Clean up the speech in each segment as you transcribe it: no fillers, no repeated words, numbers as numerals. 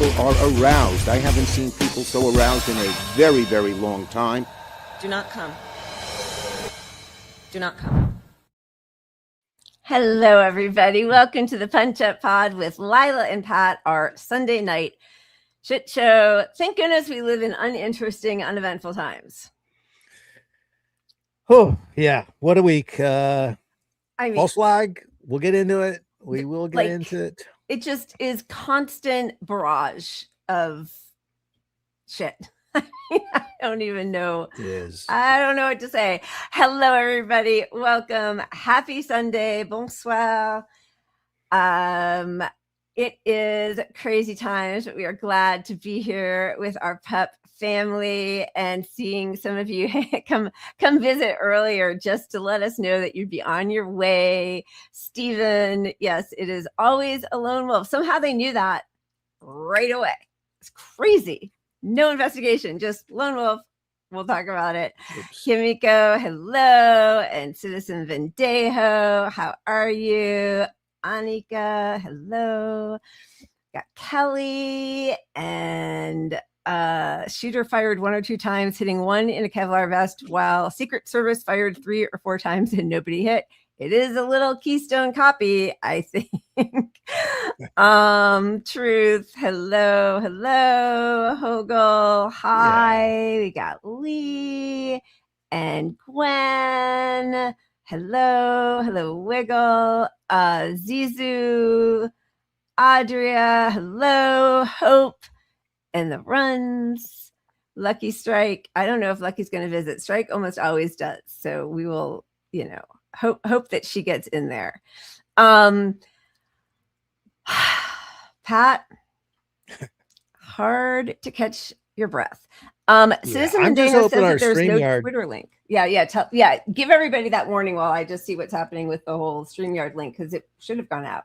people are aroused. I haven't seen people so aroused in a very, very long time. Do not come. Do not come. Hello, everybody. Welcome to the Punch Up Pod with Lila and Pat, our Sunday night shit show. Thank goodness we live in uninteresting, uneventful times. Oh, yeah. What a week. I mean, false flag. We'll get into it. We will get into it. It just is constant barrage of shit. I don't even know. It is. I don't know what to say. Hello, everybody. Welcome. Happy Sunday. Bonsoir. It is crazy times, but we are glad to be here with our pup family and seeing some of you come visit earlier just to let us know that you'd be on your way. Stephen, yes, it is always a lone wolf. Somehow they knew that right away. It's crazy. No investigation, just lone wolf. We'll talk about it. Oops. Kimiko, hello. And Citizen Vendejo, how are you? Anika, hello. Got Kelly and shooter fired 1 or 2 times, hitting one in a Kevlar vest, while Secret Service fired 3 or 4 times and nobody hit. It is a little Keystone copy, I think. Truth, hello, Hogel, hi. Yeah. We got Lee and Gwen. Hello, Wiggle, Zizu, Adria, hello, Hope, and the runs. Lucky Strike. I don't know if Lucky's going to visit. Strike almost always does. So we will, hope that she gets in there. Pat, hard to catch your breath. Citizen Mandela says that there's no Twitter link. Yeah. Give everybody that warning while I just see what's happening with the whole StreamYard link, because it should have gone out.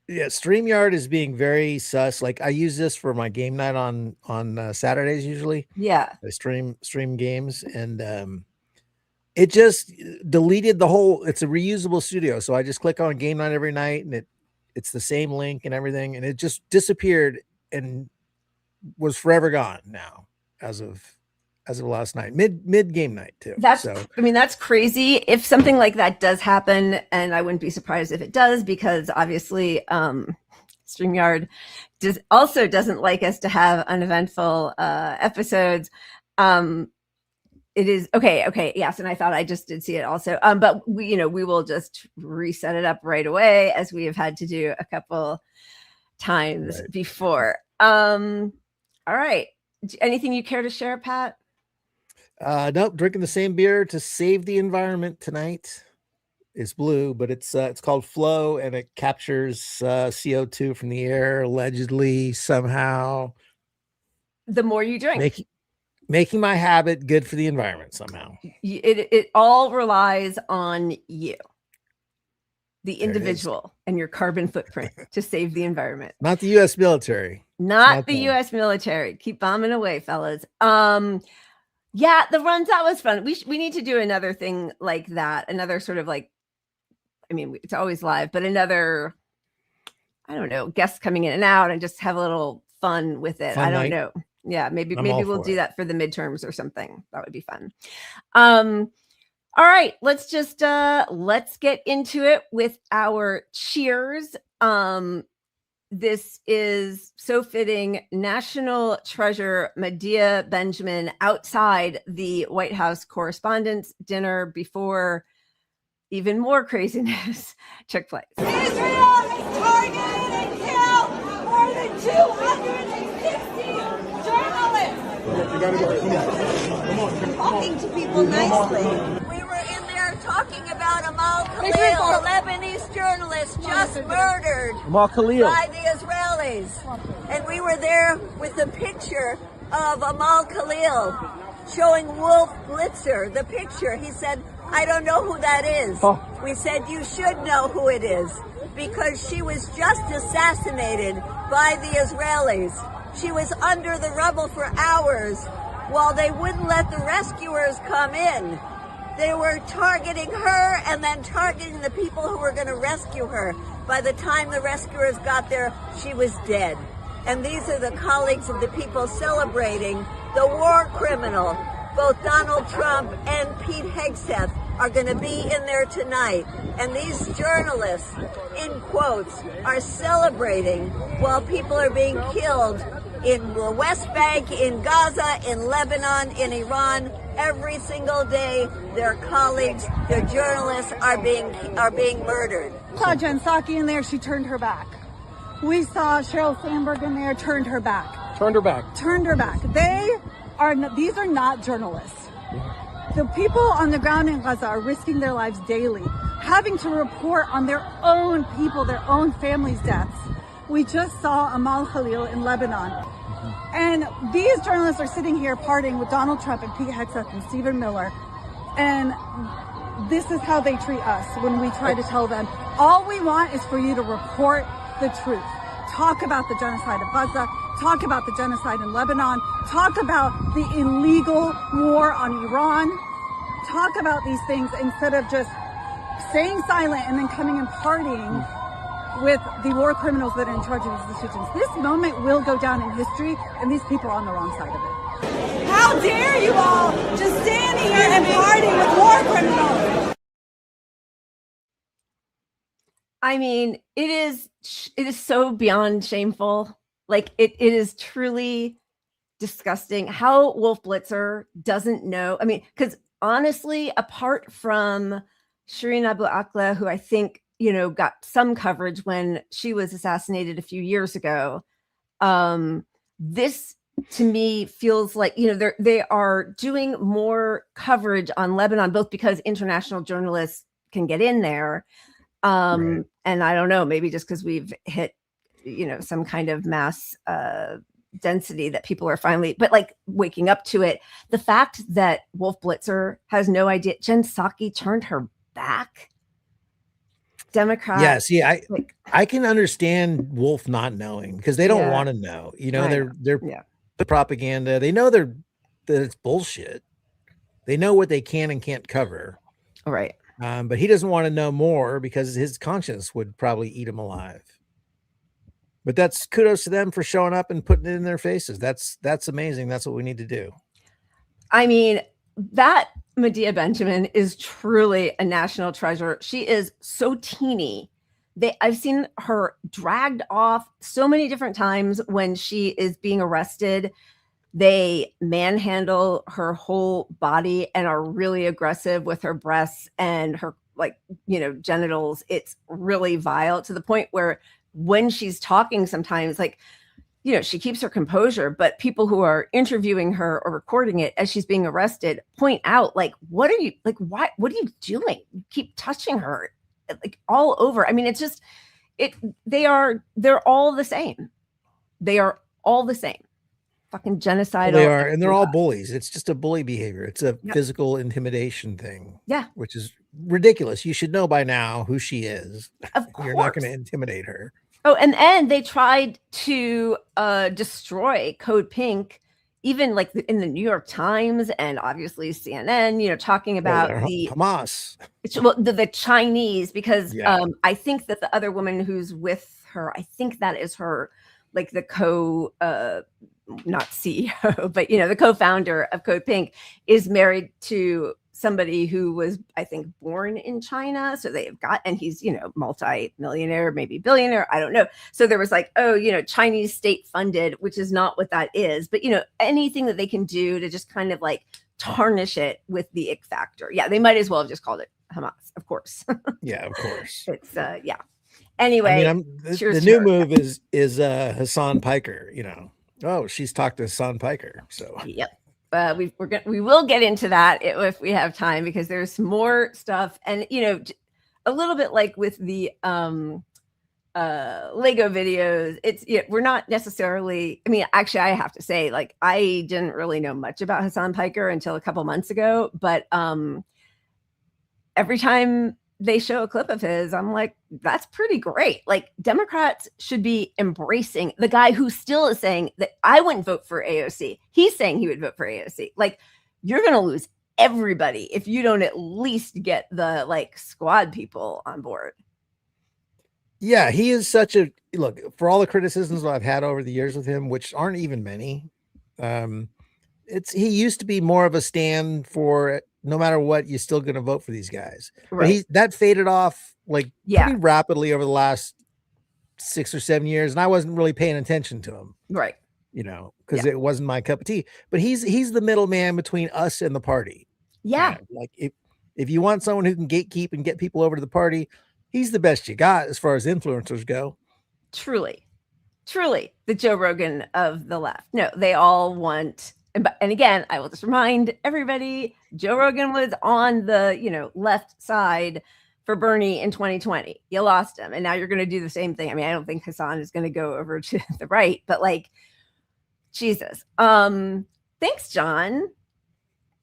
Yeah, StreamYard is being very sus. Like, I use this for my game night on Saturdays usually. Yeah, I stream games, and it just deleted the whole. It's a reusable studio, so I just click on game night every night, and it's the same link and everything, and it just disappeared and was forever gone now as of last night, mid game night too. That's crazy. If something like that does happen, and I wouldn't be surprised if it does, because obviously StreamYard doesn't like us to have uneventful episodes. It is okay. Yes, and I thought I just did see it also. But we will just reset it up right away, as we have had to do a couple times before. All right. Anything you care to share, Pat? Nope. Drinking the same beer to save the environment tonight. It's blue, but it's called Flow, and it captures CO2 from the air, allegedly, somehow. The more you drink. Making my habit good for the environment somehow. It all relies on you, the individual, and your carbon footprint to save the environment. Not the U.S. military. Not the U.S. military. Keep bombing away, fellas. Yeah, the runs, that was fun. We need to do another thing like that. Another sort of it's always live, but another, I don't know, guests coming in and out, and just have a little fun with it. I don't know. Yeah, maybe we'll do that for the midterms or something. That would be fun. All right, let's get into it with our cheers. This is so fitting. National Treasure Medea Benjamin outside the White House Correspondents Dinner before even more craziness took place. Israel has targeted and killed more than 260 journalists. Talking to people nicely. We were in there talking about Amal Khalil, a Lebanese journalist just murdered by the Israelis. And we were there with the picture of Amal Khalil showing Wolf Blitzer, the picture. He said, I don't know who that is. We said, you should know who it is, because she was just assassinated by the Israelis. She was under the rubble for hours while they wouldn't let the rescuers come in. They were targeting her and then targeting the people who were going to rescue her. By the time the rescuers got there, she was dead. And these are the colleagues of the people celebrating the war criminal. Both Donald Trump and Pete Hegseth are going to be in there tonight. And these journalists, in quotes, are celebrating while people are being killed in the West Bank, in Gaza, in Lebanon, in Iran. Every single day, their colleagues, their journalists are being murdered. We saw Jen Psaki in there, she turned her back. We saw Sheryl Sandberg in there, turned her back. Turned her back. Turned her back. These are not journalists. The people on the ground in Gaza are risking their lives daily, having to report on their own people, their own families' deaths. We just saw Amal Khalil in Lebanon. And these journalists are sitting here partying with Donald Trump and Pete Hegseth and Stephen Miller. And this is how they treat us when we try to tell them, all we want is for you to report the truth. Talk about the genocide of Gaza. Talk about the genocide in Lebanon. Talk about the illegal war on Iran. Talk about these things instead of just staying silent and then coming and partying with the war criminals that are in charge of these decisions. This moment will go down in history, and these people are on the wrong side of it. How dare you all just stand here and party with war criminals? I mean, it is so beyond shameful. Like it is truly disgusting how Wolf Blitzer doesn't know. I mean, because honestly, apart from Shireen Abu Akleh, who I think, got some coverage when she was assassinated a few years ago, this to me feels like, they are doing more coverage on Lebanon, both because international journalists can get in there. Right. And I don't know, maybe just because we've hit, some kind of mass density that people are finally, but like waking up to it. The fact that Wolf Blitzer has no idea, Jen Psaki turned her back. Democrat. Yeah, see, I can understand Wolf not knowing because they don't want to know. They're the propaganda. They know that it's bullshit. They know what they can and can't cover. All right. But he doesn't want to know more because his conscience would probably eat him alive. But that's kudos to them for showing up and putting it in their faces. That's amazing. That's what we need to do. I mean, that Medea Benjamin is truly a national treasure. She is so teeny. I've seen her dragged off so many different times when she is being arrested. They manhandle her whole body and are really aggressive with her breasts and her genitals. It's really vile to the point where when she's talking sometimes, she keeps her composure, but people who are interviewing her or recording it as she's being arrested point out, what are you, what are you doing? You keep touching her all over. I mean, it's just, they're all the same. They are all the same. Fucking genocidal. They are, and they're all bullies. It's just a bully behavior. It's a physical intimidation thing. Yeah. Which is ridiculous. You should know by now who she is. Of course. You're not going to intimidate her. Oh, and they tried to destroy Code Pink, even in the New York Times and obviously CNN, talking about the Hamas. The Chinese, because I think that the other woman who's with her, I think that is her, the not CEO, but the co-founder of Code Pink is married to somebody who was, I think, born in China. So they have and he's, multi-millionaire, maybe billionaire. I don't know. So there was Chinese state funded, which is not what that is. But, anything that they can do to just kind of tarnish it with the ick factor. Yeah, they might as well have just called it Hamas, of course. Yeah, of course. It's, Anyway, the new move is Hassan Piker, Oh, she's talked to Hassan Piker. So, yep. We will get into that if we have time, because there's more stuff, and a little bit like with the Lego videos, it's we're not necessarily. I mean, actually, I have to say, I didn't really know much about Hassan Piker until a couple months ago, but every time they show a clip of his, I'm like, that's pretty great. Democrats should be embracing the guy who still is saying that I wouldn't vote for AOC. He's saying he would vote for AOC. You're going to lose everybody if you don't at least get the squad people on board. Yeah, he is such a look for all the criticisms I've had over the years with him, which aren't even many. He used to be more of a stand for no matter what, you're still going to vote for these guys. Right. But that faded off like Yeah. pretty rapidly over the last 6 or 7 years, and I wasn't really paying attention to him. Right. Because it wasn't my cup of tea. But he's the middleman between us and the party. Yeah. Like if you want someone who can gatekeep and get people over to the party, he's the best you got as far as influencers go. Truly the Joe Rogan of the left. No, they all want, and again, I will just remind everybody, Joe Rogan was on the, left side for Bernie in 2020. You lost him. And now you're going to do the same thing. I mean, I don't think Hassan is going to go over to the right, but like, Jesus. Thanks, John.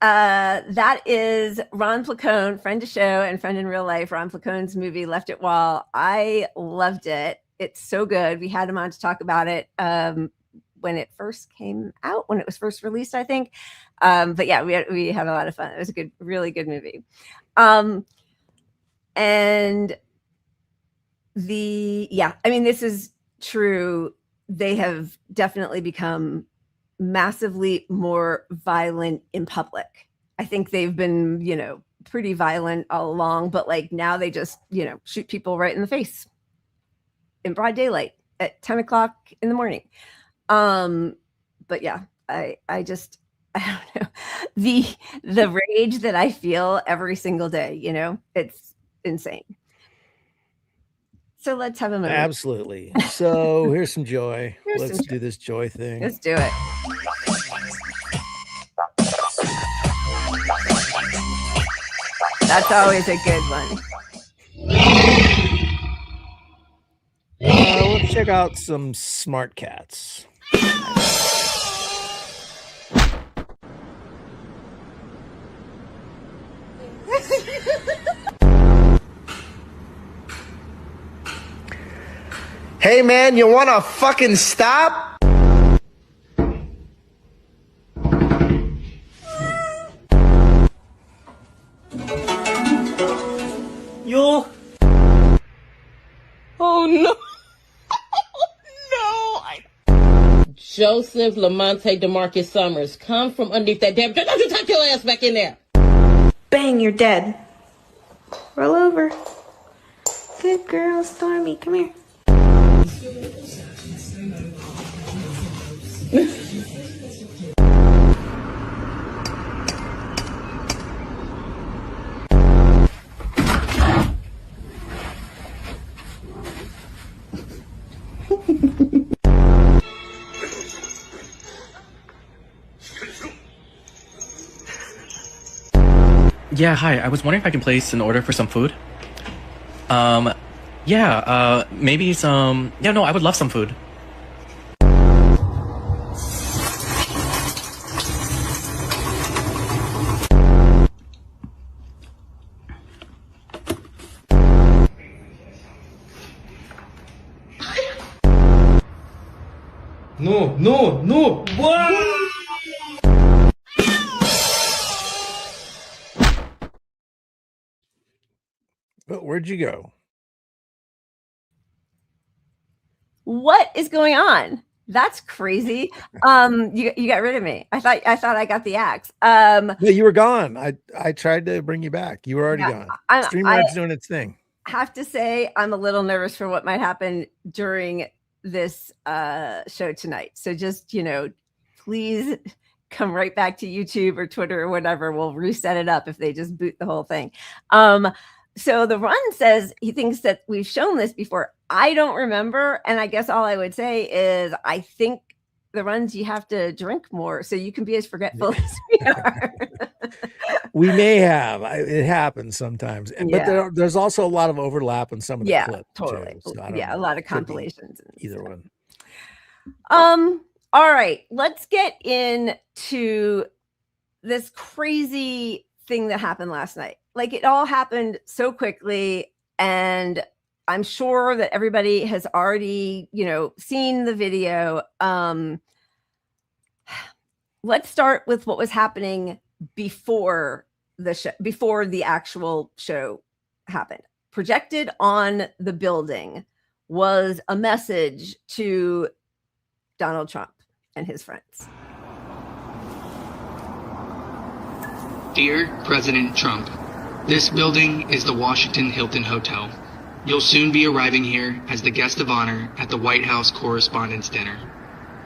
That is Ron Placone, friend to show and friend in real life. Ron Placone's movie Left It While. I loved it. It's so good. We had him on to talk about it when it first came out, when it was first released, I think. But yeah, we had a lot of fun. It was a really good movie. And this is true. They have definitely become massively more violent in public. I think they've been, pretty violent all along, but like now they just, shoot people right in the face in broad daylight at 10 o'clock in the morning. But yeah, I don't know, the rage that I feel every single day, it's insane. So let's have a moment. Absolutely. So here's some joy. Let's do this joy thing. Let's do it. That's always a good one. Let's check out some smart cats. Hey man, you wanna fucking stop? You? Oh no. Joseph Lamonte DeMarcus Summers, come from underneath that damn. Don't you tuck your ass back in there. Bang, you're dead. Roll over. Good girl, Stormy. Come here. Yeah, hi. I was wondering if I can place an order for some food. Maybe some... Yeah, no, I would love some food. No! What? But where'd you go? What is going on? That's crazy. You got rid of me. I thought I got the axe. No, you were gone. I tried to bring you back. You were already gone. StreamYard's doing its thing. Have to say I'm a little nervous for what might happen during this show tonight. So just, please come right back to YouTube or Twitter or whatever. We'll reset it up if they just boot the whole thing. So the Run says he thinks that we've shown this before. I don't remember. And I guess all I would say is I think the Runs, you have to drink more so you can be as forgetful as we are. We may have. It happens sometimes. But there's also a lot of overlap in some of the clips. Totally. Too, so a lot of compilations. Either one. All right. Let's get into this crazy thing that happened last night. Like it all happened so quickly, and I'm sure that everybody has already, seen the video. Let's start with what was happening before the show, before the actual show happened. Projected on the building was a message to Donald Trump and his friends. Dear President Trump, this building is the Washington Hilton Hotel. You'll soon be arriving here as the guest of honor at the White House Correspondents Dinner.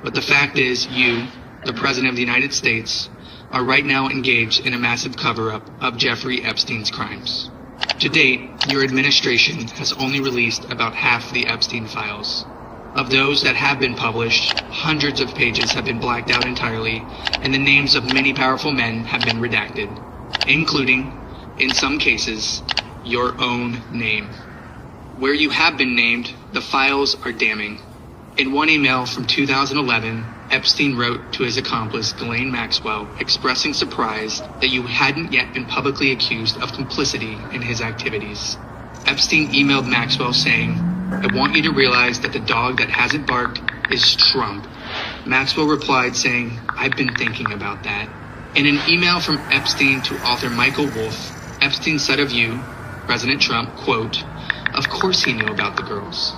But the fact is, you, the President of the United States, are right now engaged in a massive cover-up of Jeffrey Epstein's crimes. To date, your administration has only released about half the Epstein files. Of those that have been published, hundreds of pages have been blacked out entirely, and the names of many powerful men have been redacted, including, in some cases, your own name. Where you have been named, the files are damning. In one email from 2011, Epstein wrote to his accomplice, Ghislaine Maxwell, expressing surprise that you hadn't yet been publicly accused of complicity in his activities. Epstein emailed Maxwell saying, I want you to realize that the dog that hasn't barked is Trump. Maxwell replied saying, I've been thinking about that. In an email from Epstein to author Michael Wolff, Epstein said of you, President Trump, quote, of course he knew about the girls.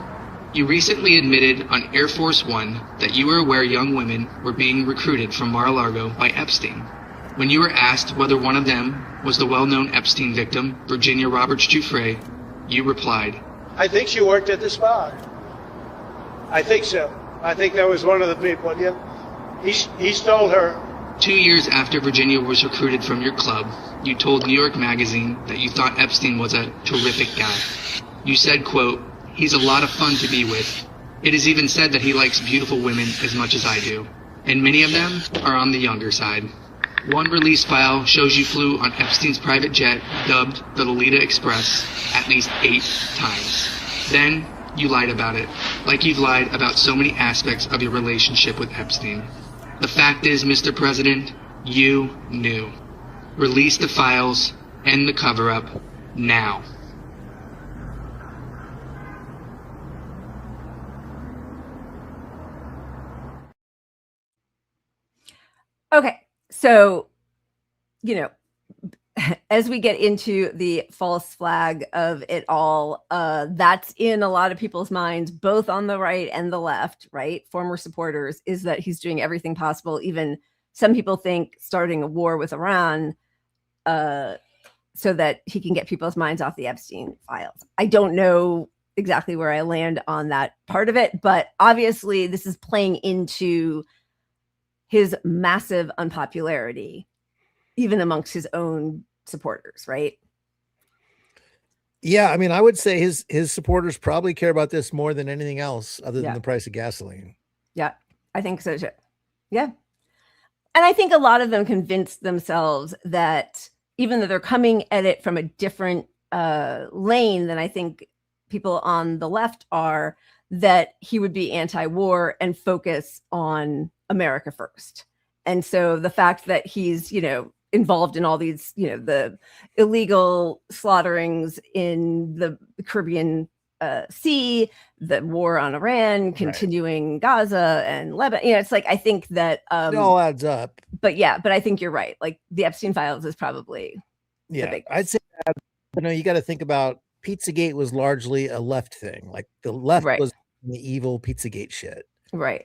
You recently admitted on Air Force One that you were aware young women were being recruited from Mar-a-Lago by Epstein. When you were asked whether one of them was the well-known Epstein victim, Virginia Roberts Giuffre, you replied, I think she worked at the spa. I think so. I think that was one of the people. Yeah. He stole her. 2 years after Virginia was recruited from your club, you told New York Magazine that you thought Epstein was a terrific guy. You said, quote, he's a lot of fun to be with. It is even said that he likes beautiful women as much as I do. And many of them are on the younger side. One release file shows you flew on Epstein's private jet, dubbed the Lolita Express, at least 8 times. Then, you lied about it, like you've lied about so many aspects of your relationship with Epstein. The fact is, Mr. President, you knew. Release the files, end the cover-up, now. Okay, so, you know, as we get into the false flag of it all, that's in a lot of people's minds, both on the right and the left, right? Former supporters, is that he's doing everything possible. Even some people think starting a war with Iran so that he can get people's minds off the Epstein files. I don't know exactly where I land on that part of it, but obviously this is playing into his massive unpopularity, even amongst his own supporters, right? Yeah, I mean, I would say his supporters probably care about this more than anything else other than the price of gasoline. Yeah, I think so too. Yeah. And I think a lot of them convinced themselves that even though they're coming at it from a different lane than I think people on the left are, that he would be anti-war and focus on America first. And so the fact that he's, you know, involved in all these, you know, the illegal slaughterings in the Caribbean Sea, the war on Iran, continuing Gaza and Lebanon, you know, it's like, I think that it all adds up. But yeah, but I think you're right. Like the Epstein files is probably the biggest. I'd say that, you know, you got to think about Pizzagate was largely a left thing. Like the left was the evil Pizzagate shit. Right.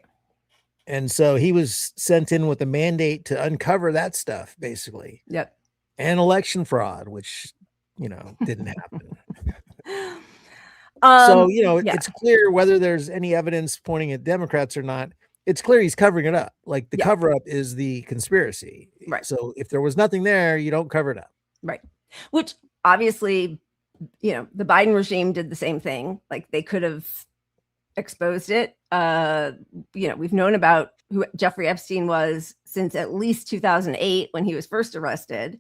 And so he was sent in with a mandate to uncover that stuff, basically. Yep. And election fraud, which, you know, didn't happen. So, you know, it's clear whether there's any evidence pointing at Democrats or not. It's clear he's covering it up. Like the cover up is the conspiracy. Right. So if there was nothing there, you don't cover it up. Right. Which obviously, you know, the Biden regime did the same thing. Like they could have exposed it. You know, we've known about who Jeffrey Epstein was since at least 2008 when he was first arrested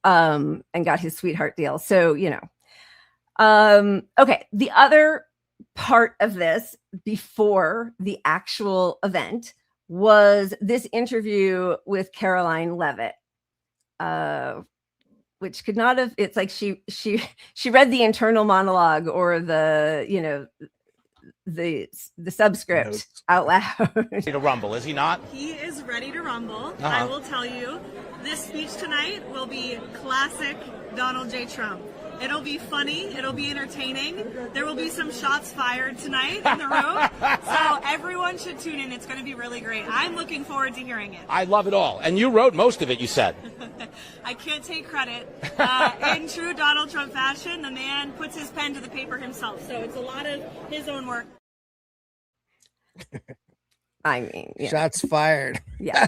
and got his sweetheart deal. So, you know, okay. The other part of this before the actual event was this interview with Caroline Leavitt, which could not have, it's like she read the internal monologue or the, you know, the subscript out loud. Ready to rumble, is he not? He is ready to rumble. I will tell you, this speech tonight will be classic Donald J. Trump. It'll be funny. It'll be entertaining. There will be some shots fired tonight in the room. So everyone should tune in. It's going to be really great. I'm looking forward to hearing it. I love it all. And you wrote most of it, you said. I can't take credit. In true Donald Trump fashion, the man puts his pen to the paper himself. So it's a lot of his own work. I mean, yeah. Shots fired. Yeah.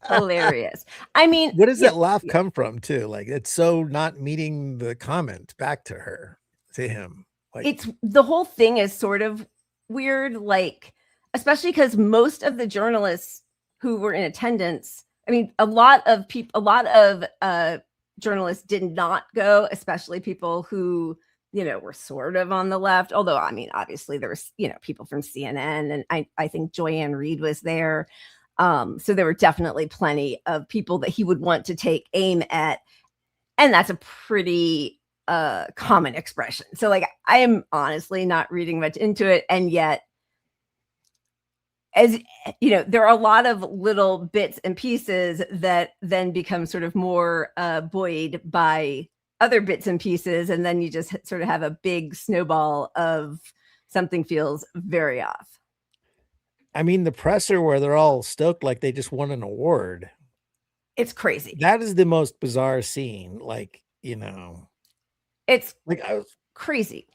Hilarious. I mean, what does that laugh come from too? Like, it's so not meeting the comment back to her, to him. Like, it's the whole thing is sort of weird, like, especially because most of the journalists who were in attendance, I mean, a lot of journalists did not go, especially people who, you know, were sort of on the left. Although, I mean, obviously there was, you know, people from CNN, and I think Joyanne Reed was there. So there were definitely plenty of people that he would want to take aim at. And that's a pretty common expression. So like, I am honestly not reading much into it. And yet, as you know, there are a lot of little bits and pieces that then become sort of more buoyed by other bits and pieces, and then you just sort of have a big snowball of something feels very off. I mean, the presser where they're all stoked like they just won an award. It's crazy. That is the most bizarre scene. Like, you know, it's like crazy.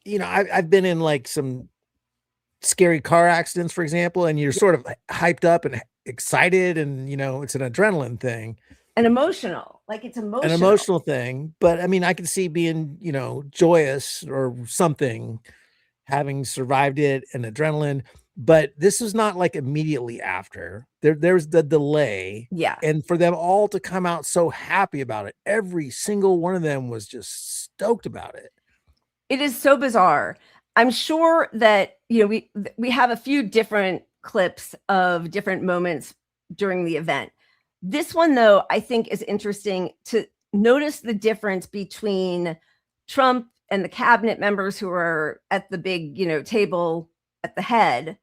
You know, I've been in like some scary car accidents, for example, and you're sort of hyped up and excited, and you know, it's an adrenaline thing. An emotional thing. But I mean, I can see being, you know, joyous or something, having survived it, and adrenaline. But this is not like immediately after. There's the delay. Yeah. And for them all to come out so happy about it, every single one of them was just stoked about it. It is so bizarre. I'm sure that, you know, we have a few different clips of different moments during the event. This one, though, I think is interesting to notice the difference between Trump and the cabinet members who are at the big, you know, table at the head,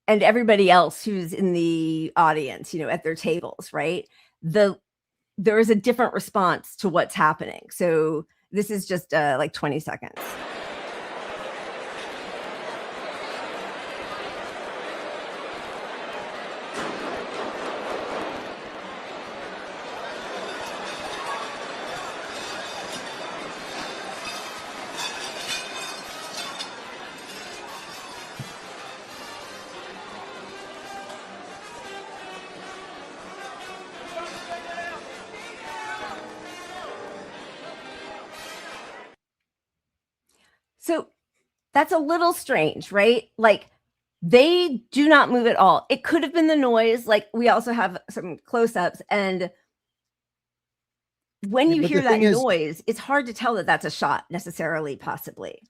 and everybody else who's in the audience, you know, at their tables, right? There is a different response to what's happening. So this is just like 20 seconds. So that's a little strange, right? Like, they do not move at all. It could have been the noise. Like, we also have some close-ups, and when you hear that noise, it's hard to tell that that's a shot necessarily, possibly.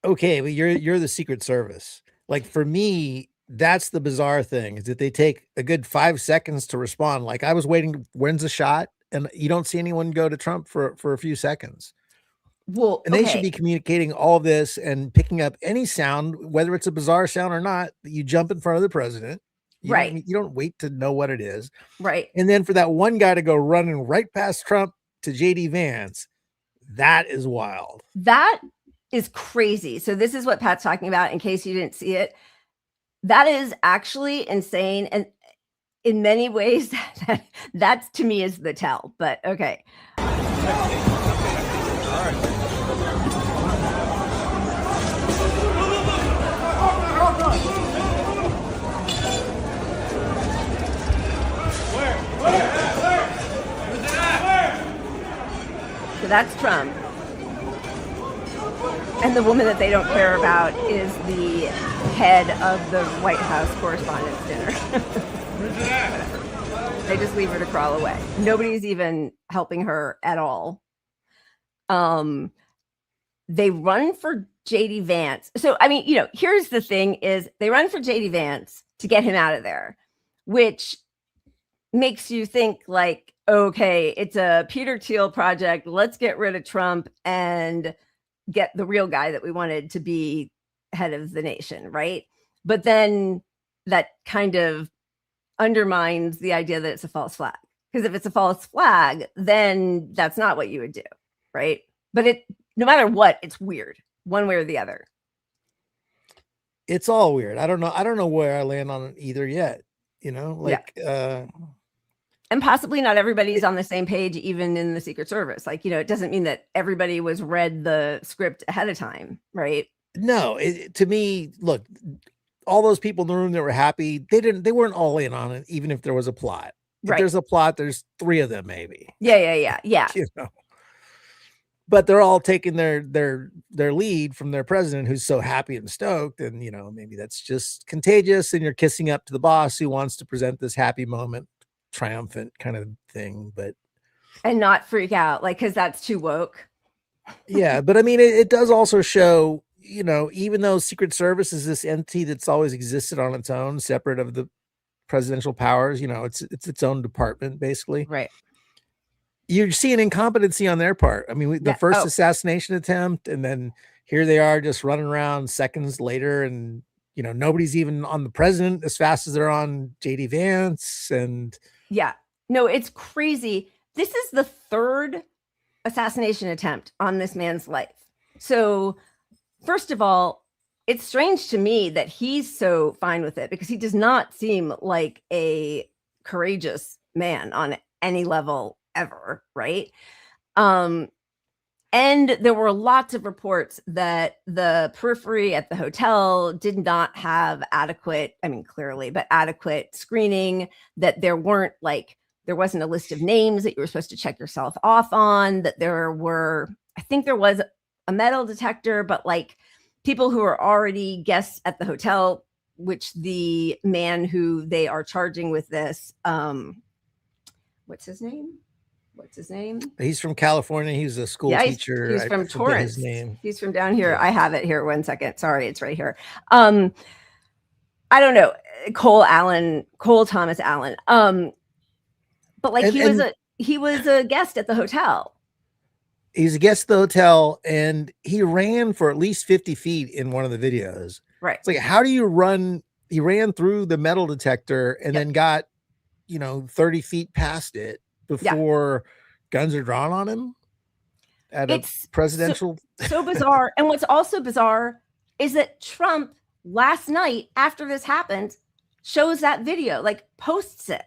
Okay, but you're the Secret Service. Like, for me, that's the bizarre thing, is that they take a good 5 seconds to respond. Like, I was waiting, when's the shot? And you don't see anyone go to Trump for a few seconds. Well, and they should be communicating all this and picking up any sound, whether it's a bizarre sound or not, that you jump in front of the president. Right. You don't wait to know what it is. Right. And then for that one guy to go running right past Trump to JD Vance, that is wild. That is crazy. So this is what Pat's talking about, in case you didn't see it. That is actually insane. And in many ways, that to me is the tell, but okay. So that's Trump. And the woman that they don't care about is the head of the White House Correspondents Dinner. They just leave her to crawl away. Nobody's even helping her at all. They run for JD Vance. So, I mean, you know, here's the thing is they run for JD Vance to get him out of there, which makes you think like, okay, it's a Peter Thiel project. Let's get rid of Trump and get the real guy that we wanted to be head of the nation, right? But then that kind of undermines the idea that it's a false flag. Because if it's a false flag, then that's not what you would do. right? But no matter what, it's weird one way or the other. It's all weird. I don't know where I land on either yet, you know, like, and possibly not everybody's on the same page, even in the Secret Service. Like, you know, it doesn't mean that everybody was read the script ahead of time, right? No, to me, look, all those people in the room that were happy, they weren't all in on it, even if there was a plot. If there's a plot, there's 3 of them, maybe. Yeah. You know? But they're all taking their lead from their president, who's so happy and stoked. And, you know, maybe that's just contagious, and you're kissing up to the boss who wants to present this happy moment, triumphant kind of thing, and not freak out, like, because that's too woke. Yeah, but I mean, it does also show, you know, even though Secret Service is this entity that's always existed on its own, separate of the presidential powers, you know, it's its own department, basically. Right. You're seeing incompetency on their part. I mean, the first assassination attempt, and then here they are just running around seconds later, and, you know, nobody's even on the president as fast as they're on JD Vance. And yeah, no, it's crazy. This is the 3rd assassination attempt on this man's life. So first of all, it's strange to me that he's so fine with it, because he does not seem like a courageous man on any level ever, right? And there were lots of reports that the periphery at the hotel did not have adequate, I mean, clearly, but adequate screening, that there wasn't a list of names that you were supposed to check yourself off on, that I think there was a metal detector, but like people who are already guests at the hotel, which the man who they are charging with this, what's his name? He's from California. He's a school teacher. He's from Torrance. His name. He's from down here. I have it here. 1 second. Sorry, it's right here. I don't know. Cole Thomas Allen. But like he was a guest at the hotel. He's a guest at the hotel, and he ran for at least 50 feet in one of the videos. Right. It's like, how do you run? He ran through the metal detector and then got, 30 feet past it before guns are drawn on him at a presidential. So bizarre. And what's also bizarre is that Trump last night, after this happened, shows that video, like posts it.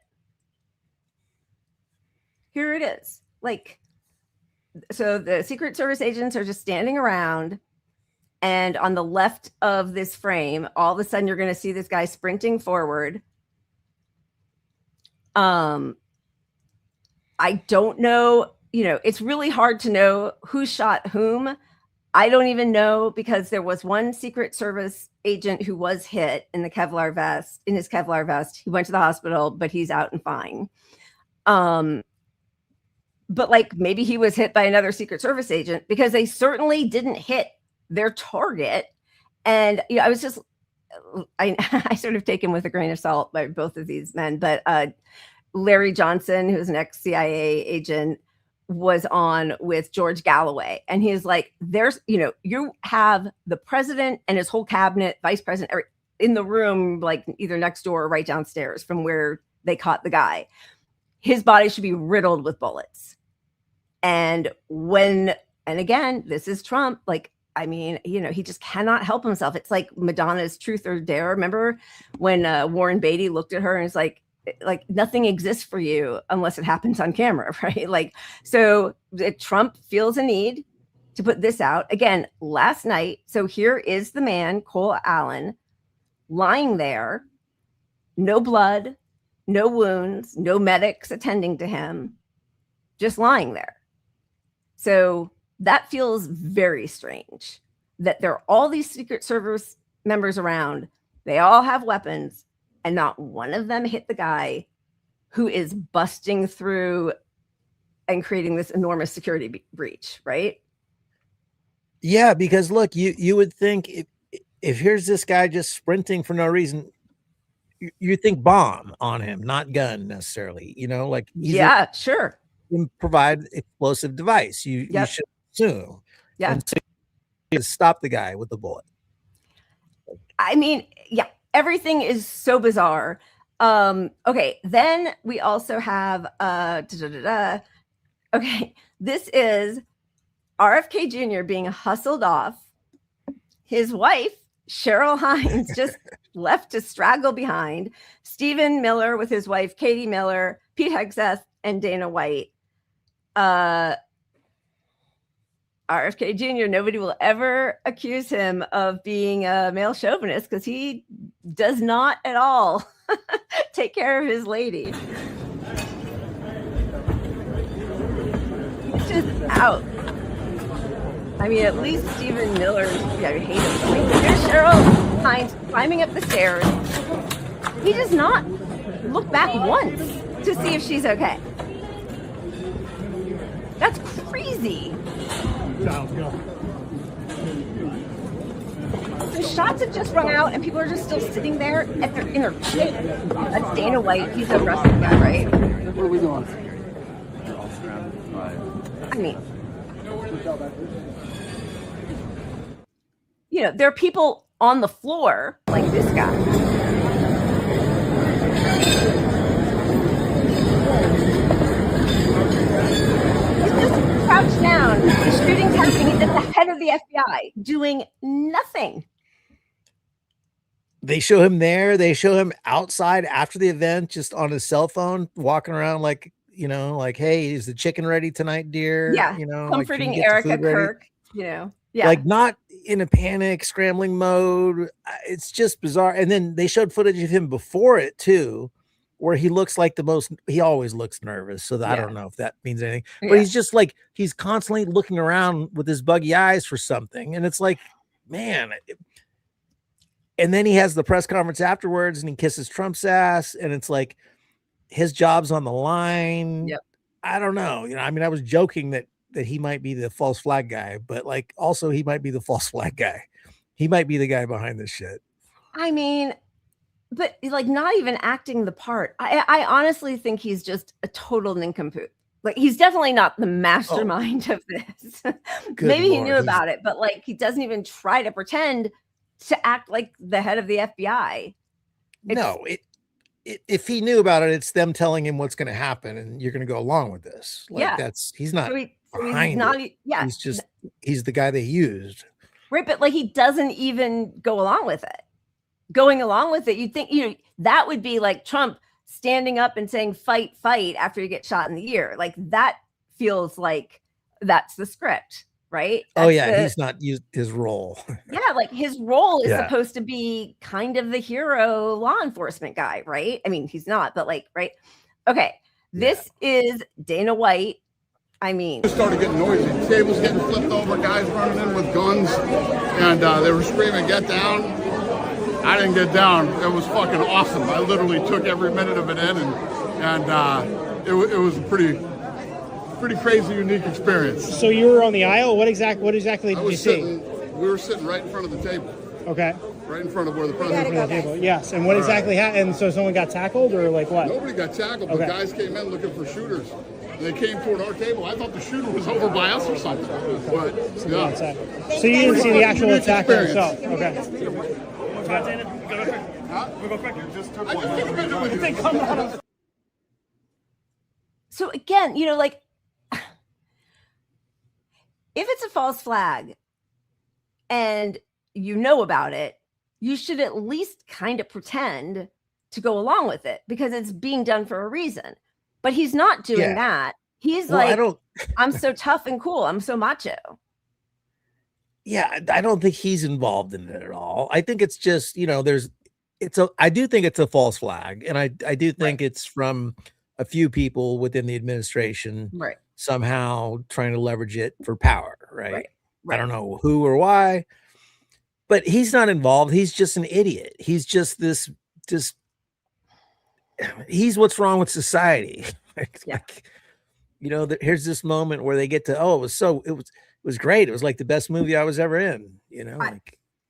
Here it is. Like, so the Secret Service agents are just standing around, and on the left of this frame, all of a sudden you're going to see this guy sprinting forward. I don't know, it's really hard to know who shot whom. I don't even know, because there was one Secret Service agent who was hit in his Kevlar vest. He went to the hospital, but he's out and fine. But like, maybe he was hit by another Secret Service agent, because they certainly didn't hit their target. And I was just, I sort of taken with a grain of salt by both of these men, but Larry Johnson, who's an ex-CIA agent, was on with George Galloway. And he was like, you have the president and his whole cabinet, vice president, in the room, like either next door or right downstairs from where they caught the guy. His body should be riddled with bullets. And again, this is Trump. Like, I mean, he just cannot help himself. It's like Madonna's Truth or Dare. Remember when Warren Beatty looked at her and was like nothing exists for you unless it happens on camera, right? Like, so Trump feels a need to put this out again last night. So here is the man, Cole Allen, lying there, no blood, no wounds, no medics attending to him, just lying there. So that feels very strange, that there are all these Secret Service members around. They all have weapons, and not one of them hit the guy who is busting through and creating this enormous security breach, right? Yeah, because look, you would think if here's this guy just sprinting for no reason, you think bomb on him, not gun necessarily, like sure. Provide explosive device. You should assume. Yeah. And so you stop the guy with the bullet. I mean, everything is so bizarre. Okay, then we also have okay, this is RFK Jr. being hustled off. His wife, Cheryl Hines, just left to straggle behind. Stephen Miller with his wife, Katie Miller, Pete Hegseth, and Dana White. RFK Jr., nobody will ever accuse him of being a male chauvinist because he does not at all take care of his lady. He's just out. I mean, at least Stephen Miller, I hate him. I mean, here's Cheryl Hines climbing up the stairs. He does not look back once to see if she's okay. That's crazy. The shots have just run out and people are just still sitting there at their inner shit. That's Dana White. He's a wrestling guy, right? What are we doing? I mean, you know, there are people on the floor like this guy. He's just crouched down. The shooting's happening. He's at the head of the FBI doing nothing. They show him there. They show him outside after the event, just on his cell phone, walking around like, you know, like, hey, is the chicken ready tonight, dear? Yeah, you know, comforting like, Erica Kirk, you know. Yeah. Like not in a panic, scrambling mode. It's just bizarre. And then they showed footage of him before it too, where he looks like he always looks nervous. So I don't know if that means anything, but he's just like, he's constantly looking around with his buggy eyes for something. And it's like, man. And then he has the press conference afterwards and he kisses Trump's ass. And it's like, his job's on the line. Yep. I don't know. You know, I mean, I was joking that he might be the false flag guy, but like also he might be the false flag guy. He might be the guy behind this shit. I mean, but like not even acting the part. I honestly think he's just a total nincompoop. Like he's definitely not the mastermind of this. Maybe Lord, he knew about it, but like he doesn't even try to pretend to act like the head of the FBI. If he knew about it, it's them telling him what's going to happen, and you're going to go along with this. Like he's not behind it. Yeah, he's the guy they used. Right, but like he doesn't even go along with it. Going along with it, you'd think, you know, that would be like Trump standing up and saying fight, fight after you get shot in the ear. Like that feels like that's the script. Right? He's not used his role. Yeah, like his role is supposed to be kind of the hero law enforcement guy, right? I mean, he's not, but like, right? Okay, this is Dana White. I mean, it started getting noisy. Tables getting flipped over, guys running in with guns, and they were screaming, "Get down!" I didn't get down. It was fucking awesome. I literally took every minute of it in, and it was a pretty crazy, unique experience. So you were on the aisle. What exactly did you see? We were sitting right in front of the table. Okay. Right in front of where the president was. Table. Yes. And what exactly happened? So someone got tackled, or like what? Nobody got tackled, but guys came in looking for shooters. And they came toward our table. I thought the shooter was over by us or something. But yeah. So you didn't see the actual attacker itself. Okay. So again, you know, like, if it's a false flag and you know about it, you should at least kind of pretend to go along with it because it's being done for a reason. But he's not doing that. He's I'm so tough and cool. I'm so macho. Yeah, I don't think he's involved in it at all. I think it's just, you know, I do think it's a false flag. And I do think it's from a few people within the administration somehow trying to leverage it for power, right? I don't know who or why, but he's not involved. He's just an idiot. He's just he's what's wrong with society. Like, you know, here's this moment where they get to, it was great. It was like the best movie I was ever in, you know,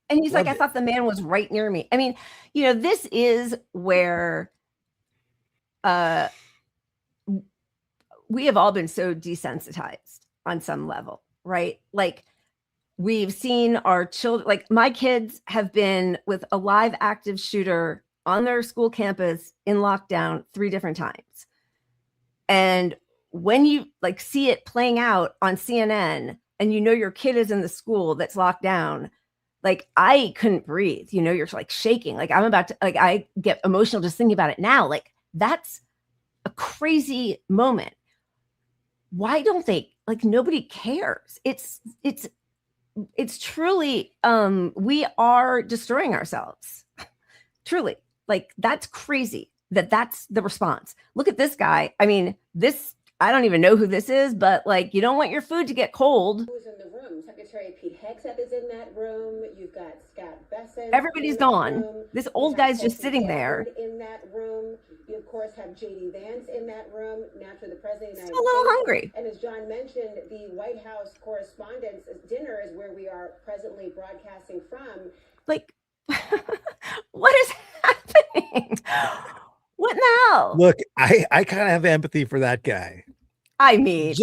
and he's like, I thought the man was right near me. I mean, you know, this is where, we have all been so desensitized on some level, right? Like we've seen our children, like my kids have been with a live active shooter on their school campus in lockdown 3 different times. And when you like see it playing out on CNN and you know your kid is in the school that's locked down, like I couldn't breathe. You know, you're like shaking. Like I'm about to, like I get emotional just thinking about it now. Like that's a crazy moment. Why don't they, like, nobody cares? It's truly, we are destroying ourselves. Truly. Like, that's crazy that's the response. Look at this guy. I mean, I don't even know who this is, but like, you don't want your food to get cold. Who's in the room? Secretary Pete Hegseth is in that room. You've got Scott Bessent. Everybody's gone. This old guy's just sitting there. In that room. You, of course, have J.D. Vance in that room. Naturally, the president of the United States. A little hungry. And as John mentioned, the White House Correspondents Dinner is where we are presently broadcasting from. Like, what is happening? What now? Look, I kind of have empathy for that guy. I mean,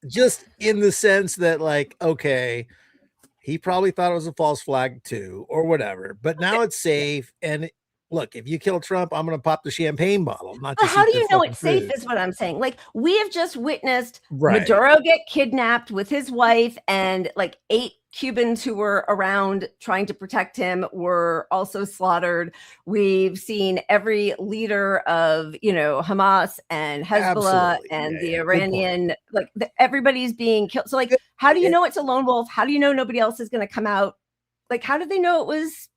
just in the sense that, like, okay, he probably thought it was a false flag too, or whatever. But now it's safe. And look, if you kill Trump, I'm going to pop the champagne bottle. Not just how do you know it's safe? Is what I'm saying. Like, we have just witnessed Right. Maduro get kidnapped with his wife, and like 8 Cubans who were around trying to protect him were also slaughtered. We've seen every leader of, Hamas and Hezbollah and the Iranian, like everybody's being killed. So like, how do you know it's a lone wolf? How do you know nobody else is going to come out? Like, how did they know it was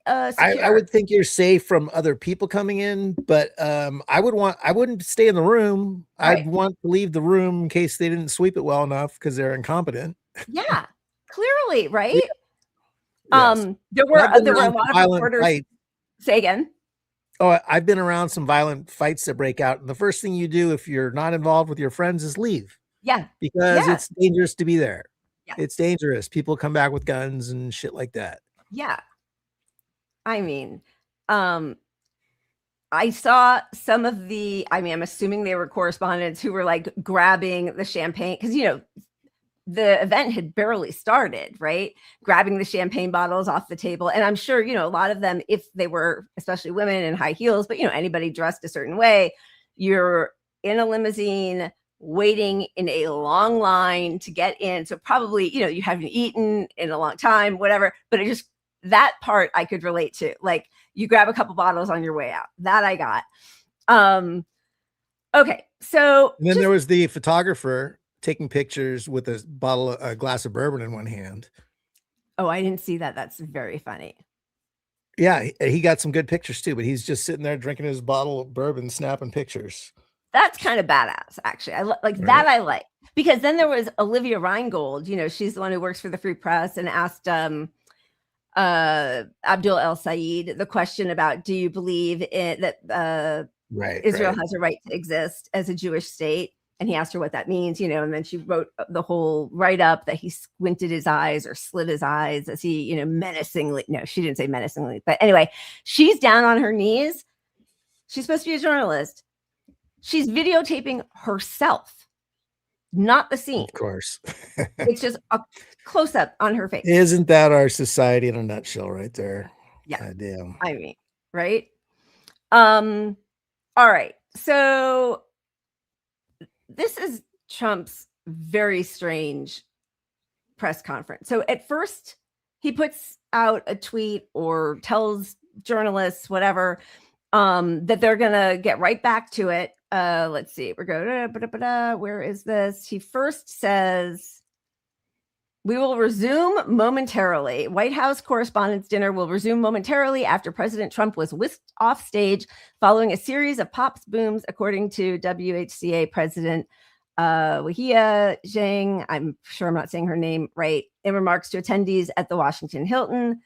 I would think you're safe from other people coming in, but I wouldn't stay in the room. Right. I'd want to leave the room in case they didn't sweep it well enough because they're incompetent. Yeah, clearly, right? Yes. There were a lot of reporters. Fights. Say again. Oh, I've been around some violent fights that break out, and the first thing you do if you're not involved with your friends is leave. Yeah, because it's dangerous to be there. Yeah. It's dangerous. People come back with guns and shit like that. Yeah. I mean, I saw some of I'm assuming they were correspondents who were like grabbing the champagne because, the event had barely started, right? Grabbing the champagne bottles off the table. And I'm sure, a lot of them, if they were, especially women in high heels, but, anybody dressed a certain way, you're in a limousine waiting in a long line to get in. So probably, you haven't eaten in a long time, whatever, but that part I could relate to. Like, you grab a couple bottles on your way out. That I got. Okay. So and then there was the photographer taking pictures with a glass of bourbon in one hand. Oh, I didn't see that. That's very funny. Yeah, he got some good pictures too, but he's just sitting there drinking his bottle of bourbon, snapping pictures. That's kind of badass, actually. I like that. I like, because then there was Olivia Reingold. She's the one who works for the Free Press, and asked Abdul El Sayed the question about, do you believe that Israel has a right to exist as a Jewish state? And he asked her what that means, and then she wrote the whole write-up that he squinted his eyes or slit his eyes as he, menacingly, no, she didn't say menacingly, but anyway, she's down on her knees. She's supposed to be a journalist. She's videotaping herself, not the scene. Of course. It's just a close-up on her face. Isn't that our society in a nutshell right there? Yeah. God damn. I mean, right? All right. So this is Trump's very strange press conference. So at first he puts out a tweet or tells journalists, whatever, that they're going to get right back to it. Let's see. We're going, where is this? He first says, we will resume momentarily. White House Correspondents Dinner will resume momentarily after President Trump was whisked off stage following a series of pops booms, according to WHCA President Wahia Zhang. I'm sure I'm not saying her name right. In remarks to attendees at the Washington Hilton.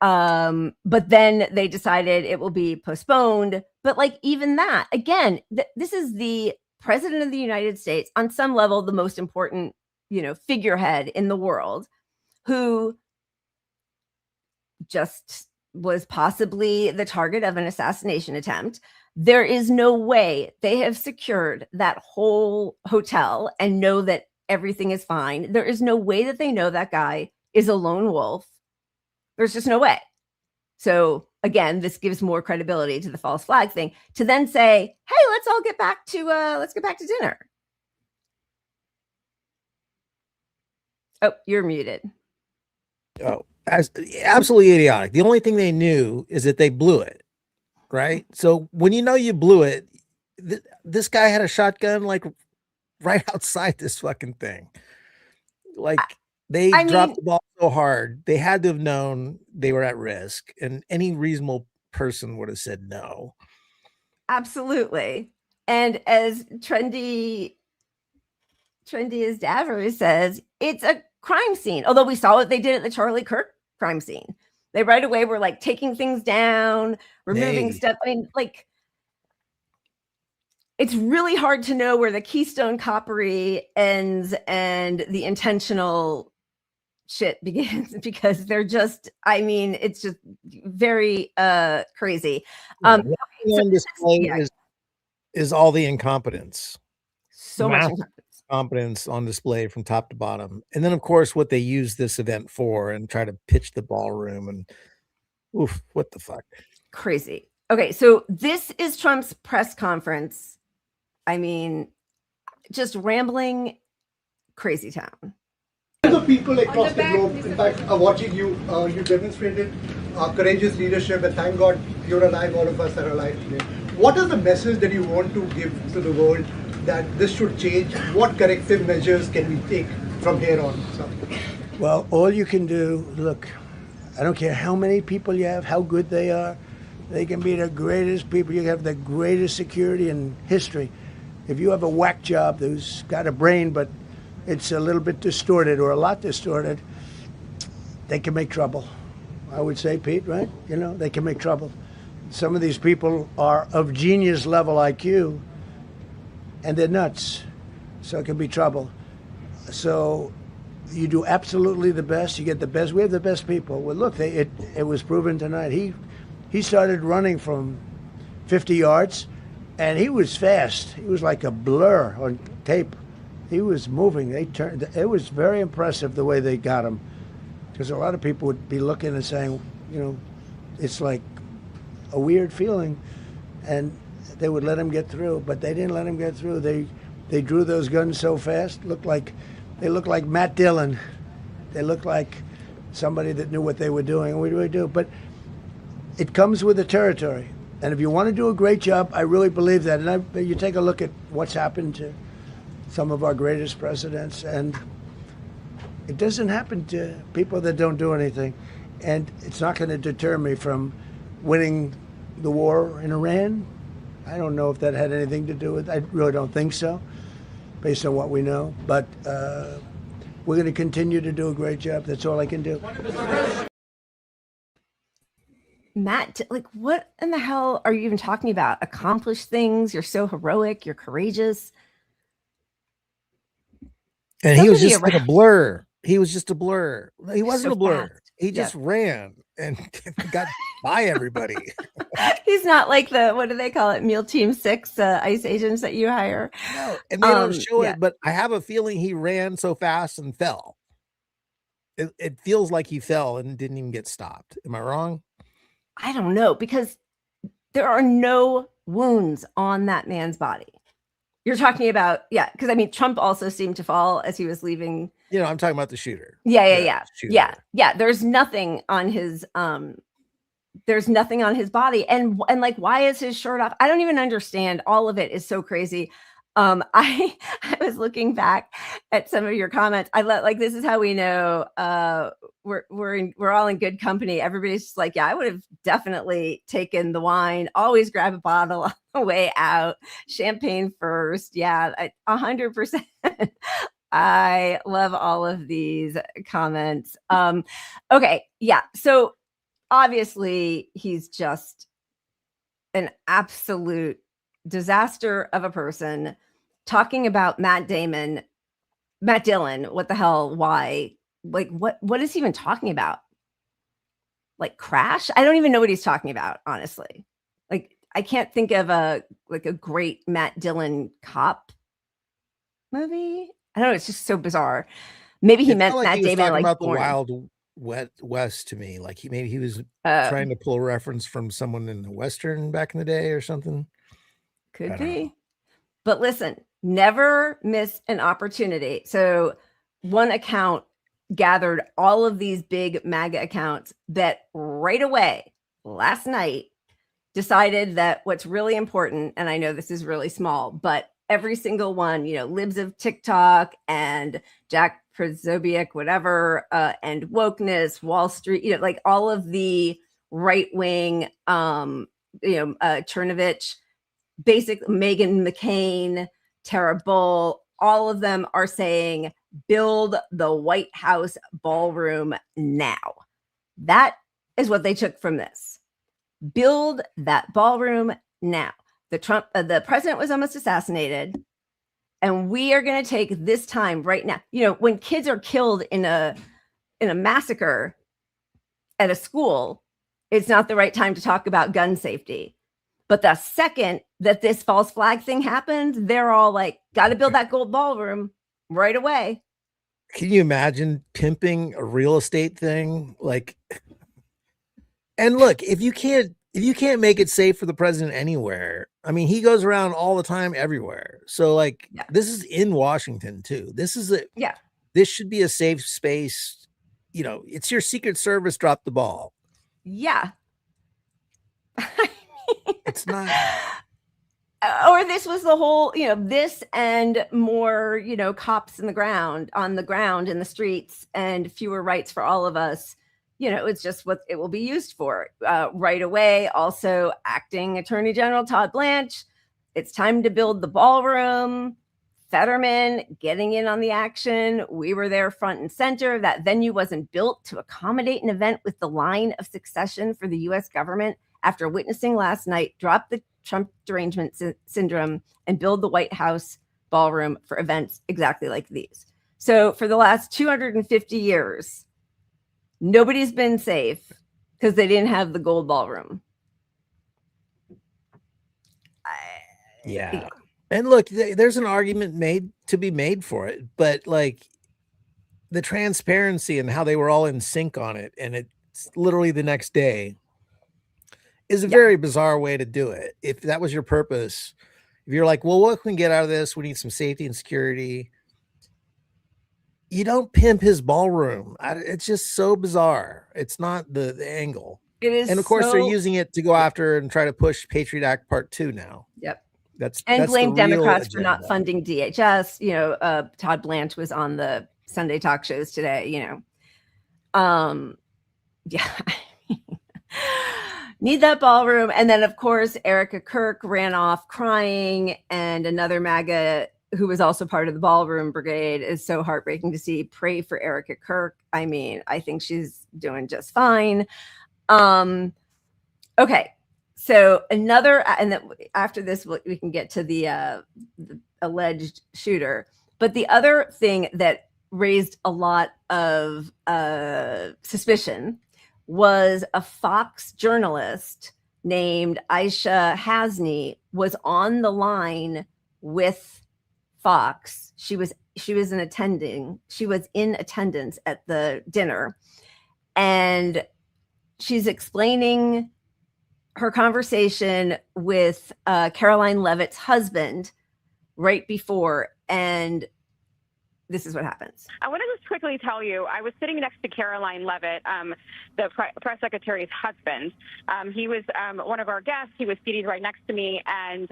But then they decided it will be postponed. But like, even that, again, this is the President of the United States, on some level, the most important, figurehead in the world, who just was possibly the target of an assassination attempt. There is no way they have secured that whole hotel and know that everything is fine. There is no way that they know that guy is a lone wolf. There's just no way. So again, this gives more credibility to the false flag thing, to then say, hey, let's get back to dinner. Oh, you're muted. Oh, absolutely idiotic. The only thing they knew is that they blew it, right? So when you know you blew it, this guy had a shotgun like right outside this fucking thing. Like they dropped the ball so hard, they had to have known they were at risk, and any reasonable person would have said no. Absolutely. And as trendy as Davros says, it's a crime scene. Although we saw what they did at the Charlie Kirk crime scene. They right away were like taking things down, removing stuff. I mean, like, it's really hard to know where the Keystone Coppery ends and the intentional shit begins, because they're just, I mean, it's just very crazy. On display is all the incompetence. So much incompetence on display from top to bottom. And then of course what they use this event for and try to pitch the ballroom, and oof, what the fuck. Crazy. Okay, so this is Trump's press conference. I mean, just rambling, crazy town. The people across the globe, in fact, are watching you. You demonstrated courageous leadership, and thank God you're alive. All of us are alive today. What is the message that you want to give to the world that this should change? What corrective measures can we take from here on? So. Well, all you can do, look, I don't care how many people you have, how good they are. They can be the greatest people. You have the greatest security in history. If you have a whack job who's got a brain, but it's a little bit distorted or a lot distorted, they can make trouble. I would say, Pete, right? You know, they can make trouble. Some of these people are of genius level IQ, and they're nuts, so it can be trouble. So you do absolutely the best. You get the best. We have the best people. Well, look, it was proven tonight. He started running from 50 yards, and he was fast. He was like a blur on tape. He was moving. It was very impressive the way they got him, because a lot of people would be looking and saying, you know, it's like a weird feeling, and they would let him get through, but they didn't let him get through. They drew those guns so fast. They looked like Matt Dillon. They looked like somebody that knew what they were doing. What do we do? But it comes with the territory, and if you want to do a great job, I really believe that. And you take a look at what's happened to some of our greatest presidents, and it doesn't happen to people that don't do anything. And it's not going to deter me from winning the war in Iran. I don't know if that had anything to do with it. I really don't think so, based on what we know. But we're going to continue to do a great job. That's all I can do. Matt, like, what in the hell are you even talking about? Accomplish things. You're so heroic. You're courageous. And he was just like a blur. He was just a blur. He wasn't a blur. Fast. He just ran and got by everybody. He's not like the, what do they call it, Meal Team 6 ICE agents that you hire. No, and they don't show it, but I have a feeling he ran so fast and fell. It feels like he fell and didn't even get stopped. Am I wrong? I don't know, because there are no wounds on that man's body. You're talking about, yeah, because I mean, Trump also seemed to fall as he was leaving. You know, I'm talking about the shooter. Yeah. There's nothing on his body, and like, why is his shirt off? I don't even understand. All of it is so crazy. I was looking back at some of your comments. This is how we know we're all in good company. Everybody's just like, yeah, I would have definitely taken the wine. Always grab a bottle on the way out. Champagne first. Yeah, 100%. I love all of these comments. Okay, yeah. So obviously he's just an absolute disaster of a person. Talking about Matt Dillon, what the hell? Why? Like, what is he even talking about? Like, Crash? I don't even know what he's talking about, honestly. Like, I can't think of a great Matt Dillon cop movie. I don't know. It's just so bizarre. Maybe he meant Matt Damon, like, about the Wild West to me. Like, he was trying to pull a reference from someone in the Western back in the day or something. Could be. But listen, never miss an opportunity. So one account gathered all of these big MAGA accounts that right away last night decided that what's really important, and I know this is really small, but every single one, you know, Libs of TikTok and Jack Prozobiec, whatever, and Wokeness, Wall Street, you know, like all of the right-wing, Chernovich, basically Meghan McCain, Tara Bull, all of them are saying, build the White House ballroom now. That is what they took from this. Build that ballroom now. The president was almost assassinated, and we are going to take this time right now. You know, when kids are killed in a massacre at a school, it's not the right time to talk about gun safety. But the second that this false flag thing happened, they're all like, got to build that gold ballroom right away. Can you imagine pimping a real estate thing? Like, and look, if you can't make it safe for the president anywhere, I mean, he goes around all the time everywhere. So like, this is in Washington too. This should be a safe space. You know, it's your Secret Service dropped the ball. Yeah. It's not. Or this was the whole, you know, this and more, you know, cops on the ground in the streets and fewer rights for all of us. You know, it's just what it will be used for right away. Also, acting Attorney General Todd Blanche, it's time to build the ballroom. Fetterman getting in on the action. We were there front and center. That venue wasn't built to accommodate an event with the line of succession for the U.S. government. After witnessing last night, drop the Trump derangement syndrome and build the White House ballroom for events exactly like these. So for the last 250 years, nobody's been safe because they didn't have the gold ballroom. Yeah. And look, there's an argument to be made for it, but like the transparency and how they were all in sync on it, and it's literally the next day, is a very bizarre way to do it. If that was your purpose, if you're like, well, what can we get out of this? We need some safety and security. You don't pimp his ballroom. It's just so bizarre. It's not the angle. It is. And of course, they're using it to go after and try to push Patriot Act Part 2 now. Yep. That's blame Democrats for not funding DHS. You know, Todd Blanche was on the Sunday talk shows today, you know. Need that ballroom. And then, of course, Erica Kirk ran off crying, and another MAGA who was also part of the ballroom brigade is so heartbreaking to see. Pray for Erica Kirk. I mean, I think she's doing just fine. Okay. So another, and then after this, we can get to the alleged shooter. But the other thing that raised a lot of suspicion was a Fox journalist named Aisha Hasni was on the line with Fox. She was in attendance at the dinner, and she's explaining her conversation with Caroline Leavitt's husband right before, and this is what happens. I want to just quickly tell you, I was sitting next to Caroline Leavitt, the press secretary's husband. He was one of our guests. He was seated right next to me, and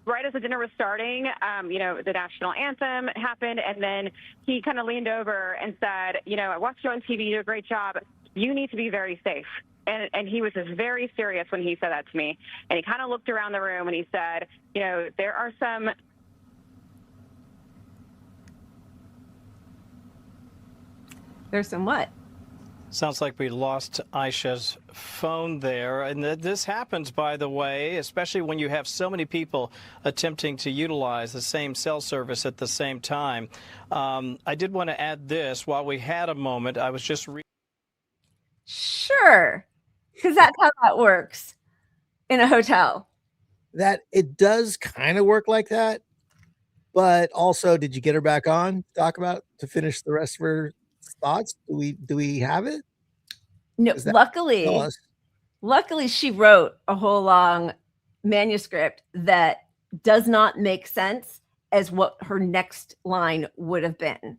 right as the dinner was starting, the national anthem happened, and then he kind of leaned over and said, I watched you on TV, you do a great job. You need to be very safe. And he was just very serious when he said that to me. And he kind of looked around the room and he said, there are some... There's some what? Sounds like we lost Aisha's phone there. And this happens, by the way, especially when you have so many people attempting to utilize the same cell service at the same time. I did want to add this. While we had a moment, I was just... Sure, because that's how that works in a hotel. That it does kind of work like that. But also, did you get her back on to finish the rest of her thoughts? Do we have it? No, luckily she wrote a whole long manuscript that does not make sense as what her next line would have been.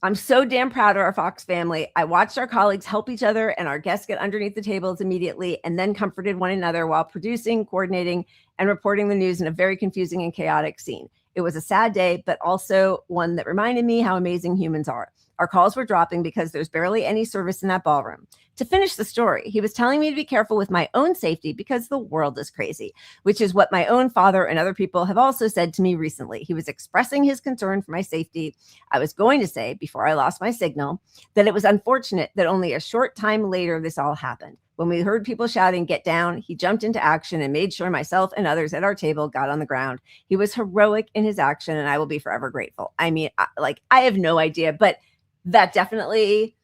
I'm so damn proud of our Fox family. I watched our colleagues help each other and our guests get underneath the tables immediately and then comforted one another while producing, coordinating, and reporting the news in a very confusing and chaotic scene. It was a sad day, but also one that reminded me how amazing humans are. Our calls were dropping because there's barely any service in that ballroom. To finish the story, he was telling me to be careful with my own safety because the world is crazy, which is what my own father and other people have also said to me recently. He was expressing his concern for my safety. I was going to say, before I lost my signal, that it was unfortunate that only a short time later this all happened. When we heard people shouting, "Get down," he jumped into action and made sure myself and others at our table got on the ground. He was heroic in his action, and I will be forever grateful. I mean, I have no idea, but that definitely,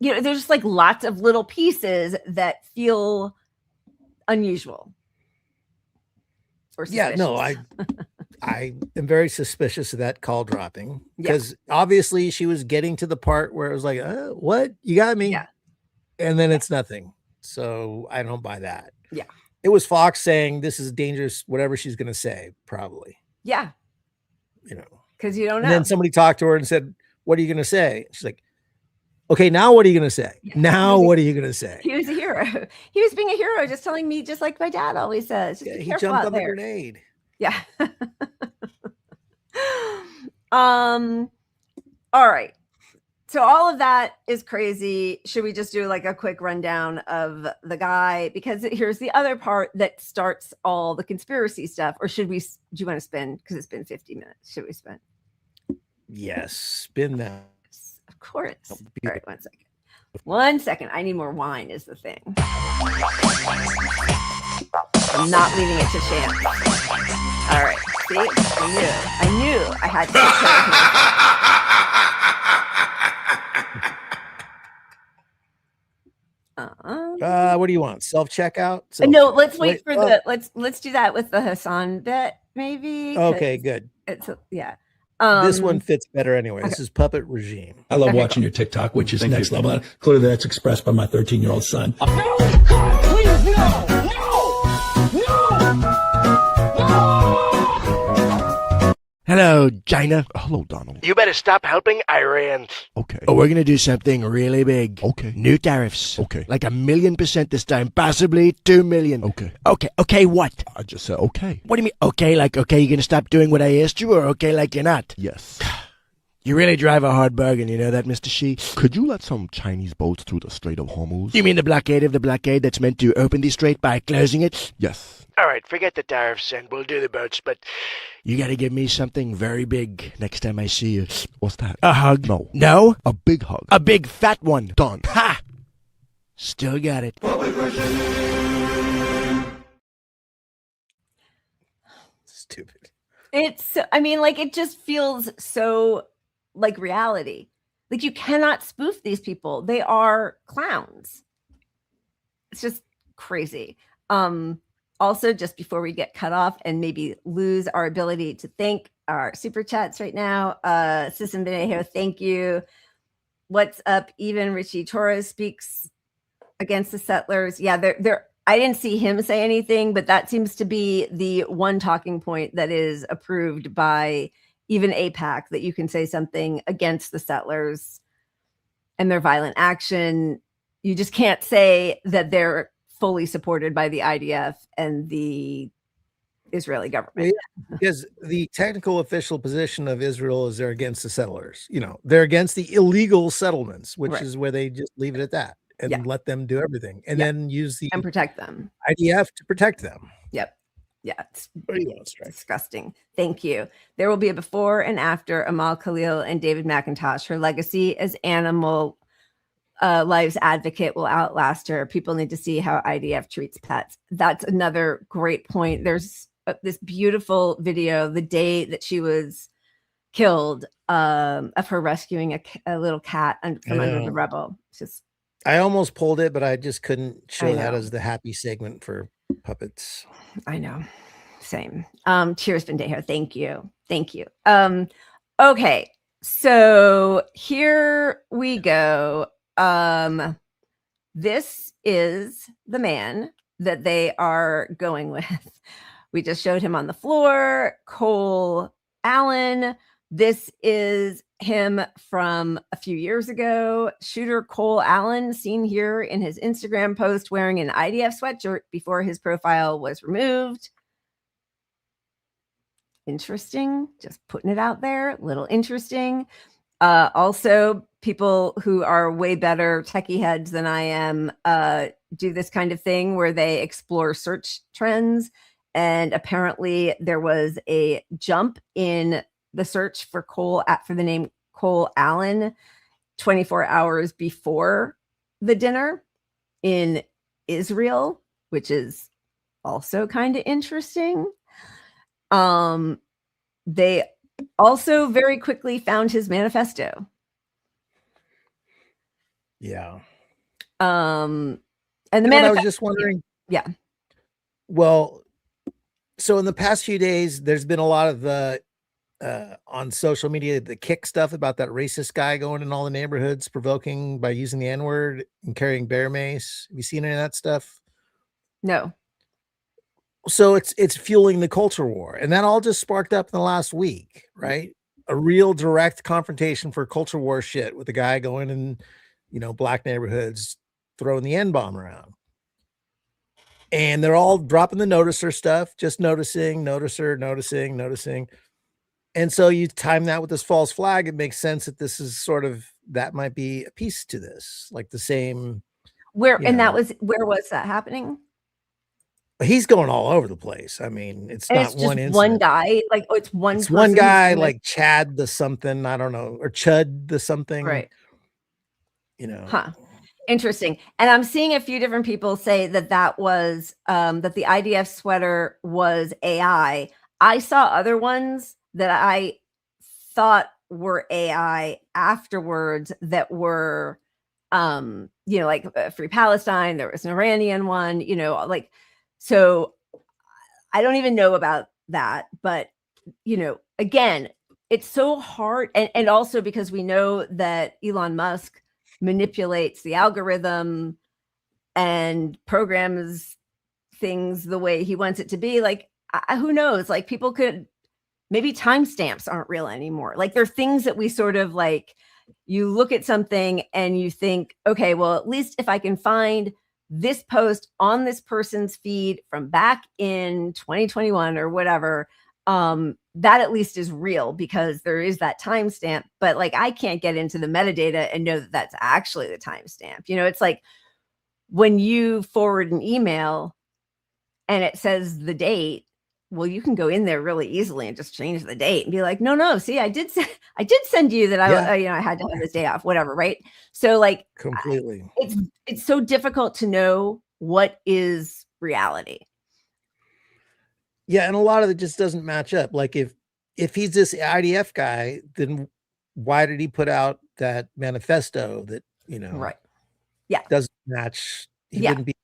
there's just like lots of little pieces that feel unusual. Or yeah, no, I am very suspicious of that call dropping because obviously she was getting to the part where it was like, what? You got me. Yeah. And then it's nothing. So I don't buy that. Yeah. It was Fox saying this is dangerous, whatever she's going to say, probably. Yeah. Because you don't know. And then somebody talked to her and said, what are you going to say? She's like, okay, now what are you going to say? Now what are you going to say? He was a hero. He was being a hero, just telling me, just like my dad always says. Yeah, he jumped on the grenade. Yeah. All right. So all of that is crazy. Should we just do like a quick rundown of the guy? Because here's the other part that starts all the conspiracy stuff. Or do you want to spin? Because it's been 50 minutes. Should we spin? Yes, spin that. Of course. All right, 1 second. 1 second. I need more wine is the thing. I'm not leaving it to chance. All right. See? I knew I had to take care of him. What do you want? Self-checkout? No, let's wait for let's do that with the Hassan bit, maybe. Okay, good. Yeah. This one fits better anyway. This is Puppet Regime. I love watching your TikTok, which is next level. Clearly, that's expressed by my 13-year-old son. No, God, please, no, no, no. Hello, China. Hello, Donald. You better stop helping Iran. Okay. Oh, we're going to do something really big. Okay. New tariffs. Okay. Like 1,000,000% this time. Possibly 2 million. Okay. Okay, what? I just said okay. What do you mean, okay? Like, okay, you're going to stop doing what I asked you, or okay, like you're not? Yes. You really drive a hard bargain, you know that, Mr. Shi? Could you let some Chinese boats through the Strait of Hormuz? You mean the blockade of the blockade that's meant to open the strait by closing it? Yes. All right, forget the tariffs and we'll do the boats, but you got to give me something very big next time I see you. What's that? A hug. No. No? A big hug. A big fat one. Done. Ha! Still got it. Stupid. It just feels so like reality. Like you cannot spoof these people. They are clowns. It's just crazy. Also, just before we get cut off and maybe lose our ability to thank our super chats right now, Sisson Benejo, thank you. What's up? Even Richie Torres speaks against the settlers. Yeah, I didn't see him say anything, but that seems to be the one talking point that is approved by even AIPAC, that you can say something against the settlers and their violent action. You just can't say that they're fully supported by the IDF and the Israeli government. Because the technical official position of Israel is they're against the settlers. They're against the illegal settlements, which is where they just leave it at that and let them do everything and then use and protect them. IDF to protect them. Yep. Yeah, it's Strike. Disgusting. Thank you. There will be a before and after Amal Khalil and David McIntosh. Her legacy as animal lives advocate will outlast her. People need to see how IDF treats pets. That's another great point. There's this beautiful video the day that she was killed of her rescuing a little cat from under the rubble. It's just, I almost pulled it, but I just couldn't show that as the happy segment for puppets. I know. Same. Cheers, Vendejo. Thank you. Thank you. Okay. So here we go. This is the man that they are going with. We just showed him on the floor. Cole Allen. This is him from a few years ago. Shooter Cole Allen, seen here in his Instagram post wearing an IDF sweatshirt before his profile was removed. Interesting. Just putting it out there. Little interesting. Also, people who are way better techie heads than I am do this kind of thing where they explore search trends. And apparently there was a jump in the search for the name Cole Allen 24 hours before the dinner in Israel, which is also kind of interesting. They also very quickly found his manifesto. Yeah. And the I was manifesto, just wondering. yeah. Well, so in the past few days, there's been a lot of the on social media, the kick stuff about that racist guy going in all the neighborhoods, provoking by using the N-word and carrying bear mace. Have you seen any of that stuff? No. So it's fueling the culture war, and that all just sparked up in the last week, right? A real direct confrontation for culture war shit with the guy going in, black neighborhoods, throwing the N-bomb around. And they're all dropping the noticer stuff, just noticing. And so you time that with this false flag, it makes sense that this is that might be a piece to this, like the same. Where was that happening? He's going all over the place. I mean, it's not just one incident. one guy, like it's one. It's one guy, like Chad the something, I don't know, or Chud the something, right? Huh. Interesting. And I'm seeing a few different people say that was that the IDF sweater was AI. I saw other ones that I thought were AI afterwards that were, like Free Palestine. There was an Iranian one, so I don't even know about that. But, again, it's so hard. And also because we know that Elon Musk manipulates the algorithm and programs things the way he wants it to be. Like, who knows? Like, people could, maybe timestamps aren't real anymore. Like, there are things that we sort of like, you look at something and you think, okay, well, at least if I can find this post on this person's feed from back in 2021 or whatever, that at least is real because there is that timestamp. But like, I can't get into the metadata and know that that's actually the timestamp. It's like when you forward an email and it says the date, well, you can go in there really easily and just change the date and be like, no, see, I did send you that I had to have this day off, whatever. Right. So like completely, it's so difficult to know what is reality. Yeah. And a lot of it just doesn't match up. Like if he's this IDF guy, then why did he put out that manifesto that, right. Yeah. doesn't match. He wouldn't be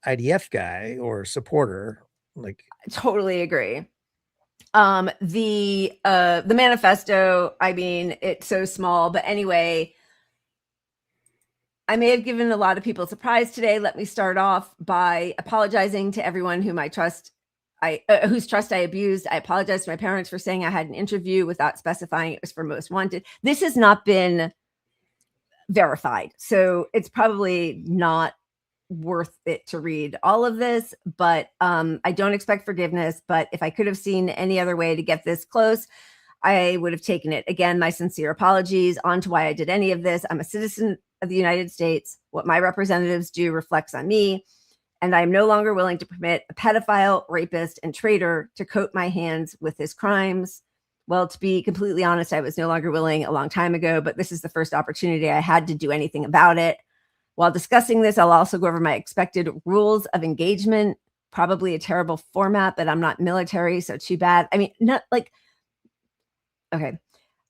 IDF guy or supporter. Like, I totally agree. The manifesto, I mean, it's so small, but anyway, I may have given a lot of people surprise today. Let me start off by apologizing to everyone whom whose trust I abused. I apologize to my parents for saying I had an interview without specifying it was for Most Wanted. This has not been verified, so it's probably not worth it to read all of this, but I don't expect forgiveness. But if I could have seen any other way to get this close, I would have taken it. Again, my sincere apologies. On to why I did any of this. I'm a citizen of the United States. What my representatives do reflects on me, and I am no longer willing to permit a pedophile, rapist, and traitor to coat my hands with his crimes. Well, to be completely honest, I was no longer willing a long time ago, but this is the first opportunity I had to do anything about it. While discussing this, I'll also go over my expected rules of engagement. Probably a terrible format, but I'm not military, so too bad. I mean, not like, okay.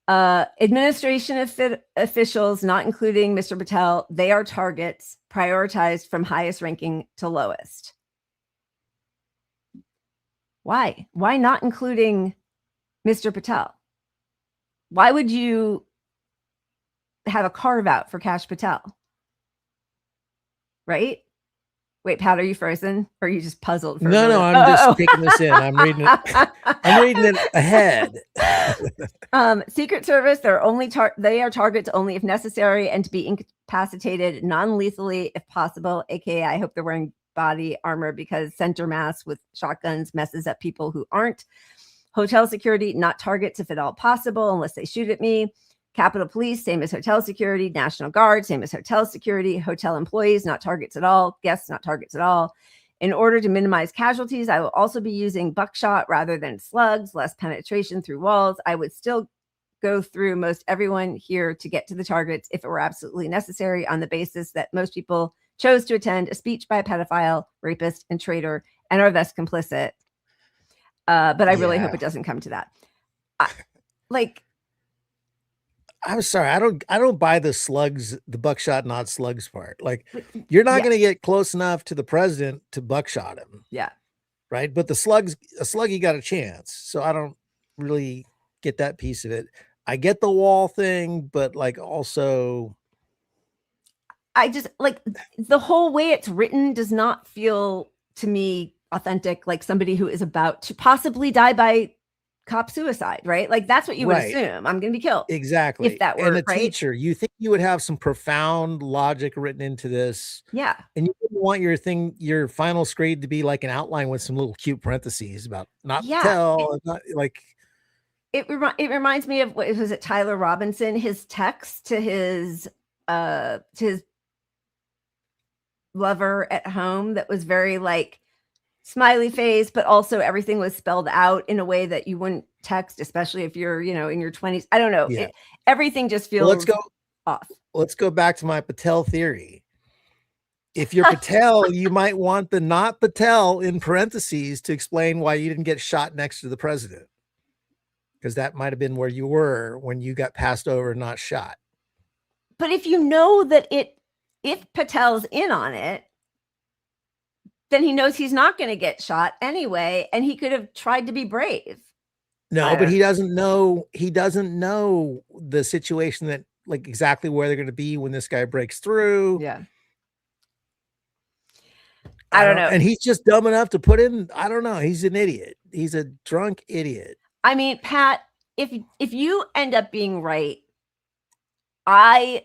Administration officials, not including Mr. Patel, they are targets prioritized from highest ranking to lowest. Why? Why not including Mr. Patel? Why would you have a carve out for Kash Patel? Right? Wait, Pat, are you frozen? Or are you just puzzled? For a No, minute? I'm just taking this in. I'm reading it. I'm reading it ahead. Secret Service, they are targets only if necessary and to be incapacitated non-lethally if possible. AKA, I hope they're wearing body armor because center mass with shotguns messes up people who aren't. Hotel security, not targets if at all possible, unless they shoot at me. Capitol Police, same as hotel security. National Guard, same as hotel security. Hotel employees, not targets at all. Guests, not targets at all. In order to minimize casualties, I will also be using buckshot rather than slugs, less penetration through walls. I would still go through most everyone here to get to the targets if it were absolutely necessary, on the basis that most people chose to attend a speech by a pedophile, rapist, and traitor and are thus complicit. But I really hope it doesn't come to that. I'm sorry, I don't buy the buckshot, not slugs part. Like, you're not going to get close enough to the president to buckshot him. Yeah. Right. But a sluggy got a chance. So I don't really get that piece of it. I get the wall thing, but like also. I just like the whole way it's written does not feel to me authentic, like somebody who is about to possibly die by cop suicide, right? Like that's what you would assume. I'm going to be killed. Exactly. If that were and a teacher, you think you would have some profound logic written into this. Yeah. And you wouldn't want your final grade to be like an outline with some little cute parentheses about not tell, not like. It reminds me of what was it? Tyler Robinson, his text to his lover at home that was very like smiley face, but also everything was spelled out in a way that you wouldn't text, especially if you're, in your 20s. I don't know. Yeah. Everything just feels off. Let's go back to my Patel theory. If you're Patel, you might want the not Patel in parentheses to explain why you didn't get shot next to the president. Because that might have been where you were when you got passed over and not shot. But if you know that if Patel's in on it, then he knows he's not going to get shot anyway, and he could have tried to be brave. No, but he doesn't know. He doesn't know the situation, that like exactly where they're going to be when this guy breaks through. Yeah. I don't know. And he's just dumb enough to put in. I don't know. He's an idiot. He's a drunk idiot. I mean, Pat, if you end up being right, you're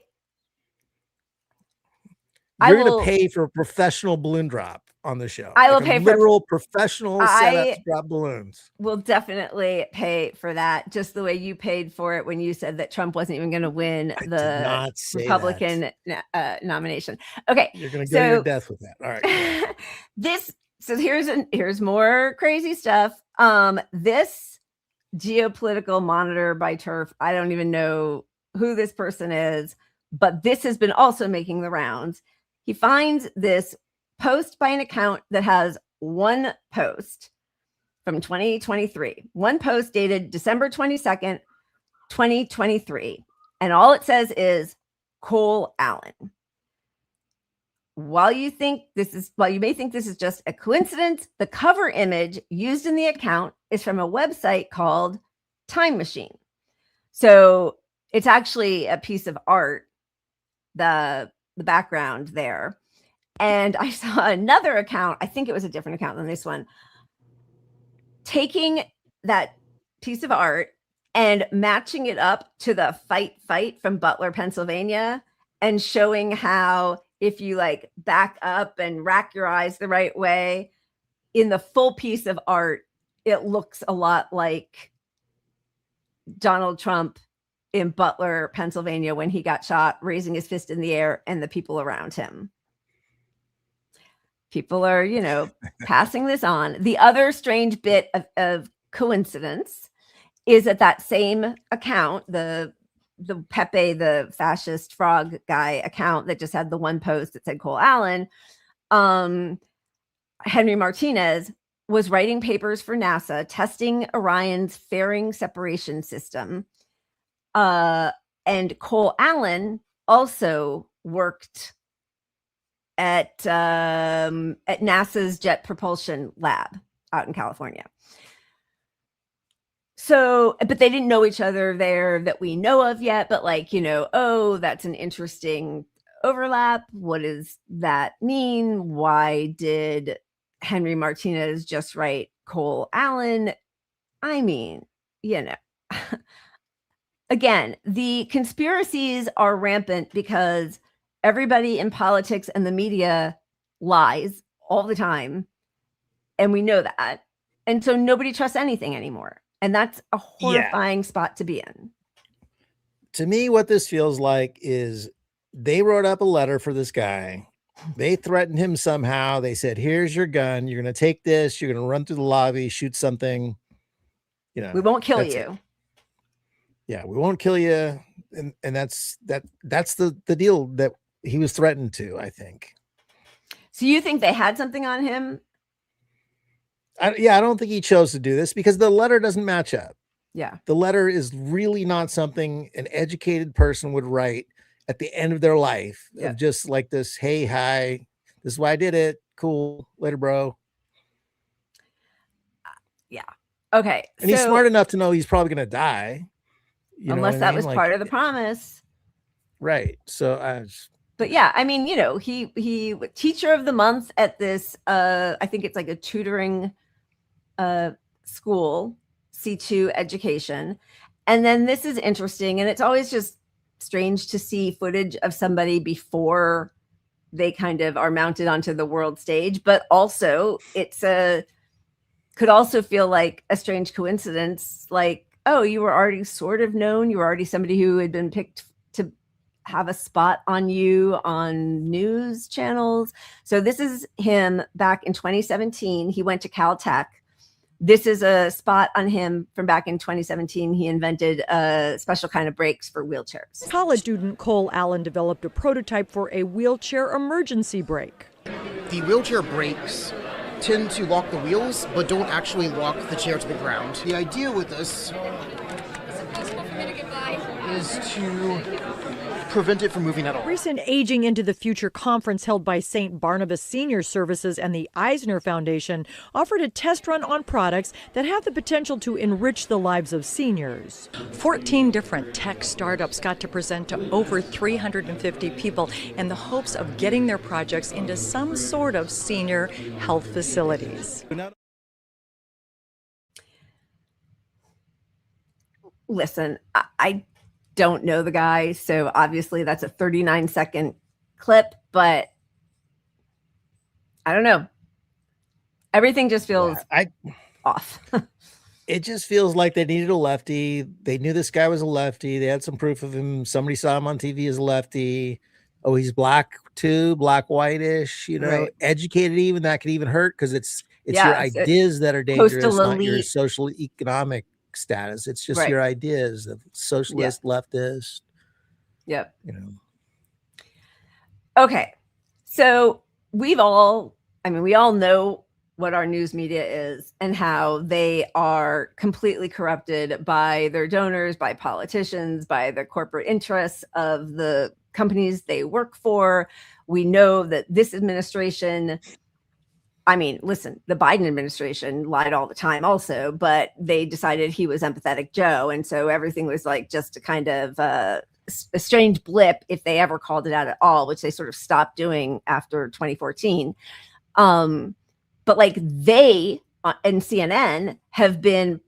going to pay for a professional balloon drop on the show. I will pay for literal professional setup to drop balloons. Will definitely pay for that, just the way you paid for it when you said that Trump wasn't even going to win the Republican nomination. Okay, you're going to go to your death with that. All right. So here's more crazy stuff. This geopolitical monitor by Turf, I don't even know who this person is, but this has been also making the rounds. He finds this post by an account that has one post from 2023, one post dated December 22nd, 2023. And all it says is Cole Allen. While you may think this is just a coincidence, the cover image used in the account is from a website called Time Machine. So it's actually a piece of art, the background there. And I saw another account, I think it was a different account than this one, taking that piece of art and matching it up to the fight from Butler, Pennsylvania, and showing how if you like back up and rack your eyes the right way in the full piece of art, it looks a lot like Donald Trump in Butler, Pennsylvania, when he got shot, raising his fist in the air and the people around him. People are, passing this on. The other strange bit of coincidence is that same account, the Pepe, the fascist frog guy account that just had the one post that said Cole Allen, Henry Martinez was writing papers for NASA, testing Orion's fairing separation system. And Cole Allen also worked at NASA's Jet Propulsion Lab out in California. So, but they didn't know each other there that we know of yet, but that's an interesting overlap? What does that mean? Why did Henry Martinez just write Cole Allen? I mean, again, the conspiracies are rampant because everybody in politics and the media lies all the time. And we know that. And so nobody trusts anything anymore. And that's a horrifying spot to be in. To me, what this feels like is they wrote up a letter for this guy. They threatened him somehow. They said, here's your gun. You're going to take this. You're going to run through the lobby, shoot something. We won't kill you. Yeah, we won't kill you. And that's the deal that he was threatened to, I think. So you think they had something on him? I don't think he chose to do this because the letter doesn't match up. Yeah. The letter is really not something an educated person would write at the end of their life. Yeah. Of just like this, hey, hi, this is why I did it. Cool. Later, bro. Yeah. Okay. And he's smart enough to know he's probably going to die. Unless that was part of the promise. Right. So but yeah, I mean, he teacher of the month at this, I think it's like a tutoring school, C2 education. And then this is interesting. And it's always just strange to see footage of somebody before they kind of are mounted onto the world stage. But also could also feel like a strange coincidence. Like, oh, you were already sort of known. You were already somebody who had been picked to have a spot on you on news channels. So this is him back in 2017. He went to Caltech. This is a spot on him from back in 2017. He invented a special kind of brakes for wheelchairs. College student Cole Allen developed a prototype for a wheelchair emergency brake. The wheelchair brakes tend to lock the wheels, but don't actually lock the chair to the ground. The idea with this is to prevent it from moving at all. Recent Aging into the Future conference held by St. Barnabas Senior Services and the Eisner Foundation offered a test run on products that have the potential to enrich the lives of seniors. 14 different tech startups got to present to over 350 people in the hopes of getting their projects into some sort of senior health facilities. Listen, I don't know the guy, so obviously that's a 39-second clip, but I don't know. Everything just feels off. It just feels like they needed a lefty. They knew this guy was a lefty. They had some proof of him. Somebody saw him on TV as a lefty. Oh, he's black too, black whitish, Right. educated even. That could even hurt because it's your ideas that are dangerous, not your social economic status. It's just your ideas of socialist, leftist. Yep. Okay. So we all know what our news media is and how they are completely corrupted by their donors, by politicians, by the corporate interests of the companies they work for. We know that this administration, listen, the Biden administration lied all the time also, but they decided he was empathetic Joe. And so everything was like just a kind of a strange blip if they ever called it out at all, which they sort of stopped doing after 2014. But like they and CNN have been,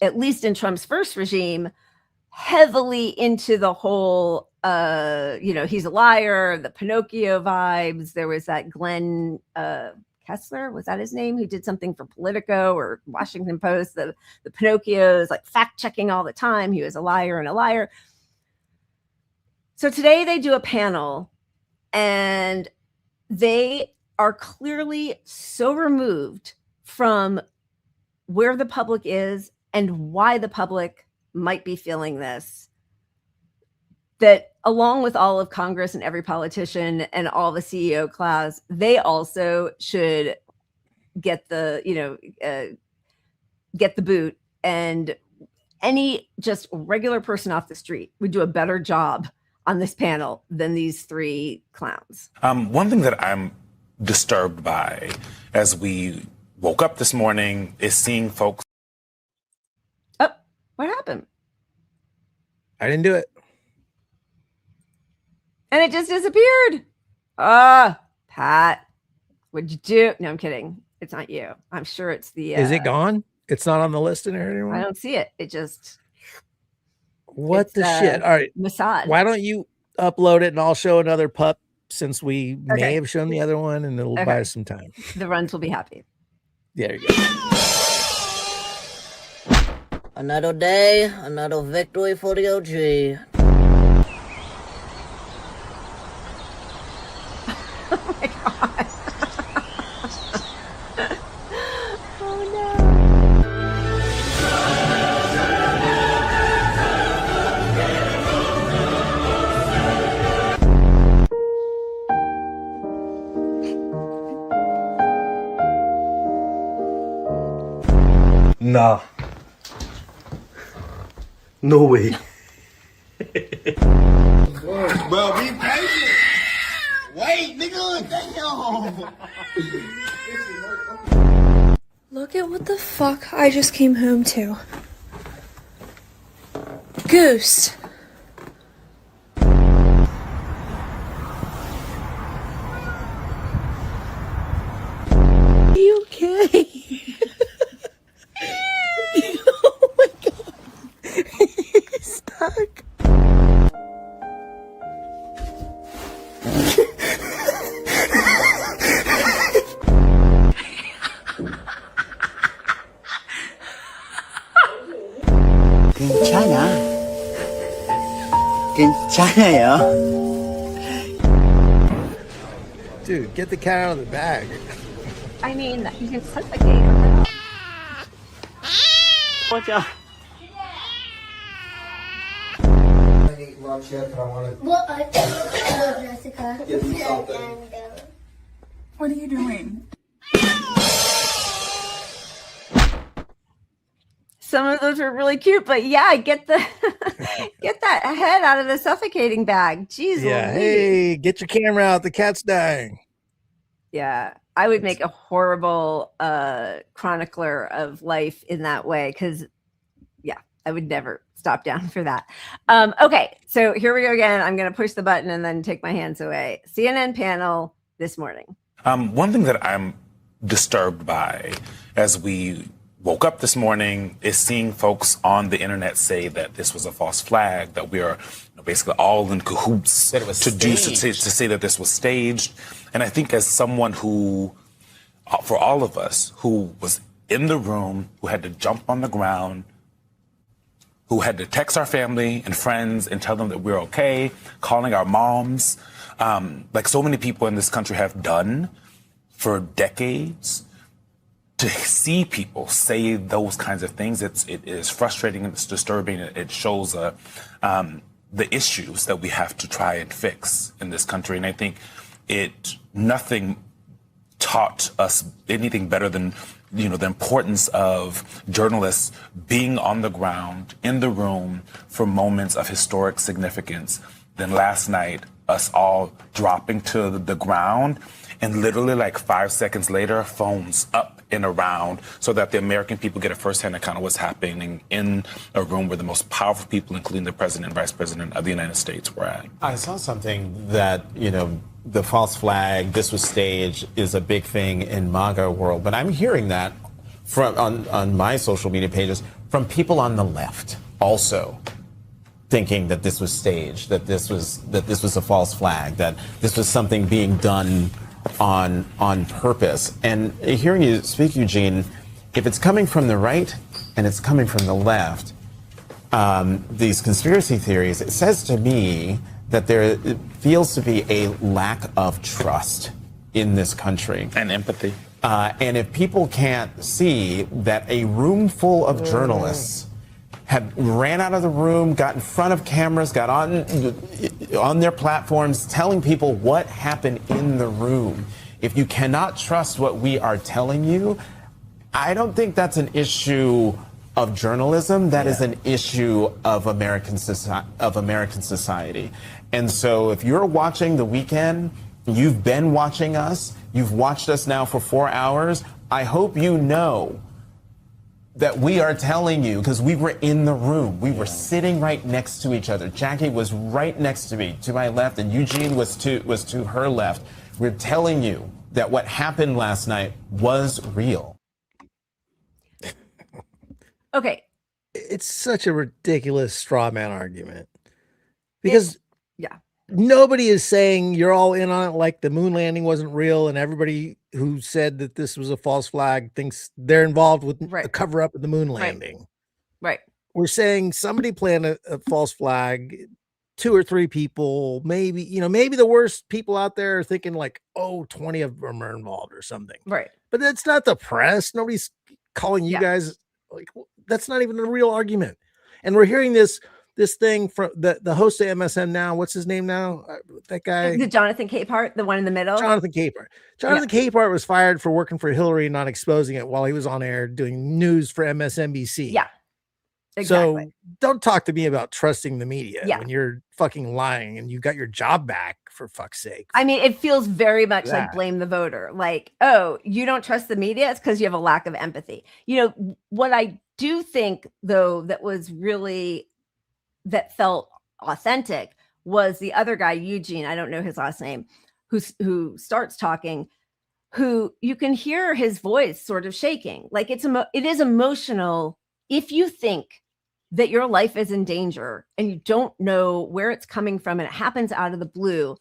at least in Trump's first regime, heavily into the whole, he's a liar, the Pinocchio vibes. There was that Glenn Kessler, was that his name? Who did something for Politico or Washington Post, the Pinocchios, like fact checking all the time. He was a liar and a liar. So today they do a panel and they are clearly so removed from where the public is and why the public might be feeling this, that along with all of Congress and every politician and all the CEO class, they also should get the, get the boot, and any just regular person off the street would do a better job on this panel than these three clowns. One thing that I'm disturbed by as we woke up this morning is seeing folks. Oh, what happened? I didn't do it. and it just disappeared. Pat, what'd you do? No, I'm kidding. It's not you. I'm sure it's the. Is it gone? It's not on the list in there anymore? I don't see it. It just. What the shit? All right. Massage. Why don't you upload it and I'll show another pup since we may have shown the other one and it'll buy us some time. The runs will be happy. There you go. Another day, another victory for the OG. Oh my God. Oh no. Nah. No way. Bro, be patient. Wait, nigga, damn. Look at what the fuck I just came home to. Goose. Are you okay? Oh my God. He's stuck. 괜찮아요. Dude, get the cat out of the bag. I mean, you can suffocate. Watch out. Jessica. What are you doing? Some of those were really cute, but yeah, get the get that head out of the suffocating bag. Jeez. Yeah. Louise. Hey, get your camera out. The cat's dying. Yeah, I would make a horrible chronicler of life in that way because, yeah, I would never stop down for that. Okay, so here we go again. I'm going to push the button and then take my hands away. CNN panel this morning. One thing that I'm disturbed by as we woke up this morning is seeing folks on the internet say that this was a false flag, that we are basically all in cahoots to say that this was staged. And I think as someone who, for all of us, who was in the room, who had to jump on the ground, who had to text our family and friends and tell them that we're okay, calling our moms, like so many people in this country have done for decades, to see people say those kinds of things, it is frustrating and it's disturbing. It shows the issues that we have to try and fix in this country. And I think nothing taught us anything better than, the importance of journalists being on the ground, in the room for moments of historic significance than last night, us all dropping to the ground and literally like 5 seconds later, phones up and around so that the American people get a firsthand account of what's happening in a room where the most powerful people, including the president and vice president of the United States, were at. I saw something that, the false flag, this was staged, is a big thing in MAGA world. But I'm hearing that from on my social media pages from people on the left also thinking that this was staged, that this was a false flag, that this was something being done on purpose. And hearing you speak, Eugene, if it's coming from the right and it's coming from the left, these conspiracy theories, it says to me that there feels to be a lack of trust in this country. And empathy. And if people can't see that a room full of journalists ran out of the room, got in front of cameras, got on their platforms, telling people what happened in the room. If you cannot trust what we are telling you, I don't think that's an issue of journalism. That is an issue of American society. And so if you're watching The Weekend, you've been watching us, you've watched us now for 4 hours, I hope you know that we are telling you, because we were in the room. We were sitting right next to each other. Jackie was right next to me, to my left, and Eugene was to her left. We're telling you that what happened last night was real. Okay. It's such a ridiculous straw man argument. Because yeah, nobody is saying you're all in on it like the moon landing wasn't real, and everybody who said that this was a false flag thinks they're involved with a cover up of the moon landing. Right. We're saying somebody planted a false flag, 2 or 3 people, maybe, maybe the worst people out there are thinking like, oh, 20 of them are involved or something. Right. But that's not the press. Nobody's calling you guys like, that's not even a real argument. And we're hearing this thing from the host of MSN now. What's his name now? That guy, the Jonathan Capehart, the one in the middle. Jonathan Capehart. Jonathan Capehart was fired for working for Hillary and not exposing it while he was on air doing news for MSNBC. Yeah, exactly. So don't talk to me about trusting the media when you're fucking lying and you got your job back, for fuck's sake. I mean, it feels very much like blame the voter. Like, oh, you don't trust the media? It's because you have a lack of empathy. What I do think, though, that felt authentic was the other guy, Eugene, I don't know his last name, who starts talking, who you can hear his voice sort of shaking. Like it is emotional if you think that your life is in danger and you don't know where it's coming from and it happens out of the blue.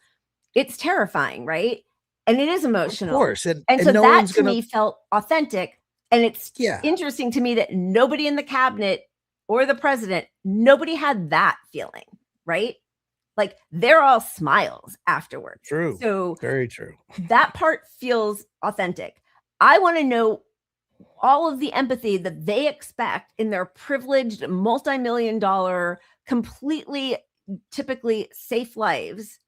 It's terrifying, right? And it is emotional. Of course. And so no that to me felt authentic. And it's interesting to me that nobody in the cabinet or the president, nobody had that feeling, right? Like they're all smiles afterwards. True. So very true. That part feels authentic. I want to know all of the empathy that they expect in their privileged multi-million-dollar, completely typically safe lives.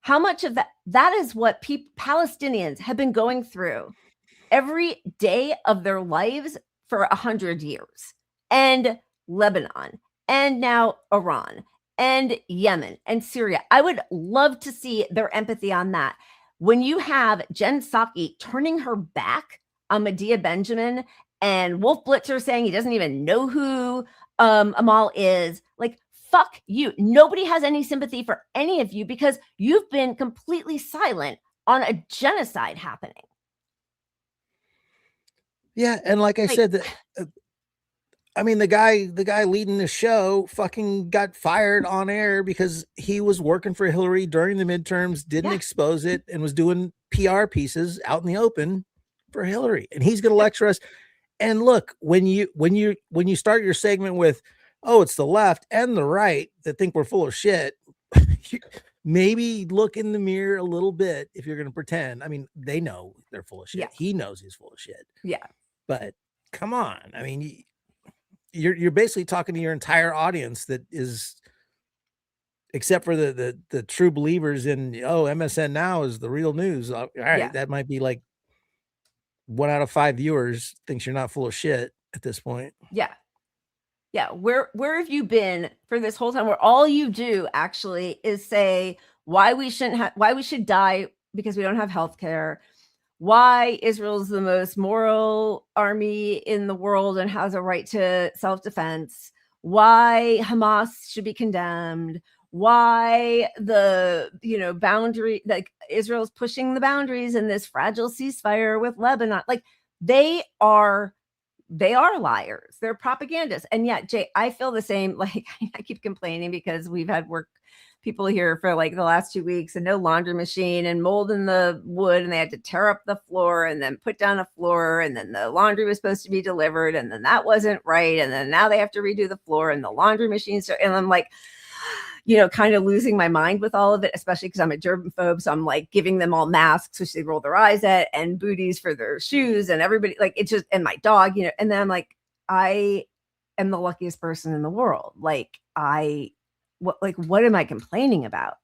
How much of that is what Palestinians have been going through every day of their lives for 100 years. And Lebanon, and now Iran, and Yemen, and Syria. I would love to see their empathy on that. When you have Jen Psaki turning her back on Medea Benjamin and Wolf Blitzer saying he doesn't even know who Amal is, like, fuck you. Nobody has any sympathy for any of you because you've been completely silent on a genocide happening. Yeah, and like I said, I mean, the guy leading the show fucking got fired on air because he was working for Hillary during the midterms, didn't expose it, and was doing PR pieces out in the open for Hillary. And he's going to lecture us. And look, when you start your segment with, oh, it's the left and the right that think we're full of shit, maybe look in the mirror a little bit if you're going to pretend. I mean, they know they're full of shit. Yeah. He knows he's full of shit. Yeah. But come on. I mean, you're basically talking to your entire audience that is, except for the true believers in, MSN Now is the real news. All right. That might be like 1 out of 5 viewers thinks you're not full of shit at this point. Yeah. Yeah. Where have you been for this whole time where all you do actually is say why we should die because we don't have health care, why Israel's the most moral army in the world and has a right to self-defense, why Hamas should be condemned, why the boundary, like Israel's pushing the boundaries in this fragile ceasefire with Lebanon. Like they are liars. They're propagandists. And yet, Jay, I feel the same. Like I keep complaining because we've had people here for like the last 2 weeks and no laundry machine and mold in the wood, and they had to tear up the floor and then put down a floor, and then the laundry was supposed to be delivered and then that wasn't right, and then now they have to redo the floor and the laundry machines. And I'm like, kind of losing my mind with all of it, especially because I'm a germaphobe. So I'm like giving them all masks, which they roll their eyes at, and booties for their shoes, and everybody, like, it's just, and my dog, and then I'm like, I am the luckiest person in the world. Like what am I complaining about?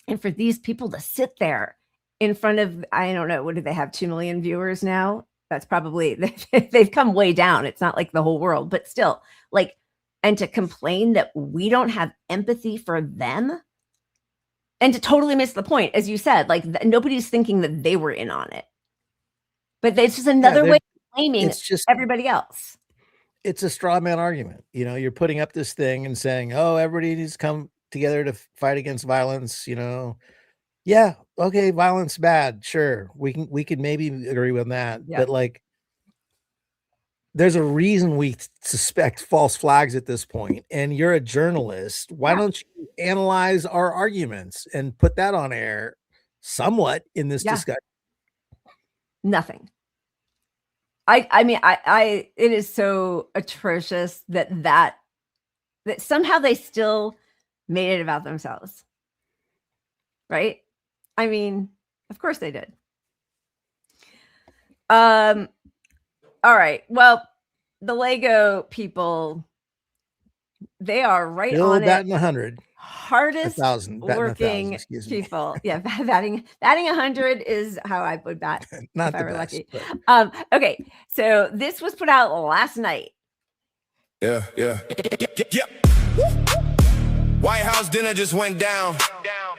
And for these people to sit there in front of, I don't know, what do they have, 2 million viewers now? That's probably, they've come way down. It's not like the whole world, but still, like, and to complain that we don't have empathy for them and to totally miss the point, as you said, like nobody's thinking that they were in on it, but it's just another way of blaming everybody else. it's a straw man argument. You know, you're putting up this thing and saying, oh, everybody needs to come together to fight against violence. You know, yeah, okay, violence bad, sure, we can maybe agree with that. Yeah. But like, there's a reason we suspect false flags at this point, and you're a journalist. Why don't you analyze our arguments and put that on air somewhat in this discussion? Nothing. I mean, it is so atrocious that somehow they still made it about themselves. Right? I mean, of course they did. All right. Well, the Lego people, they are right Still on batting it. 100. Hardest 1,000, batting 1,000, working excuse me. people. Yeah, batting 100 is how I would bat. Not if I the were best, lucky. but- Okay, so this was put out last night. Yeah. White House dinner just went down.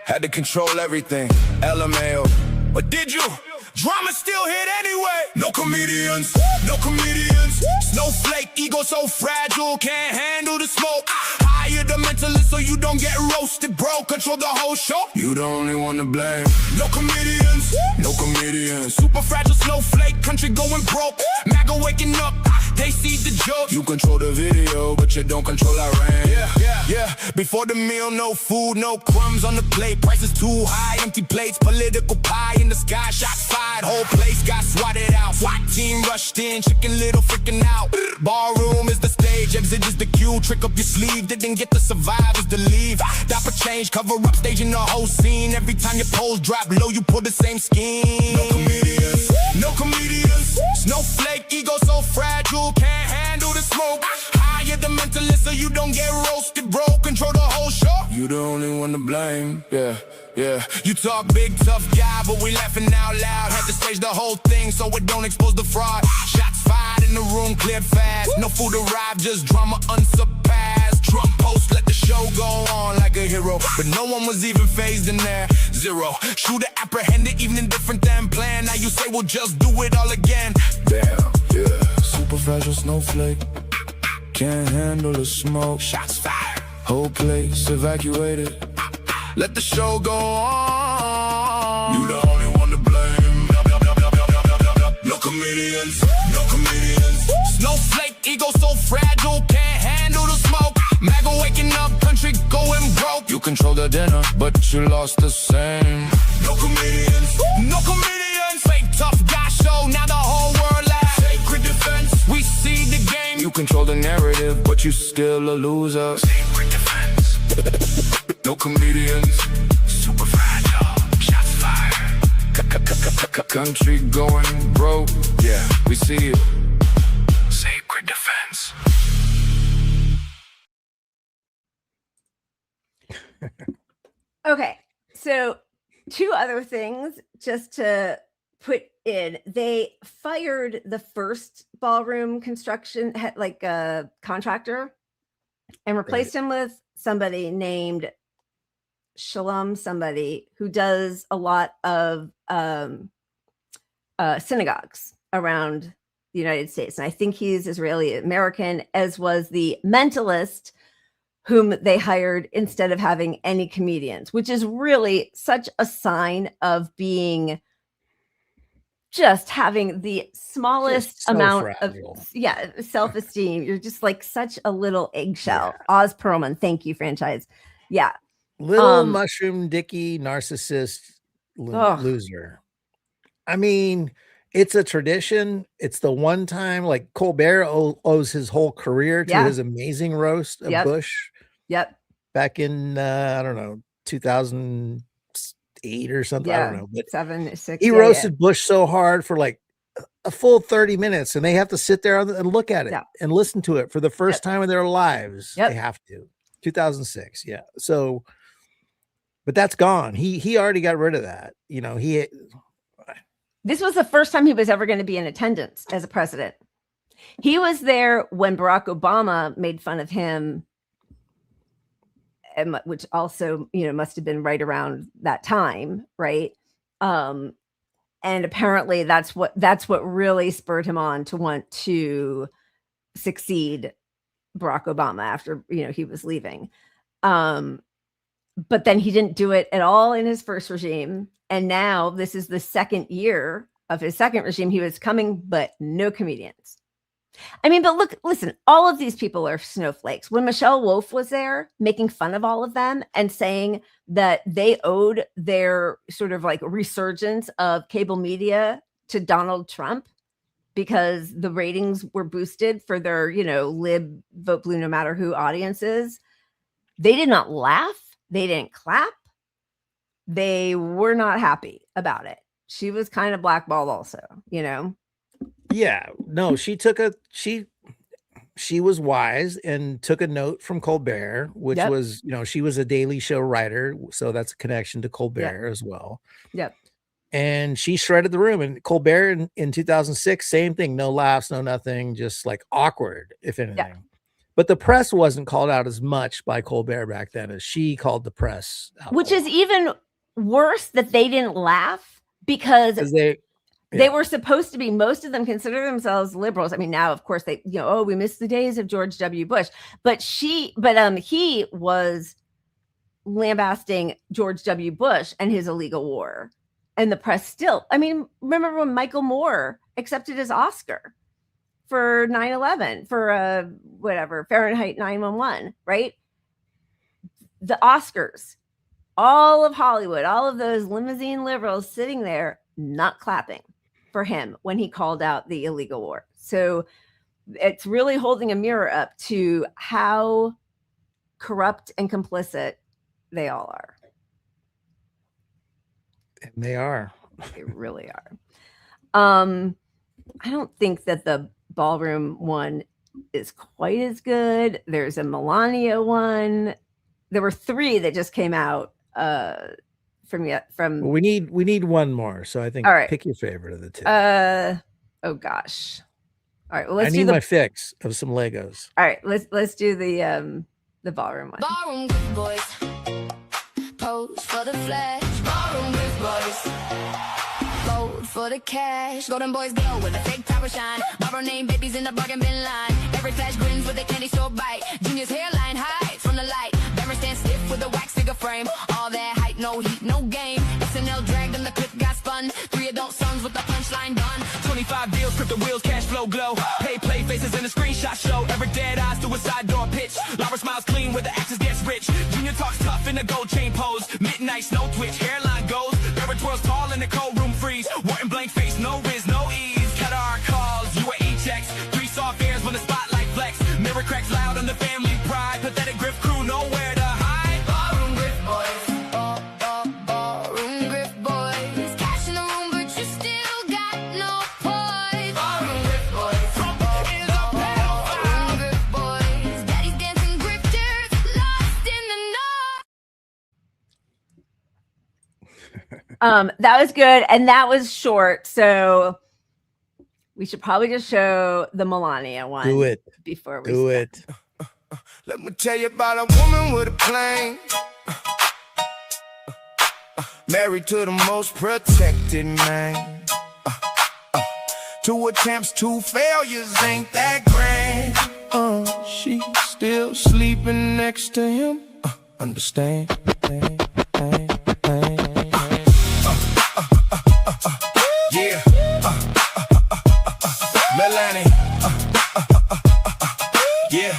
Had to control everything. LMAO. But did you? Drama still hit anyway. No comedians. Snowflake, ego so fragile, can't handle the smoke. Hire the mentalist so you don't get roasted, bro. Control the whole show. You the only one to blame. No comedians. Super fragile snowflake, country going broke. MAGA waking up, they see the joke. You control the video, but you don't control Iran. Yeah. Before the meal, no food, no crumbs on the plate. Prices too high, empty plates, political pie in the sky. Shots fired, whole place got swatted out. SWAT team rushed in, chicken little freaking out. Ballroom is the stage, exit is the cue. Trick up your sleeve, didn't get the survivors to leave. Dapper change, cover up, staging the whole scene. Every time your polls drop low, you pull the same scheme. No comedians. Snowflake, ego so fragile, can't handle the smoke. Hire the mentalist so you don't get roasted, bro. Control the whole show. You the only one to blame. Yeah. You talk big tough guy, but we laughing out loud. Had to stage the whole thing so it don't expose the fraud. Shots fired in the room, cleared fast. No food arrived, just drama unsurpassed. Trump post, let the show go on like a hero, but no one was even phased in there. Zero. Shooter apprehended, even different than planned. Now you say we'll just do it all again. Damn, yeah. Super fragile snowflake, can't handle the smoke. Shots fired. Whole place evacuated. Let the show go on. You the only one to blame. No comedians. Snowflake, ego so fragile, can't handle the smoke. MAGA waking up, country going broke. You control the dinner, but you lost the same. No comedians. Fake tough guy show, now the whole world laughs. Sacred defense, we see the game. You control the narrative, but you still a loser. Sacred defense. No comedians. Super fragile, shots fired. Country going broke. Yeah, we see it. Sacred defense. Okay, so two other things just to put in. They fired the first ballroom construction contractor and replaced him with somebody named Shalom, somebody who does a lot of synagogues around the United States. And I think he's Israeli American, as was the mentalist whom they hired instead of having any comedians, which is really such a sign of being just having the smallest amount fragile. Of self-esteem. You're just like such a little eggshell. Oz Perlman, thank you, franchise. Yeah. Little mushroom dicky narcissist loser. I mean, it's a tradition. It's the one time, like Colbert owes his whole career to his amazing roast of Bush. Yep. Back in I don't know, 2008 or something. I don't know. But 7, 6. He roasted Bush so hard for like a full 30 minutes, and they have to sit there and look at it and listen to it for the first time in their lives. They have to. 2006. Yeah. So, but that's gone. He already got rid of that. You know, this was the first time he was ever going to be in attendance as a president. He was there when Barack Obama made fun of him, which also, must have been right around that time, right? And apparently that's what really spurred him on to want to succeed Barack Obama after, he was leaving. But then he didn't do it at all in his first regime. And now this is the second year of his second regime. He was coming, but no comedians. I mean, but listen, all of these people are snowflakes. When Michelle Wolf was there making fun of all of them and saying that they owed their sort of like resurgence of cable media to Donald Trump because the ratings were boosted for their, lib vote blue no matter who audiences, they did not laugh. They didn't clap. They were not happy about it. She was kind of blackballed also, Yeah, no, she was wise and took a note from Colbert, which was, she was a Daily Show writer. So that's a connection to Colbert as well. Yep. And she shredded the room. And Colbert in 2006, same thing. No laughs, no nothing, just like awkward, if anything. Yeah. But the press wasn't called out as much by Colbert back then as she called the press out. Which is even worse that they didn't laugh because they were supposed to be, most of them consider themselves liberals. I mean, now, of course, they, we miss the days of George W. Bush. But he was lambasting George W. Bush and his illegal war. And the press still, I mean, remember when Michael Moore accepted his Oscar for 9/11 for Fahrenheit 9/11, right? The Oscars, all of Hollywood, all of those limousine liberals sitting there not clapping for him when he called out the illegal war. So it's really holding a mirror up to how corrupt and complicit they all are. And they are. They really are. I don't think that the Ballroom one is quite as good. There's a Melania one. There were 3 that just came out from. Well, we need one more. So I think pick your favorite of the 2. Oh gosh. All right. Well, let's I need my fix of some Legos. All right. Let's do the Ballroom one. Ballroom good boys, pose for the flash. Ballroom good boys, gold for the cash. Golden boys glow with a fake tower shine. Borrow name babies in the bargain bin line. Every flash grins with a candy store bite. Junior's hairline hides from the light. Barron stands stiff with a wax figure frame. All that height, no heat, no game. SNL dragged and the clip got spun. 3 adult sons with the punchline done. 25 deals, crypto wheels, cash flow glow. Pay play faces in the screenshot show. Every dead eyes through a side door pitch. Laura smiles clean with the access gets rich. Junior talks tough in the gold chain pose. Midnight snow twitch, hairline goes. Barrett twirls tall in the cold room freeze. Wharton blank face, no riz, no ease. Cut our calls, you are E-checks. 3 soft airs when the spotlight flex. Mirror cracks loud on the family pride. Pathetic griff crew, nowhere to hide. Ballroom griff boys. Ballroom griff boys. Cash in the room, but you still got no poise. Ballroom griff boys. Trump is a pedophile. Ballroom griff boys. Daddy's dancing grifters, lost in the north. That was good, and that was short. So we should probably just show the Melania one. Do it before we do it. Let me tell you about a woman with a plane. Married to the most protected man. 2 attempts, 2 failures, ain't that grand. She still sleeping next to him. Understand? Yeah. Melanie. Yeah.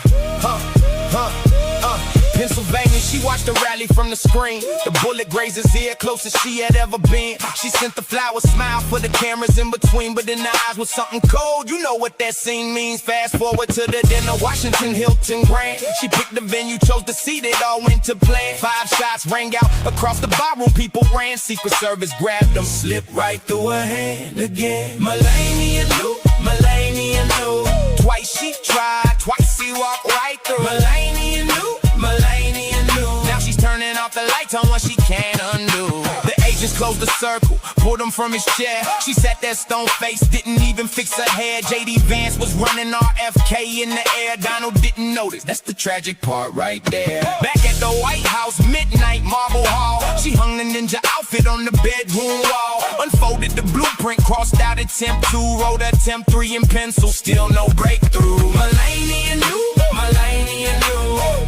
Pennsylvania, she watched the rally from the screen. The bullet grazed his ear, closest she had ever been. She sent the flower smile for the cameras in between, but in the eyes was something cold. You know what that scene means. Fast forward to the dinner, Washington Hilton Grand. She picked the venue, chose the seat, it all went to plan. 5 shots rang out across the ballroom, people ran. Secret Service grabbed them, slipped right through her hand again. Melania Lou, Melania Lou. Twice she tried, twice she walked right through. Melania Lou, Melania Lou. Now she's turning off the lights on what she can't undo. The agents closed the circle, pulled him from his chair. She sat there stone faced, didn't even fix her hair. JD Vance was running RFK in the air. Donald didn't notice, that's the tragic part right there. Back at the White House, midnight Marble Hall, she hung a ninja outfit on the bedroom wall. Unfolded the blueprint, crossed out attempt 2, wrote attempt 3 in pencil, still no breakthrough. Melania knew.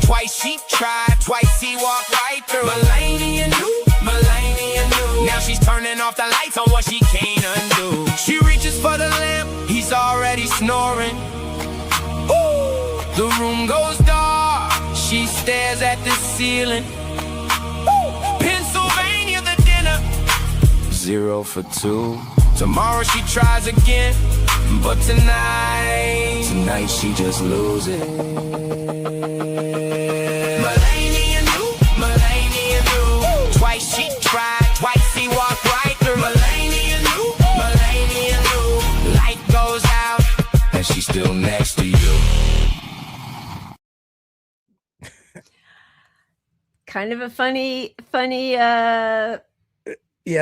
Twice she tried, twice she walked right through. Melania knew. Now she's turning off the lights on what she can't undo. She reaches for the lamp, he's already snoring. Ooh, the room goes dark, she stares at the ceiling. Ooh, Pennsylvania, the dinner, 0 for 2. Tomorrow she tries again, but tonight she just loses. Melania knew. Twice she tried, twice she walked right through. Melania knew. Light goes out, and she's still next to you. Kind of a funny. Yeah,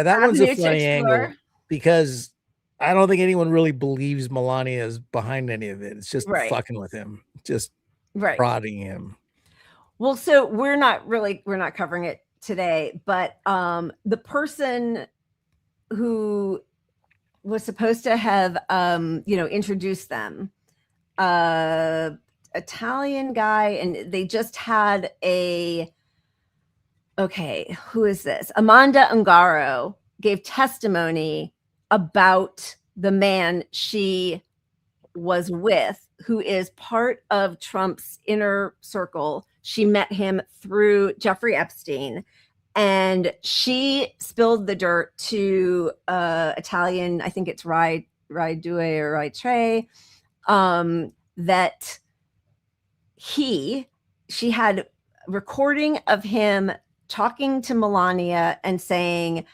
that one's a avenue to funny explore. angle because I don't think anyone really believes Melania is behind any of it. It's just Right. fucking with him, just Right. prodding him. Well, so we're not covering it today, but the person who was supposed to have introduced them, Italian guy, and they just had who is this? Amanda Ungaro gave testimony about the man she was with, who is part of Trump's inner circle. She met him through Jeffrey Epstein, and she spilled the dirt to Italian, I think it's Rai Due or Rai Tre, that she had recording of him talking to Melania and saying,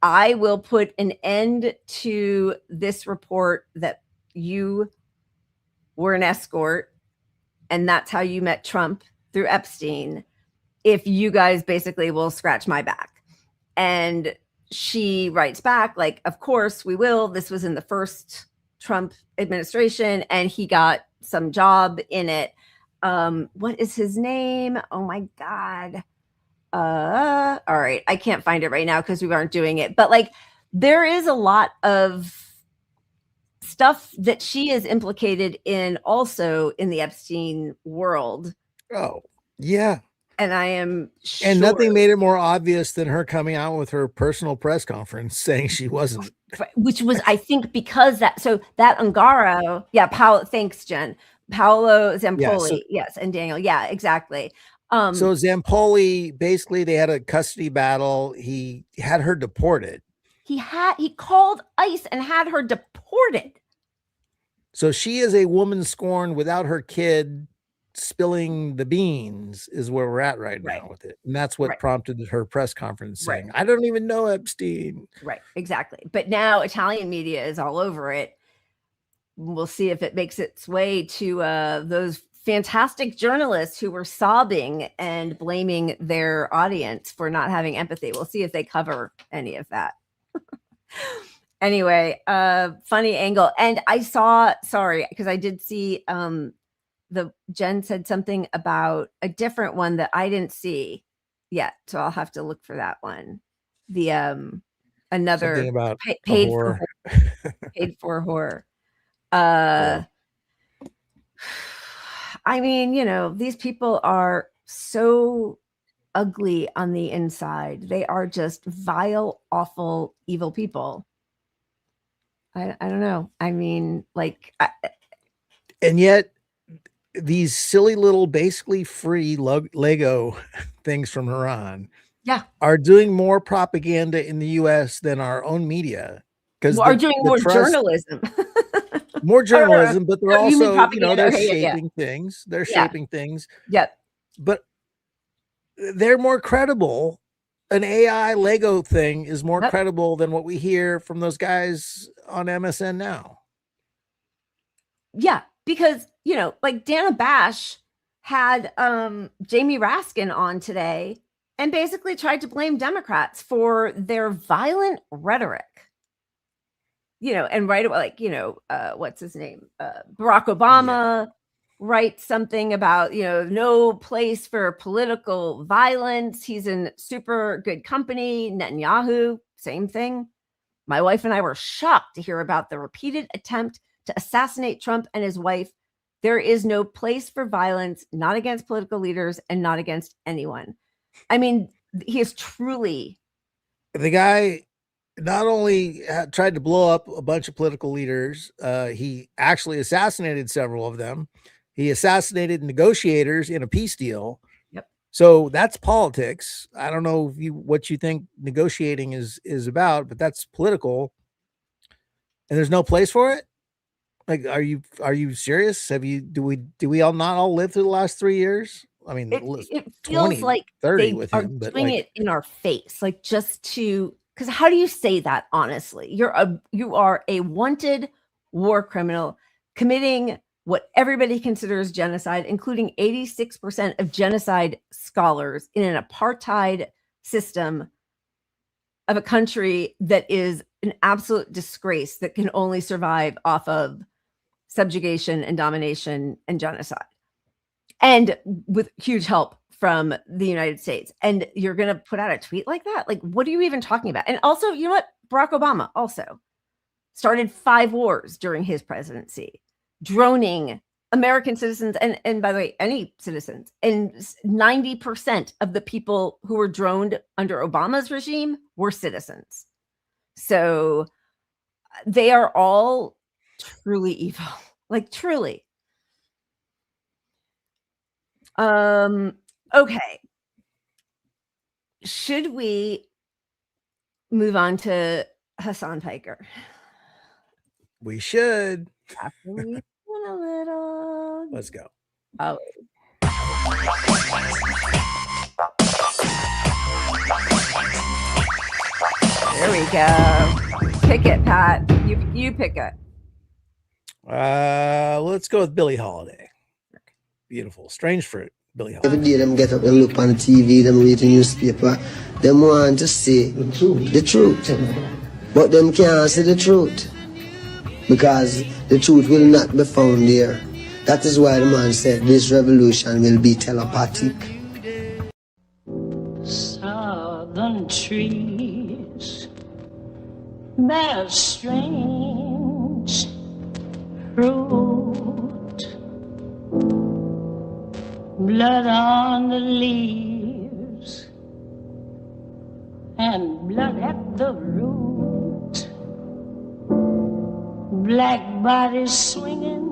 I will put an end to this report that you were an escort and that's how you met Trump through Epstein, if you guys basically will scratch my back. And she writes back like, of course we will. This was in the first Trump administration and he got some job in it. What is his name? Oh my God. All right. I can't find it right now because we aren't doing it. But like, there is a lot of stuff that she is implicated in also in the Epstein world. Oh, yeah. And I am sure. And nothing made it more obvious than her coming out with her personal press conference saying she wasn't. Which was, I think, because that Ungaro, thanks, Jen. Paolo Zampoli, yes, and Daniel, yeah, exactly. So Zampoli, basically they had a custody battle. He had her deported. He called ICE and had her deported. So she is a woman scorned without her kid. Spilling the beans is where we're at right now with it. And that's what prompted her press conference saying, I don't even know Epstein. Right, exactly. But now Italian media is all over it. We'll see if it makes its way to those fantastic journalists who were sobbing and blaming their audience for not having empathy. We'll see if they cover any of that. Anyway, funny angle. And I saw, because I did see Jen said something about a different one that I didn't see yet. So I'll have to look for that one. The another something about paid horror. Paid for horror. I mean, these people are so ugly on the inside. They are just vile, awful, evil people. I don't know. I mean, and yet these silly little, basically free Lego things from Iran are doing more propaganda in the US than our own media. Because are doing more journalism. More journalism, but they're also, they're shaping things. They're shaping things. Yep. But they're more credible. An AI Lego thing is more credible than what we hear from those guys on MSN now. Yeah, because, like Dana Bash had Jamie Raskin on today and basically tried to blame Democrats for their violent rhetoric. And right away, what's his name? Barack Obama writes something about, no place for political violence. He's in super good company. Netanyahu, same thing. My wife and I were shocked to hear about the repeated attempt to assassinate Trump and his wife. There is no place for violence, not against political leaders and not against anyone. I mean, he is truly. The guy not only tried to blow up a bunch of political leaders, he actually assassinated several of them. He assassinated negotiators in a peace deal. Yep. So that's politics. I don't know what you think negotiating is about, but that's political. And there's no place for it. Like, are you serious? Do we all not all live through the last 3 years? I mean, It 20, feels like 30 they with are him, but doing like, it in our face, like just to, because how do you say that honestly? You are a wanted war criminal committing what everybody considers genocide, including 86% of genocide scholars in an apartheid system of a country that is an absolute disgrace that can only survive off of subjugation and domination and genocide, and with huge help from the United States. And you're going to put out a tweet like that? Like, what are you even talking about? And also, you know what? Barack Obama also started 5 wars during his presidency, droning American citizens. And by the way, any citizens. And 90% of the people who were droned under Obama's regime were citizens. So they are all truly evil, like truly. Okay. Should we move on to Hasan Piker? we should. After we went a little. Let's go. Oh. There we go. Pick it, Pat. You pick it. Let's go with Billie Holiday. Beautiful. Strange Fruit. Billie Holiday. Every day them get up and look on TV, them read the newspaper, them want to see the truth. But them can't see the truth. Because the truth will not be found there. That is why the man said this revolution will be telepathic. Southern trees bear strange fruit, blood on the leaves and blood at the root, black bodies swinging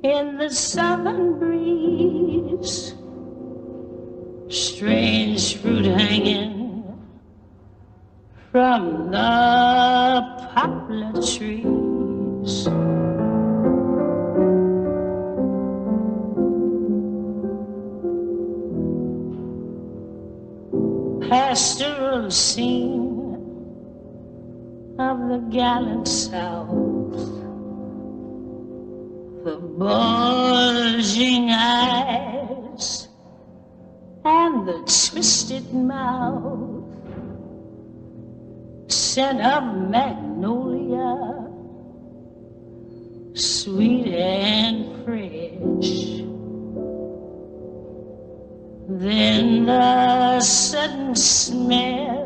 in the southern breeze, strange fruit hanging from the poplar trees. Pastoral scene of the gallant South, the bulging eyes and the twisted mouth, scent of magnolia, sweet and fresh. Then the sudden smell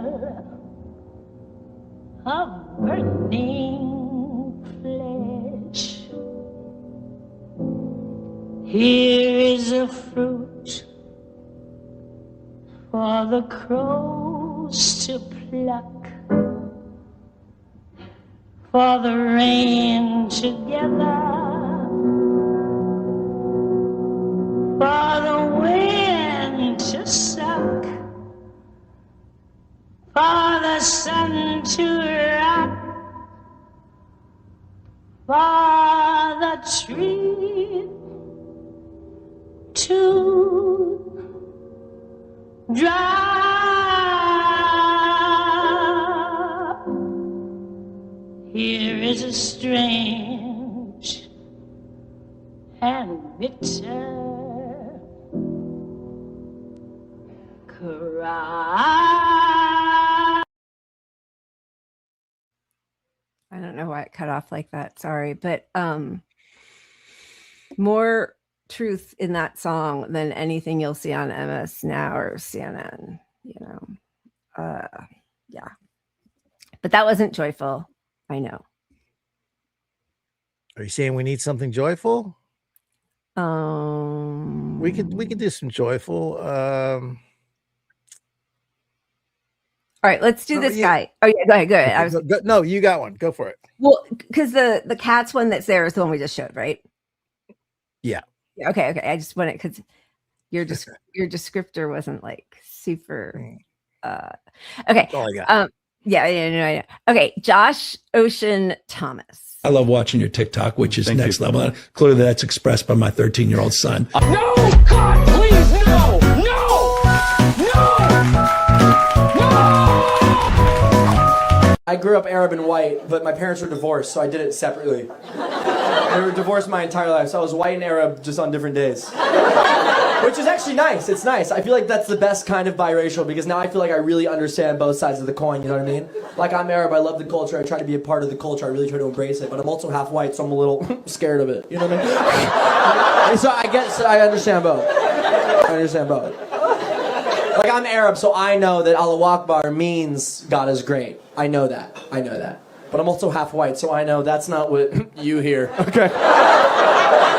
of burning flesh. Here is a fruit for the crows to pluck, for the rain to gather, for the wind to suck, for the sun to rock, for the tree to drop. Here is a strange and bitter cry. I don't know why it cut off like that. Sorry, but More truth in that song than anything you'll see on MS Now or CNN, yeah. But that wasn't joyful. I know. Are you saying we need something joyful? We could do some joyful. All right, let's do this guy. Oh yeah, go ahead. No, you got one. Go for it. Well, because the Cats one that's there is the one we just showed, right? Yeah. Okay. I just want it because your descriptor wasn't like super. Okay. That's all I got. Yeah. I know. Okay, Josh Ocean Thomas. I love watching your TikTok, which is next level. Clearly, that's expressed by my 13-year-old son. No! God, please, no! No! I grew up Arab and white, but my parents were divorced, so I did it separately. They were divorced my entire life, so I was white and Arab just on different days. Which is actually nice. It's nice. I feel like that's the best kind of biracial because now I feel like I really understand both sides of the coin, you know what I mean? Like I'm Arab, I love the culture, I try to be a part of the culture, I really try to embrace it, but I'm also half white, so I'm a little scared of it, you know what I mean? So I understand both. Like I'm Arab, so I know that Allahu Akbar means God is great. I know that. But I'm also half white, so I know that's not what you hear. Okay.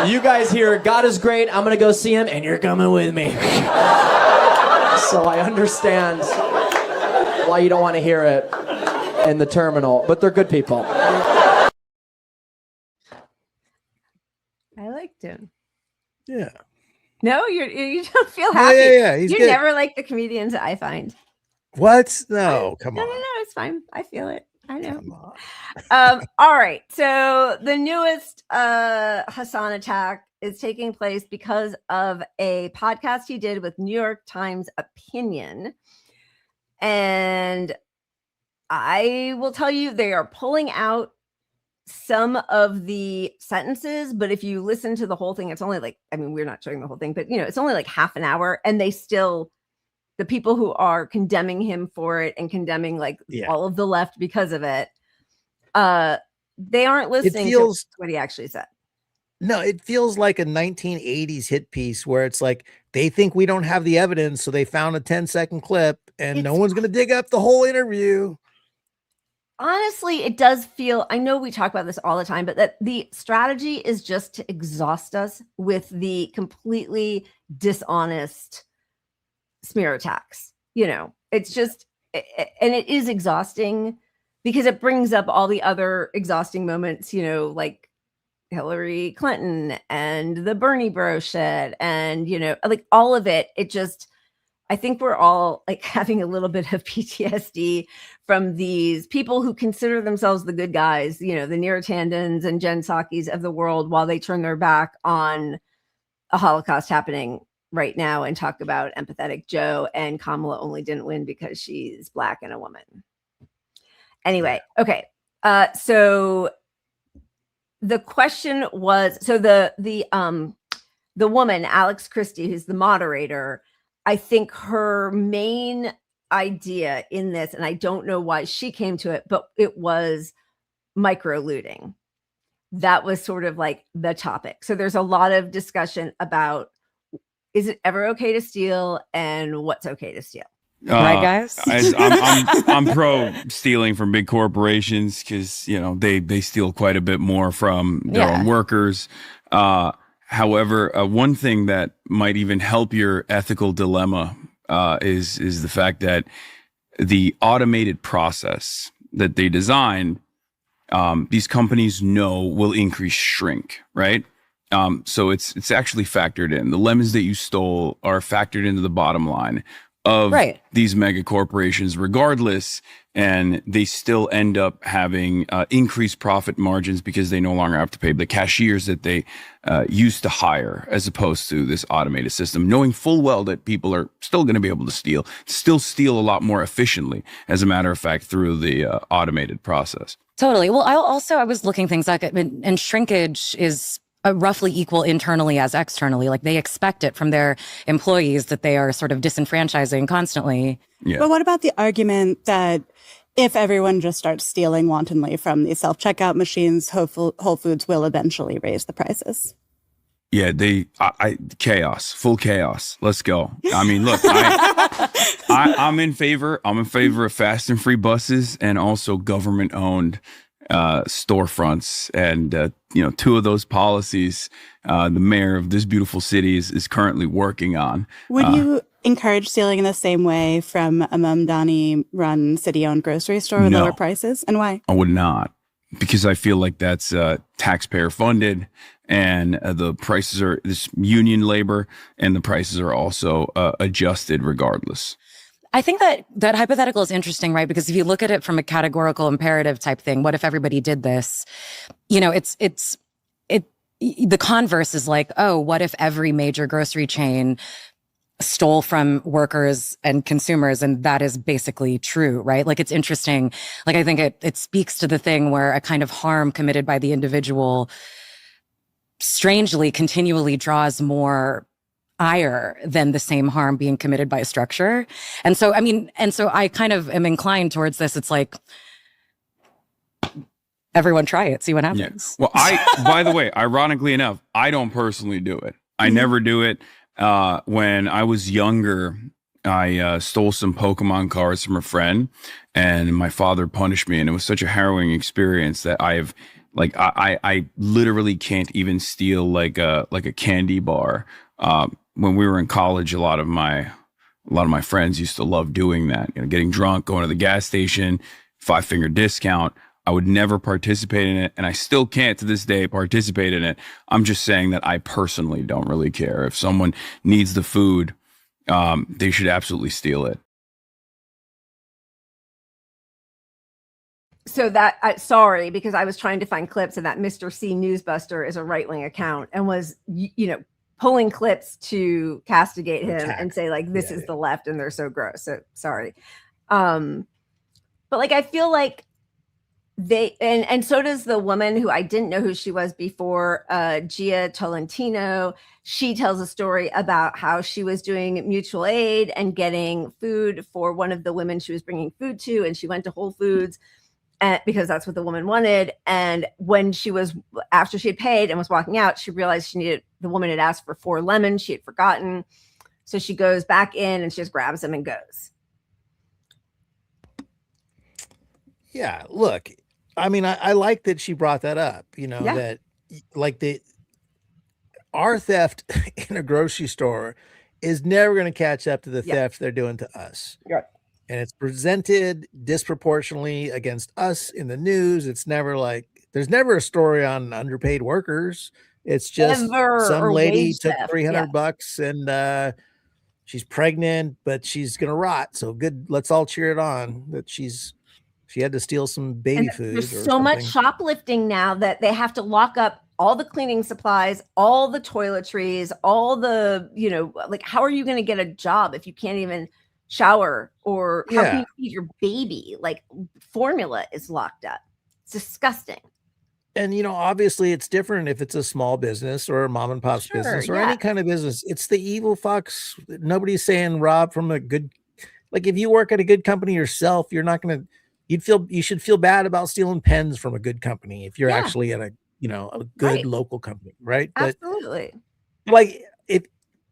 You guys hear, God is great, I'm gonna go see him, and you're coming with me. So I understand why you don't want to hear it in the terminal, but they're good people. I liked him. Yeah. No, you don't feel happy. Yeah. He's you good. never like the comedians that I find. What? No, come on. No, it's fine. I feel it. I know. All right. So the newest Hasan attack is taking place because of a podcast he did with New York Times Opinion. And I will tell you, they are pulling out some of the sentences, but if you listen to the whole thing, it's only like, we're not showing the whole thing, but it's only like half an hour, and they still, the people who are condemning him for it and condemning all of the left because of it, they aren't listening to what he actually said. No, it feels like a 1980s hit piece where it's like they think we don't have the evidence, so they found a 10-second clip and no one's going to dig up the whole interview. Honestly, it does feel, I know we talk about this all the time, but that the strategy is just to exhaust us with the completely dishonest smear attacks. It's just, and it is exhausting because it brings up all the other exhausting moments, like Hillary Clinton and the Bernie bro shit and, like all of it. It just, I think we're all like having a little bit of PTSD from these people who consider themselves the good guys, the Neera Tandons and Jen Psaki's of the world, while they turn their back on a Holocaust happening right now and talk about empathetic Joe, and Kamala only didn't win because she's Black and a woman. Anyway, okay. So the question was, so the woman, Alex Christie, who's the moderator, I think her main idea in this, and I don't know why she came to it, but it was micro looting. That was sort of like the topic. So there's a lot of discussion about, is it ever okay to steal and what's okay to steal? Right, guys? I'm pro stealing from big corporations because, they steal quite a bit more from their own workers. However, one thing that might even help your ethical dilemma is the fact that the automated process that they design, these companies know will increase shrink, right? So it's actually factored in. The lemons that you stole are factored into the bottom line of these mega corporations regardless, and they still end up having increased profit margins because they no longer have to pay the cashiers that they used to hire, as opposed to this automated system, knowing full well that people are still going to be able to still steal a lot more efficiently, as a matter of fact, through the automated process. Totally. Well, I was looking things like, and shrinkage is roughly equal internally as externally. Like they expect it from their employees that they are sort of disenfranchising constantly. Yeah. But what about the argument that if everyone just starts stealing wantonly from these self-checkout machines, Whole Foods will eventually raise the prices? Yeah, chaos, full chaos. Let's go. I mean, look, I'm in favor. I'm in favor of fast and free buses and also government owned storefronts. And, two of those policies, the mayor of this beautiful city is currently working on. Would you encourage stealing in the same way from a Mamdani run city owned grocery store with lower prices? And why? I would not, because I feel like that's taxpayer funded. And the prices are this union labor, and the prices are also adjusted regardless. I think that hypothetical is interesting, right? Because if you look at it from a categorical imperative type thing, what if everybody did this? The converse is like, oh, what if every major grocery chain stole from workers and consumers? And that is basically true, right? Like, it's interesting. Like, I think it speaks to the thing where a kind of harm committed by the individual strangely continually draws more ire than the same harm being committed by a structure. And so I kind of am inclined towards this. It's like, everyone try it, see what happens. Yeah. Well, by the way, ironically enough, I don't personally do it. I never do it. When I was younger, I stole some Pokemon cards from a friend, and my father punished me. And it was such a harrowing experience that I literally can't even steal like a candy bar. When we were in college, a lot of my friends used to love doing that. Getting drunk, going to the gas station, 5-finger discount. I would never participate in it, and I still can't to this day participate in it. I'm just saying that I personally don't really care. If someone needs the food, they should absolutely steal it. So that, sorry, because I was trying to find clips of that. Mr. C Newsbuster is a right-wing account and was, pulling clips to castigate him and say like, this is the left and they're so gross. So sorry. But like, I feel like they, and so does the woman who I didn't know who she was before, Gia Tolentino. She tells a story about how she was doing mutual aid and getting food for one of the women she was bringing food to. And she went to Whole Foods because that's what the woman wanted. And when after she had paid and was walking out, she realized the woman had asked for 4 lemons. She had forgotten. So she goes back in and she just grabs them and goes. Yeah, look, I mean, I like that she brought that up, that like our theft in a grocery store is never going to catch up to the theft they're doing to us. Right. And it's presented disproportionately against us in the news. It's never like, there's never a story on underpaid workers. It's just some lady took $300 and she's pregnant, but she's going to rot. So good. Let's all cheer it on that she had to steal some baby food. There's so much shoplifting now that they have to lock up all the cleaning supplies, all the toiletries, all the, like, how are you going to get a job if you can't even shower, or how can you feed your baby? Like, formula is locked up. It's disgusting. And, obviously it's different if it's a small business or a mom and pop's business or any kind of business. It's the evil fucks. Nobody's saying rob from a good, like, if you work at a good company yourself, you're not going to, you should feel bad about stealing pens from a good company if you're actually at a good local company, right? Absolutely. But, like,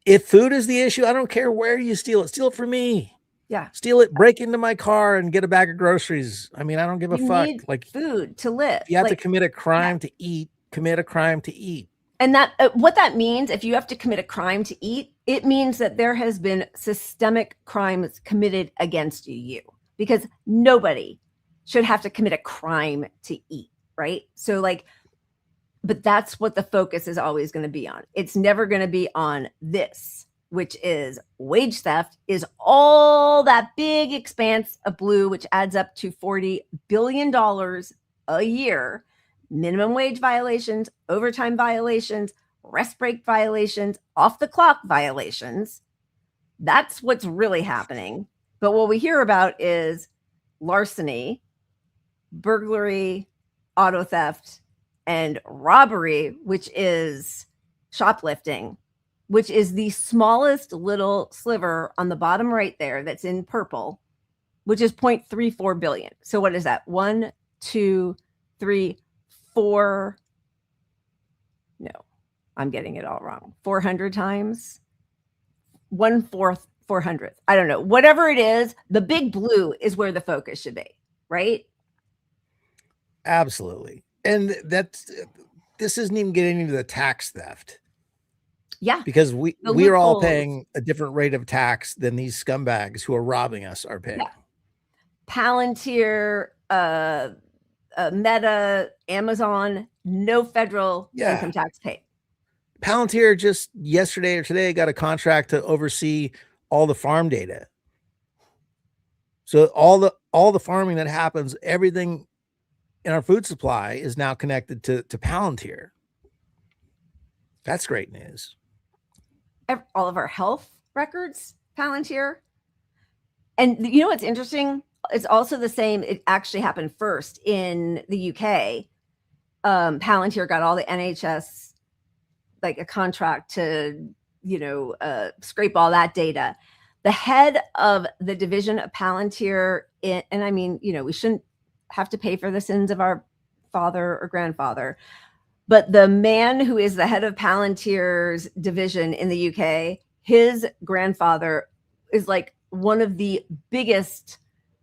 if food is the issue, I don't care where you steal it. Steal it from me. Yeah. Steal it, break into my car and get a bag of groceries. I mean, I don't give a fuck. Like, food to live. You have to commit a crime to eat. Commit a crime to eat. And that what that means, if you have to commit a crime to eat, it means that there has been systemic crimes committed against you, because nobody should have to commit a crime to eat, right? So like, but that's what the focus is always going to be on. It's never going to be on this, which is wage theft, is all that big expanse of blue, which adds up to $40 billion a year. Minimum wage violations, overtime violations, rest break violations, off the clock violations. That's what's really happening. But what we hear about is larceny, burglary, auto theft, and robbery, which is shoplifting, which is the smallest little sliver on the bottom right there that's in purple, which is 0.34 billion. So what is that? 1, 2, 3, 4. No. I'm getting it all wrong. 400 times, 1/4, 400th. I don't know. Whatever it is, the big blue is where the focus should be, right? Absolutely. And this isn't even getting into the tax theft. Yeah. Because we are all paying a different rate of tax than these scumbags who are robbing us are paying. Yeah. Palantir, Meta, Amazon, no federal income tax paid. Palantir just yesterday or today got a contract to oversee all the farm data. So all the farming that happens, everything in our food supply is now connected to Palantir. That's great news. All of our health records, Palantir. And you know what's interesting? It's also the same. It actually happened first in the UK. Palantir got all the NHS, like a contract to, scrape all that data. The head of the division of Palantir, and I mean, we shouldn't have to pay for the sins of our father or grandfather, but the man who is the head of Palantir's division in the UK, his grandfather is like one of the biggest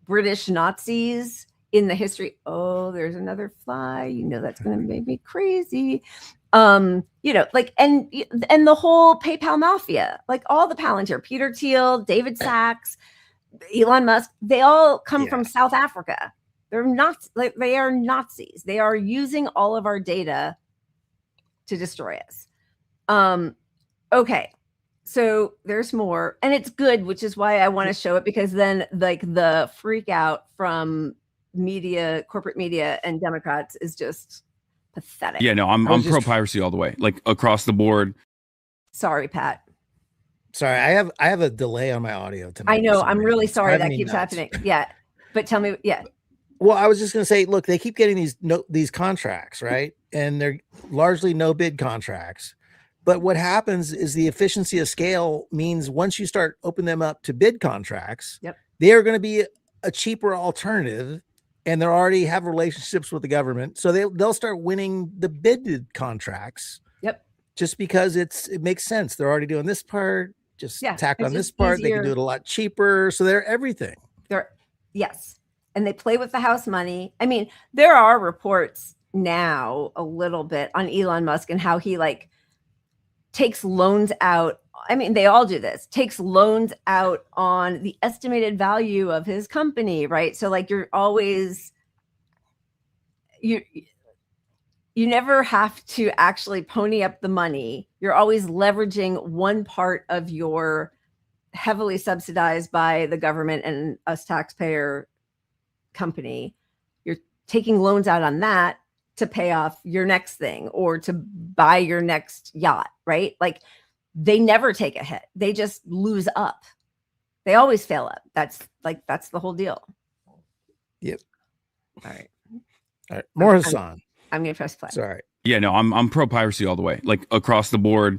British Nazis in the history. Oh, there's another fly. That's going to make me crazy. And the whole PayPal mafia, like all the Palantir, Peter Thiel, David Sachs, Elon Musk, they all come from South Africa. They're not like they are Nazis. They are using all of our data to destroy us. Okay. So there's more, and it's good, which is why I want to show it, because then like the freak out from corporate media and Democrats is just pathetic. Yeah, no, I'm pro piracy all the way, like across the board. Sorry, Pat. Sorry, I have a delay on my audio tonight. I know. I'm really sorry that keeps happening. Yeah, but tell me, yeah. Well, I was just going to say, look, they keep getting these contracts, right? And they're largely no bid contracts. But what happens is the efficiency of scale means once you start opening them up to bid contracts, they are going to be a cheaper alternative, and they already have relationships with the government. So they'll start winning the bid contracts. Yep. Just because it makes sense. They're already doing this part, tack on this part. Easier. They can do it a lot cheaper. So they're everything. Yes. And they play with the house money. I mean, there are reports now a little bit on Elon Musk and how he like takes loans out. I mean, they all do this, takes loans out on the estimated value of his company, right? So like you're always, you never have to actually pony up the money. You're always leveraging one part of your heavily subsidized by the government and us taxpayer company. You're taking loans out on that to pay off your next thing or to buy your next yacht, right? Like they never take a hit. They just lose up. They always fail up. That's the whole deal. Yep. All right. More Hassan. I'm going to press play. Sorry. Yeah, no, I'm pro piracy all the way. Like across the board.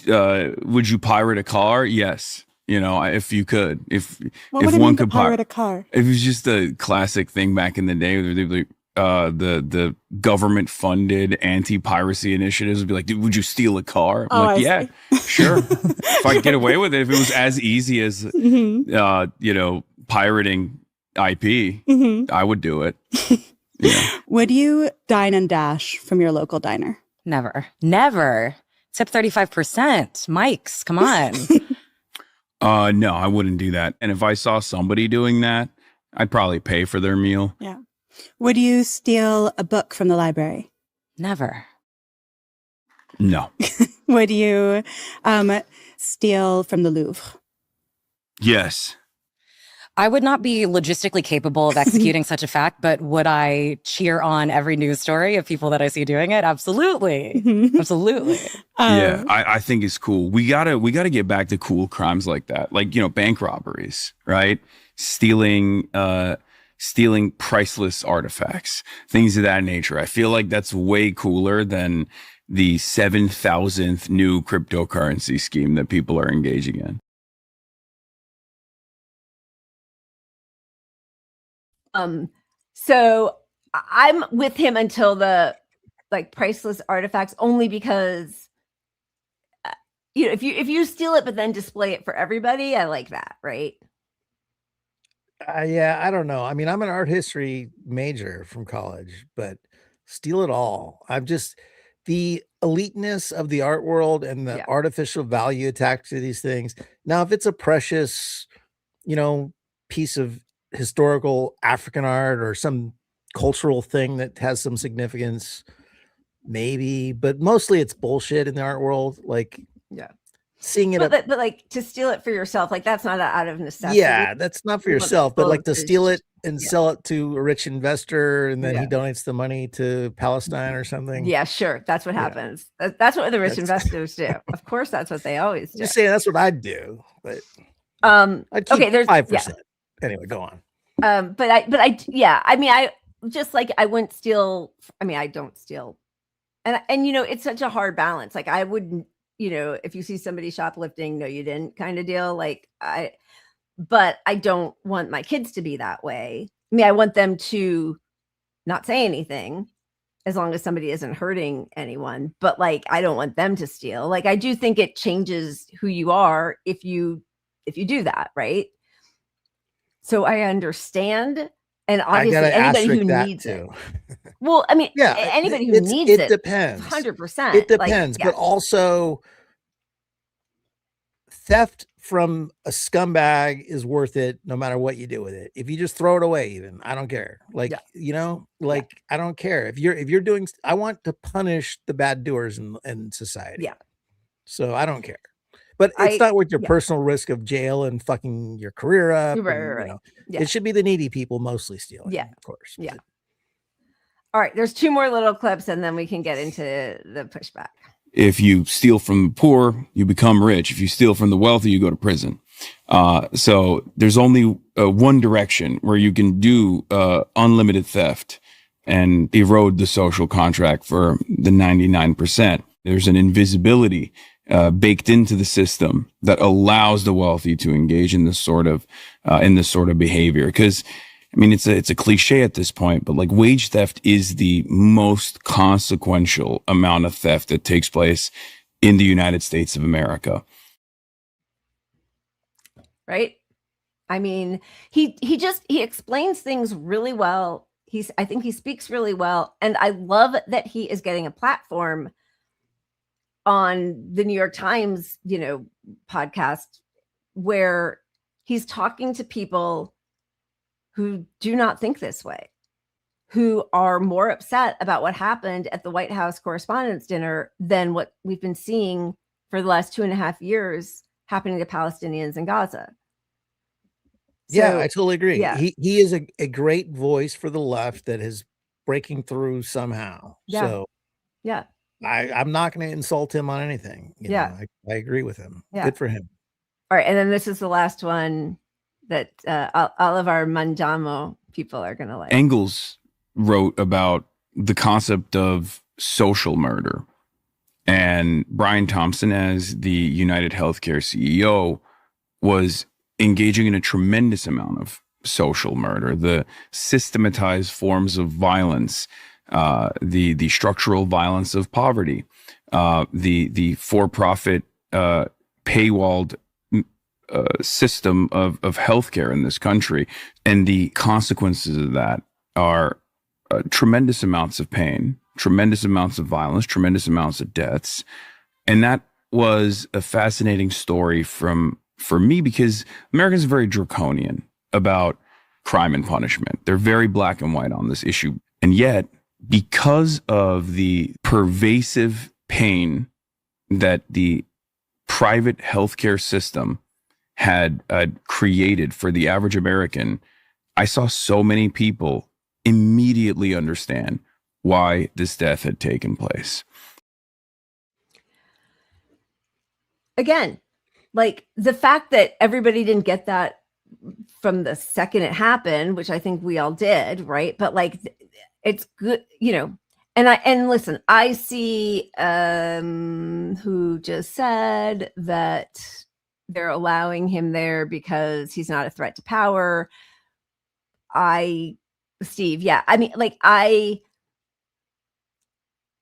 Would you pirate a car? Yes. If you could, if one could pirate a car, it was just a classic thing back in the day. The government funded anti-piracy initiatives would be like, dude, would you steal a car? I'm like, yeah, sure. If I could get away with it, if it was as easy as, pirating IP, I would do it. Yeah. Would you dine and dash from your local diner? Never. Tip 35%. Mike's, come on. No, I wouldn't do that. And if I saw somebody doing that, I'd probably pay for their meal. Yeah. Would you steal a book from the library? Never. No. Would you steal from the Louvre? Yes. I would not be logistically capable of executing such a fact, but would I cheer on every news story of people that I see doing it? Absolutely. Absolutely. Yeah, I think it's cool. We gotta get back to cool crimes like that. Like, bank robberies, right? Stealing priceless artifacts, things of that nature. I feel like that's way cooler than the 7,000th new cryptocurrency scheme that people are engaging in. So I'm with him until the priceless artifacts, only because if you steal it but then display it for everybody, I like that, right? Yeah, I don't know. I mean, I'm an art history major from college, but steal it all. I'm just the eliteness of the art world and the artificial value attached to these things. Now, if it's a precious, piece of historical African art or some cultural thing that has some significance, maybe, but mostly it's bullshit in the art world. Like, seeing it, but like to steal it for yourself, like that's not out of necessity. yeah, that's not for yourself, but like to steal it and sell it to a rich investor, and then he donates the money to Palestine or something. Yeah, sure, that's what happens. That's what the rich investors do. Of course, that's what they always do. Just saying, that's what I'd do, but I'd keep okay, there's 5%. Anyway, go on. I mean, I just like I wouldn't steal. I mean, I don't steal, and it's such a hard balance. Like I wouldn't. If you see somebody shoplifting, no, you didn't kind of deal. But I don't want my kids to be that way. I mean, I want them to not say anything as long as somebody isn't hurting anyone. But like, I don't want them to steal. Like, I do think it changes who you are if you do that, right? So I understand. And obviously anybody who needs it. Well, I mean, anybody who needs it depends. 100%. It depends, but also theft from a scumbag is worth it no matter what you do with it. If you just throw it away, even, I don't care. Like, I don't care. If you're doing, I want to punish the bad doers in society. Yeah. So I don't care. But it's not worth your personal risk of jail and fucking your career up. Right. It should be the needy people mostly stealing. Yeah. Of course. Yeah. All right. There's 2 more little clips and then we can get into the pushback. If you steal from the poor, you become rich. If you steal from the wealthy, you go to prison. So there's only one direction where you can do unlimited theft and erode the social contract for the 99%. There's an invisibility baked into the system that allows the wealthy to engage in this sort of behavior. Because I mean, it's a cliche at this point, but like wage theft is the most consequential amount of theft that takes place in the United States of America. Right. I mean, he explains things really well. I think he speaks really well. And I love that he is getting a platform on the New York Times, podcast where he's talking to people who do not think this way, who are more upset about what happened at the White House Correspondents Dinner than what we've been seeing for the last 2.5 years happening to Palestinians in Gaza. Yeah, I totally agree. Yeah. He is a great voice for the left that is breaking through somehow. Yeah. So yeah, I'm not going to insult him on anything. You know, I agree with him. Yeah. Good for him. All right. And then this is the last one that all of our Mandamo people are going to like. Engels wrote about the concept of social murder. And Brian Thompson, as the United Healthcare CEO, was engaging in a tremendous amount of social murder, the systematized forms of violence, the structural violence of poverty, the for-profit paywalled system of healthcare in this country. And the consequences of that are tremendous amounts of pain, tremendous amounts of violence, tremendous amounts of deaths. And that was a fascinating story for me, because Americans are very draconian about crime and punishment. They're very black and white on this issue. And yet, because of the pervasive pain that the private healthcare system had created for the average American, I saw so many people immediately understand why this death had taken place. Again, like the fact that everybody didn't get that from the second it happened, which I think we all did, right? But like, it's good, and listen, I see who just said that they're allowing him there because he's not a threat to power. Steve, yeah. I mean, like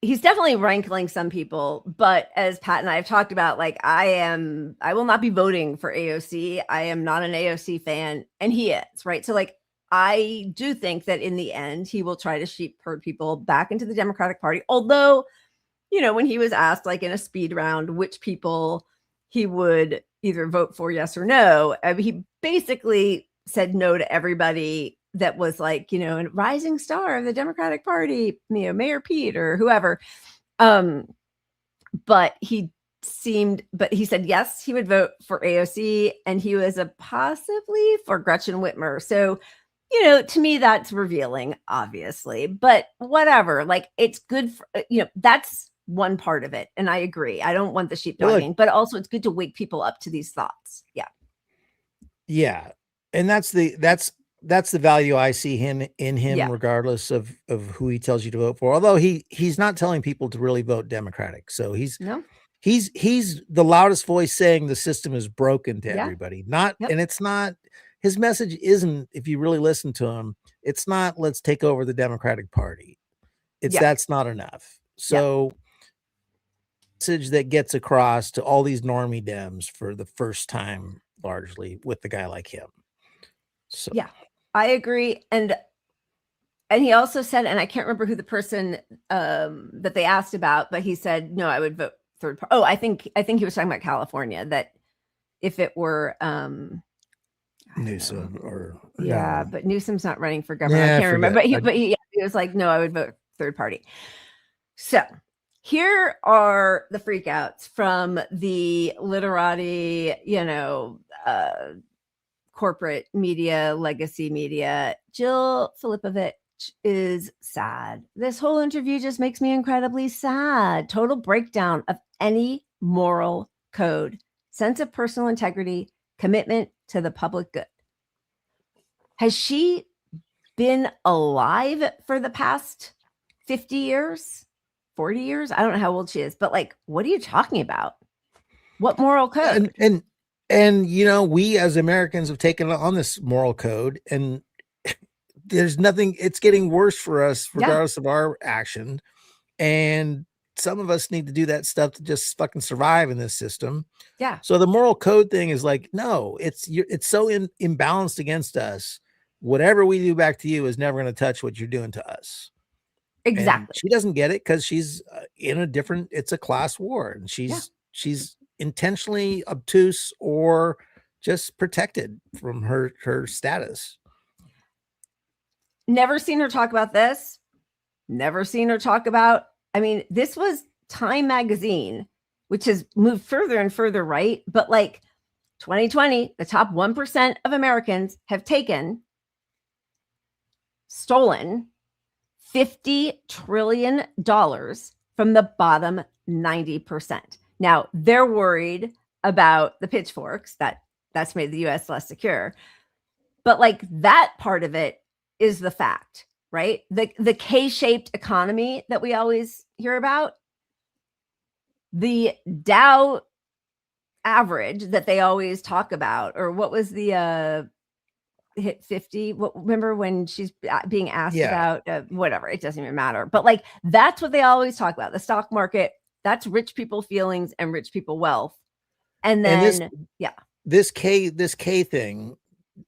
he's definitely rankling some people, but as Pat and I have talked about, like I will not be voting for AOC. I am not an AOC fan, and he is, right? So like I do think that in the end he will try to sheep herd people back into the Democratic Party. Although, you know, when he was asked like in a speed round which people he would either vote for yes or no, he basically said no to everybody that was like, you know, a rising star of the Democratic Party, you know, Mayor Pete or whoever. But he said, yes, he would vote for AOC, and he was a possibly for Gretchen Whitmer. So, you know, to me, that's revealing, obviously, but whatever, like it's good for, you know, that's one part of it. And I agree. I don't want the sheepdogging, but also it's good to wake people up to these thoughts. Yeah. Yeah. And that's the value I see in him, regardless of who he tells you to vote for. Although he's not telling people to really vote Democratic. So he's the loudest voice saying the system is broken to everybody. And it's not, his message isn't, if you really listen to him, it's not, let's take over the Democratic Party. It's that's not enough. So message that gets across to all these normie Dems for the first time, largely with the guy like him. So yeah, I agree. And he also said, and I can't remember who the person that they asked about, but he said, no, I would vote third party. Oh, I think he was talking about California, that if it were Newsom or but Newsom's not running for governor. I can't remember, but he was like, no, I would vote third party. So here are the freakouts from the literati, you know, corporate media, legacy media. Jill Filipovich is sad. This whole interview just makes me incredibly sad. Total breakdown of any moral code, sense of personal integrity, commitment to the public good. Has she been alive for the past 50 years, 40 years? I don't know how old she is, but like, what are you talking about? What moral code? And you know, we as Americans have taken on this moral code, and there's nothing, it's getting worse for us regardless of our action. And some of us need to do that stuff to just fucking survive in this system. Yeah. So the moral code thing is like, no, it's so imbalanced against us. Whatever we do back to you is never going to touch what you're doing to us. Exactly. And she doesn't get it because she's in a different, it's a class war, and she's intentionally obtuse or just protected from her status. Never seen her talk about this. Never seen her talk about, I mean, this was Time magazine, which has moved further and further right. But like 2020, the top 1% of Americans have stolen $50 trillion from the bottom 90%. Now they're worried about the pitchforks that's made the US less secure. But like that part of it is the fact, right? The K-shaped economy that we always hear about, the Dow average that they always talk about, or what was the hit 50? Remember when she's being asked about whatever, it doesn't even matter. But like, that's what they always talk about. The stock market, that's rich people feelings and rich people wealth. And then, this K thing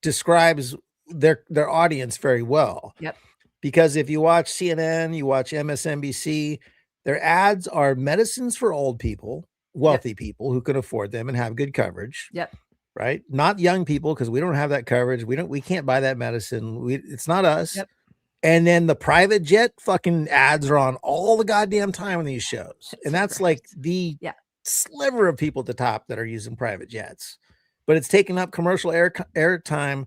describes their audience very well. Yep. Because if you watch CNN, you watch MSNBC, their ads are medicines for old people, wealthy people who can afford them and have good coverage. Yep. Right. Not young people, because we don't have that coverage. We can't buy that medicine. It's not us. Yep. And then the private jet fucking ads are on all the goddamn time on these shows. And that's like the sliver of people at the top that are using private jets. But it's taking up commercial air time.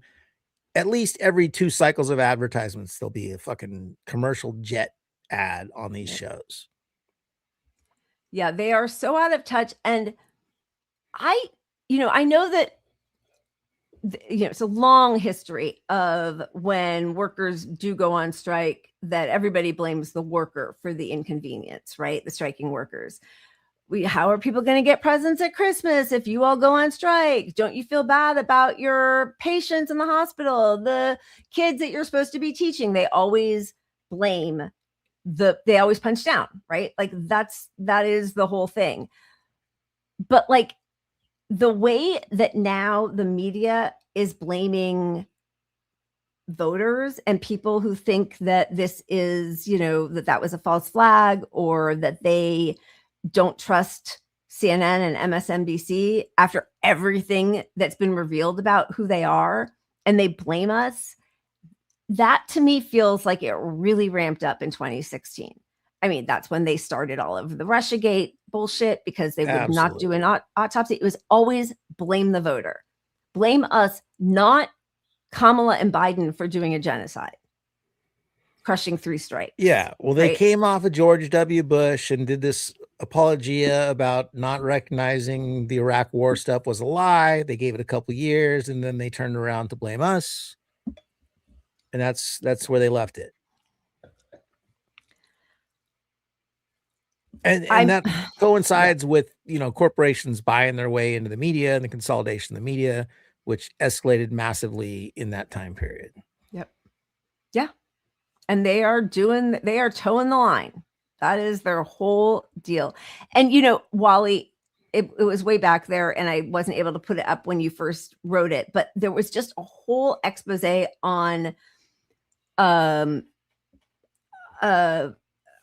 At least every 2 cycles of advertisements, there'll be a fucking commercial jet ad on these shows. Yeah, they are so out of touch. And I know that, it's a long history of when workers do go on strike, that everybody blames the worker for the inconvenience, right? The striking workers. How are people going to get presents at Christmas if you all go on strike? Don't you feel bad about your patients in the hospital, the kids that you're supposed to be teaching? They always blame they always punch down, right? Like that is the whole thing. But like the way that now the media is blaming voters and people who think that this is, that was a false flag, or that they don't trust CNN and MSNBC after everything that's been revealed about who they are, and they blame us. That to me feels like it really ramped up in 2016. I mean, that's when they started all of the Russiagate bullshit, because they would not do an autopsy. It was always blame the voter, blame us, not Kamala and Biden for doing a genocide, crushing 3 strikes. Yeah. Well, they came off of George W. Bush and did this apologia about not recognizing the Iraq war stuff was a lie. They gave it a couple years, and then they turned around to blame us. And that's where they left it. And that coincides with, corporations buying their way into the media and the consolidation of the media, which escalated massively in that time period. Yep. Yeah. And they are towing the line. That is their whole deal. And, Wally, it was way back there, and I wasn't able to put it up when you first wrote it, but there was just a whole expose on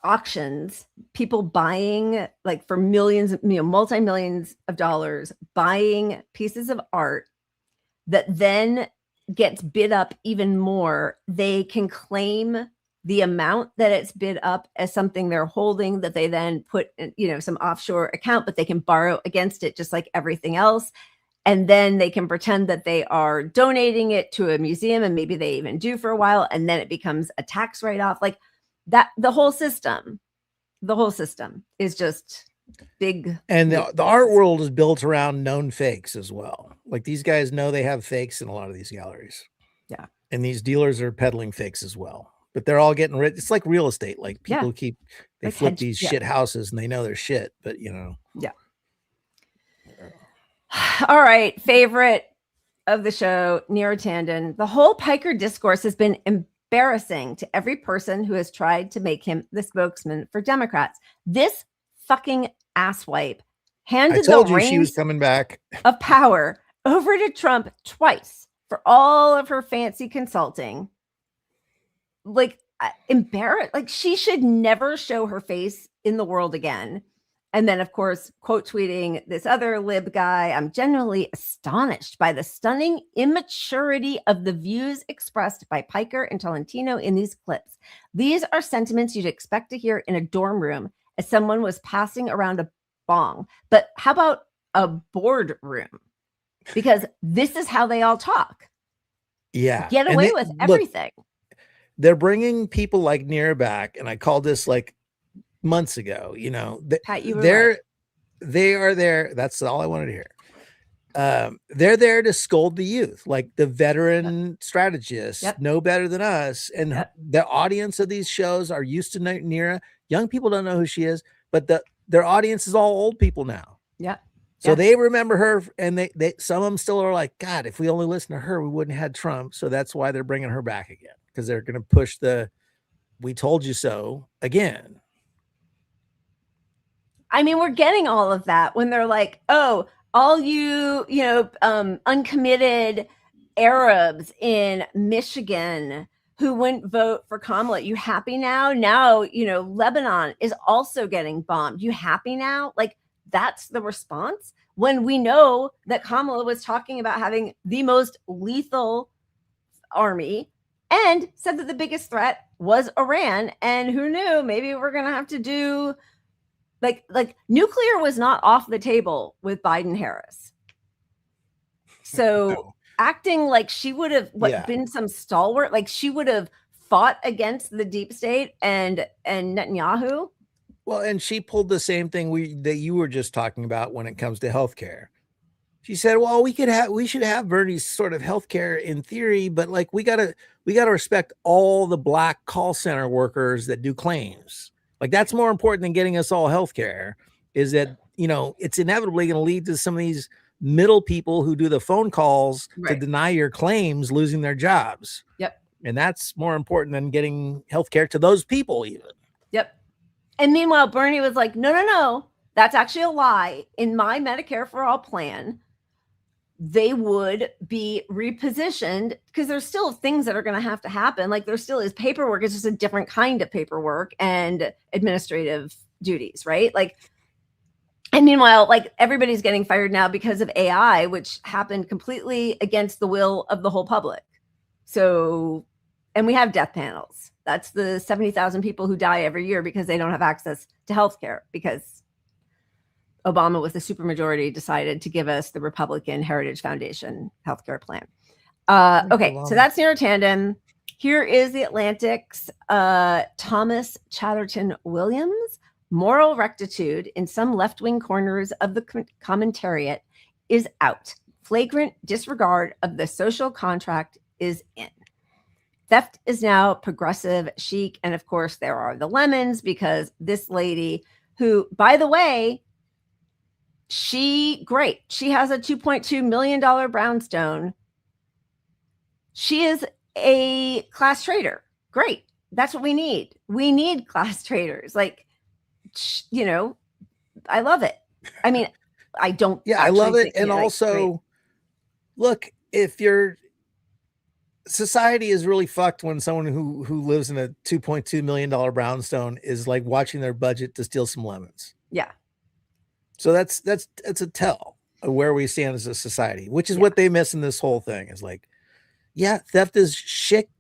auctions, people buying, like, for millions, multi-millions of dollars, buying pieces of art that then gets bid up even more. They can claim the amount that it's bid up as something they're holding, that they then put in, some offshore account, but they can borrow against it just like everything else. And then they can pretend that they are donating it to a museum, and maybe they even do for a while, and then it becomes a tax write-off. Like that, the whole system is just big. And the art world is built around known fakes as well. Like, these guys know they have fakes in a lot of these galleries. Yeah. And these dealers are peddling fakes as well. But they're all getting rich. It's like real estate. Like, people they flip these shit houses, and they know they're shit, but Yeah. All right. Favorite of the show, Neera Tanden. The whole Piker discourse has been embarrassing to every person who has tried to make him the spokesman for Democrats. This fucking asswipe handed the reins she was coming back of power over to Trump twice for all of her fancy consulting. Like, embarrassed. Like, she should never show her face in the world again. And then, of course, quote tweeting this other lib guy, I'm genuinely astonished by the stunning immaturity of the views expressed by Piker and Tolentino in these clips. These are sentiments you'd expect to hear in a dorm room as someone was passing around a bong. But how about a boardroom? Because this is how they all talk. Yeah. Get away with everything. Look, they're bringing people like Neera back, and I called this like months ago. Pat, you were they are there. That's all I wanted to hear. They're there to scold the youth, like the veteran strategists know better than us. And the audience of these shows are used to Neera. Young people don't know who she is, but their audience is all old people now. Yeah. So they remember her, and they some of them still are like, God, if we only listen to her, we wouldn't have had Trump. So that's why they're bringing her back again, because they're going to push the "we told you so" again. I mean, we're getting all of that when they're like, oh, all you, uncommitted Arabs in Michigan who wouldn't vote for Kamala, you happy now? Now, Lebanon is also getting bombed. You happy now? Like, that's the response when we know that Kamala was talking about having the most lethal army and said that the biggest threat was Iran. And who knew? Maybe we're going to have to do like nuclear was not off the table with Biden Harris. So acting like she would have been some stalwart, like she would have fought against the deep state and Netanyahu. Well, and she pulled the same thing that you were just talking about when it comes to healthcare. She said, well, we should have Bernie's sort of healthcare in theory, but like we gotta respect all the black call center workers that do claims. Like, that's more important than getting us all healthcare, is that, it's inevitably going to lead to some of these middle people who do the phone calls to deny your claims, losing their jobs. Yep. And that's more important than getting healthcare to those people even. And meanwhile, Bernie was like, no, that's actually a lie. In my Medicare for All plan, they would be repositioned because there's still things that are going to have to happen. Like there still is paperwork. It's just a different kind of paperwork and administrative duties, right? Like, and meanwhile, like everybody's getting fired now because of AI, which happened completely against the will of the whole public. So, and we have death panels. That's the 70,000 people who die every year because they don't have access to healthcare because Obama, with a supermajority, decided to give us the Republican Heritage Foundation healthcare plan. Okay, so that's Near Tandem. Here is The Atlantic's Thomas Chatterton Williams. Moral rectitude in some left-wing corners of the commentariat is out. Flagrant disregard of the social contract is in. Theft is now progressive chic. And of course, there are the lemons because this lady who, by the way, she has a $2.2 million brownstone. She is a class trader. Great. That's what we need. We need class traders. Like, you know, I love it. I mean, I don't. Yeah, I love it. And also, look, if your society is really fucked when someone who lives in a $2.2 million brownstone is like watching their budget to steal some lemons. Yeah. So that's a tell of where we stand as a society, which is what they miss in this whole thing is like, yeah, theft is chic.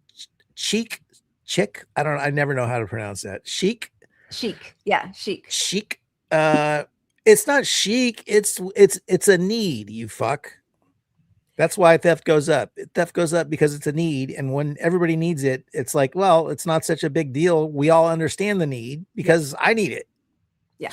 I never know how to pronounce that. Chic. Yeah. Chic. It's not chic. It's a need, you fuck. That's why theft goes up. Theft goes up because it's a need. And when everybody needs it, it's like, well, it's not such a big deal. We all understand the need because I need it. Yeah.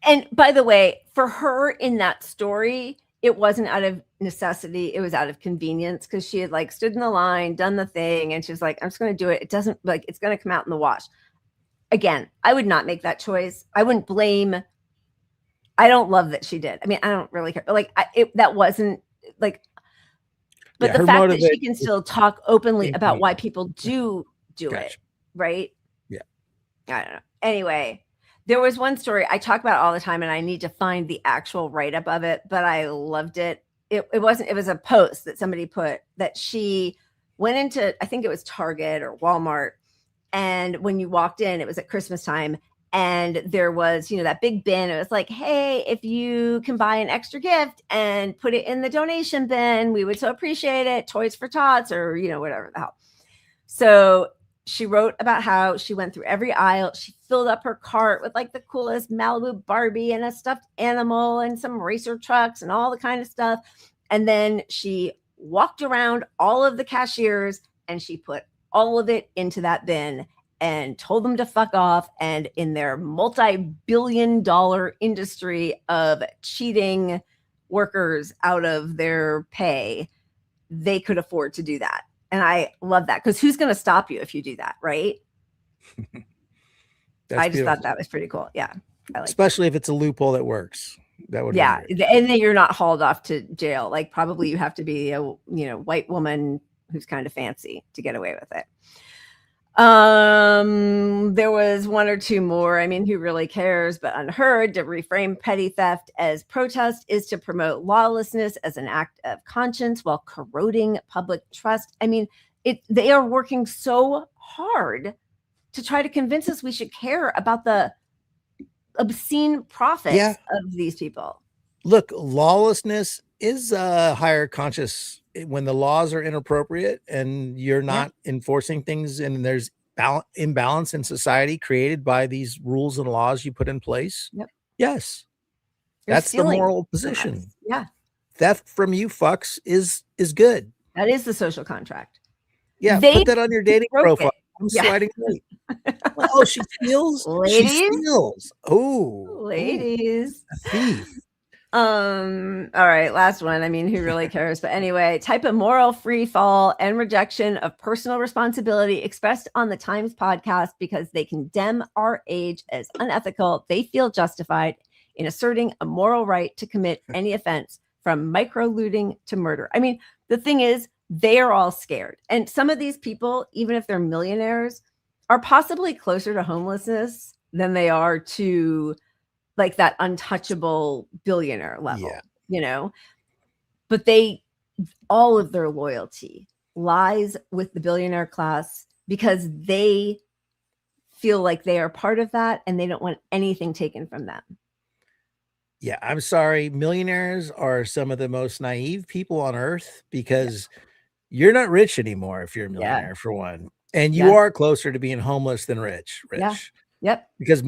And by the way, for her in that story, it wasn't out of necessity. It was out of convenience because she had like stood in the line, done the thing. And she's like, I'm just going to do it. It doesn't like, it's going to come out in the wash. Again, I would not make that choice. I wouldn't blame. I don't love that she did. I mean, I don't really care. But like, that wasn't like, but the fact that she can still talk openly about why people do it, right? Yeah. I don't know. Anyway, there was one story I talk about all the time and I need to find the actual write-up of it, but I loved it. It was a post that somebody put that she went into, I think it was Target or Walmart. And when you walked in, it was at Christmas time. And there was, that big bin. It was like, hey, if you can buy an extra gift and put it in the donation bin, we would so appreciate it. Toys for Tots or, whatever the hell. So she wrote about how she went through every aisle. She filled up her cart with like the coolest Malibu Barbie and a stuffed animal and some racer trucks and all the kind of stuff. And then she walked around all of the cashiers and she put all of it into that bin and told them to fuck off. And in their multi-billion-dollar industry of cheating workers out of their pay, they could afford to do that. And I love that because who's going to stop you if you do that, right? I just thought that was pretty cool. Yeah. Especially if it's a loophole that works. That would and then you're not hauled off to jail. Like probably you have to be a white woman who's kind of fancy to get away with it. There was one or two more. I mean, who really cares? But unheard, to reframe petty theft as protest is to promote lawlessness as an act of conscience while corroding public trust. I mean, they are working so hard to try to convince us we should care about the obscene profits of these people. Look, lawlessness is a higher conscious when the laws are inappropriate and you're not enforcing things and there's imbalance in society created by these rules and laws you put in place. Yep. Yes. That's the moral position. Yeah. Theft from you fucks is good. That is the social contract. Yeah. Put that on your dating profile. I'm sliding right. Oh, she steals. Ladies. She steals. Oh, ladies. A thief. All right, last one. I mean, who really cares? But anyway, type of moral free fall and rejection of personal responsibility expressed on the Times podcast because they condemn our age as unethical. They feel justified in asserting a moral right to commit any offense from micro looting to murder. I mean, the thing is, they are all scared. And some of these people, even if they're millionaires, are possibly closer to homelessness than they are to like that untouchable billionaire level, you know, but all of their loyalty lies with the billionaire class because they feel like they are part of that and they don't want anything taken from them. Yeah, I'm sorry. Millionaires are some of the most naive people on earth because you're not rich anymore if you're a millionaire, for one. And you are closer to being homeless than rich. Yeah. Yep. Because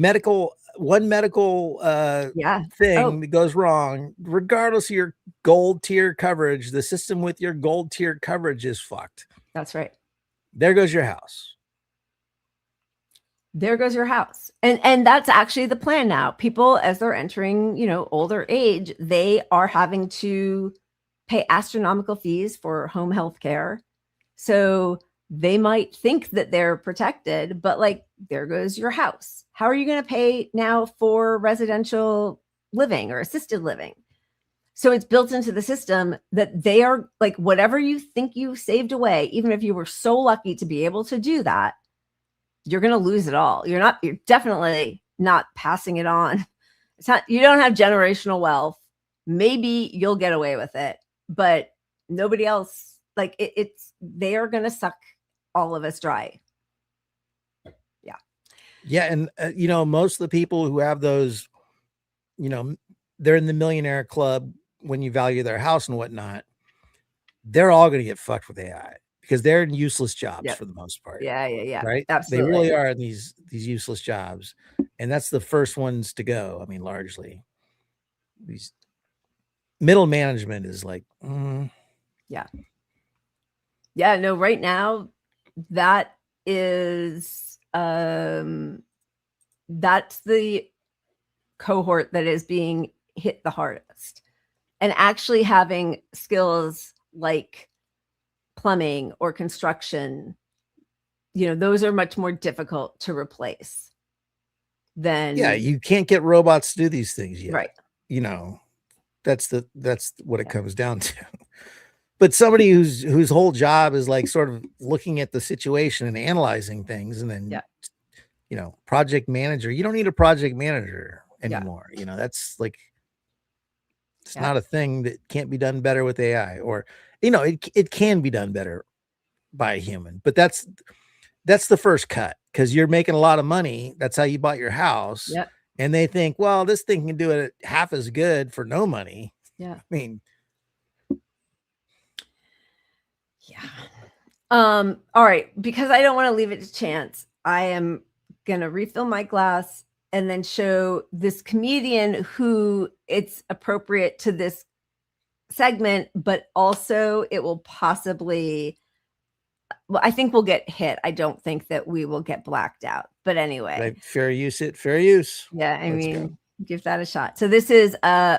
one medical thing that goes wrong, regardless of your gold tier coverage, the system with your gold tier coverage is fucked. That's right. There goes your house. There goes your house. And that's actually the plan now. People, as they're entering, you know, older age, they are having to pay astronomical fees for home health care. So they might think that they're protected, but like, there goes your house. How are you going to pay now for residential living or assisted living? So it's built into the system that they are like, whatever you think you saved away, even if you were so lucky to be able to do that, you're going to lose it all. You're definitely not passing it on. It's not, you don't have generational wealth. Maybe you'll get away with it, but nobody else, like they are going to suck all of us dry. Yeah. Yeah. And, you know, most of the people who have those, you know, they're in the millionaire club when you value their house and whatnot, they're all going to get fucked with AI. Because they're in useless jobs for the most part. Yeah. Right. Absolutely. They really are in these useless jobs. And that's the first ones to go. I mean, largely these middle management is like, Yeah. No, right now that is, that's the cohort that is being hit the hardest, and actually having skills like plumbing or construction, you know, those are much more difficult to replace than you can't get robots to do these things yet. Right. You know, that's what it comes down to. But somebody whose whole job is like sort of looking at the situation and analyzing things, and then you know, project manager, you don't need a project manager anymore. You know, that's like, it's not a thing that can't be done better with AI, or, you know, it can be done better by a human, but that's the first cut, because you're making a lot of money. That's how you bought your house. And they think, well, this thing can do it half as good for no money. I mean, all right, because I don't want to leave it to chance, I am gonna refill my glass and then show this comedian who it's appropriate to this segment, but also it will possibly, well, I think we'll get hit. I don't think that we will get blacked out, but anyway, fair use. Yeah, I mean, give that a shot. So this is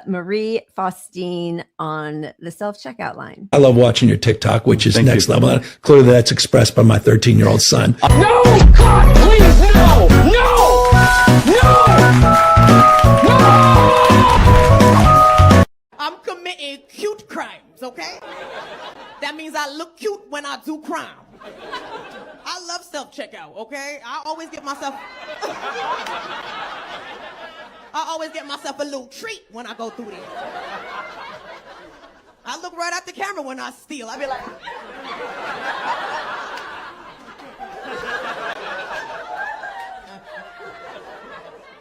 Marie Faustine on the self-checkout line. I love watching your TikTok, which is next level. Clearly that's expressed by my 13-year-old son. No! God, please, no! No! I'm committing cute crimes, okay? That means I look cute when I do crime. I love self-checkout, okay? I always get myself a little treat when I go through there. I look right at the camera when I steal. I be like,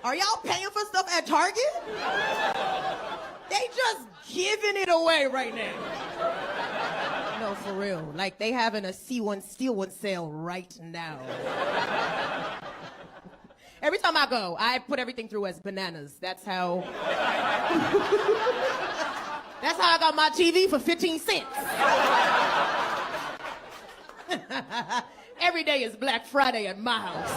are y'all paying for stuff at Target? They just giving it away right now. No, for real. Like they having a see one steal one sale right now. Every time I go, I put everything through as bananas. That's how I got my TV for 15 cents. Every day is Black Friday at my house.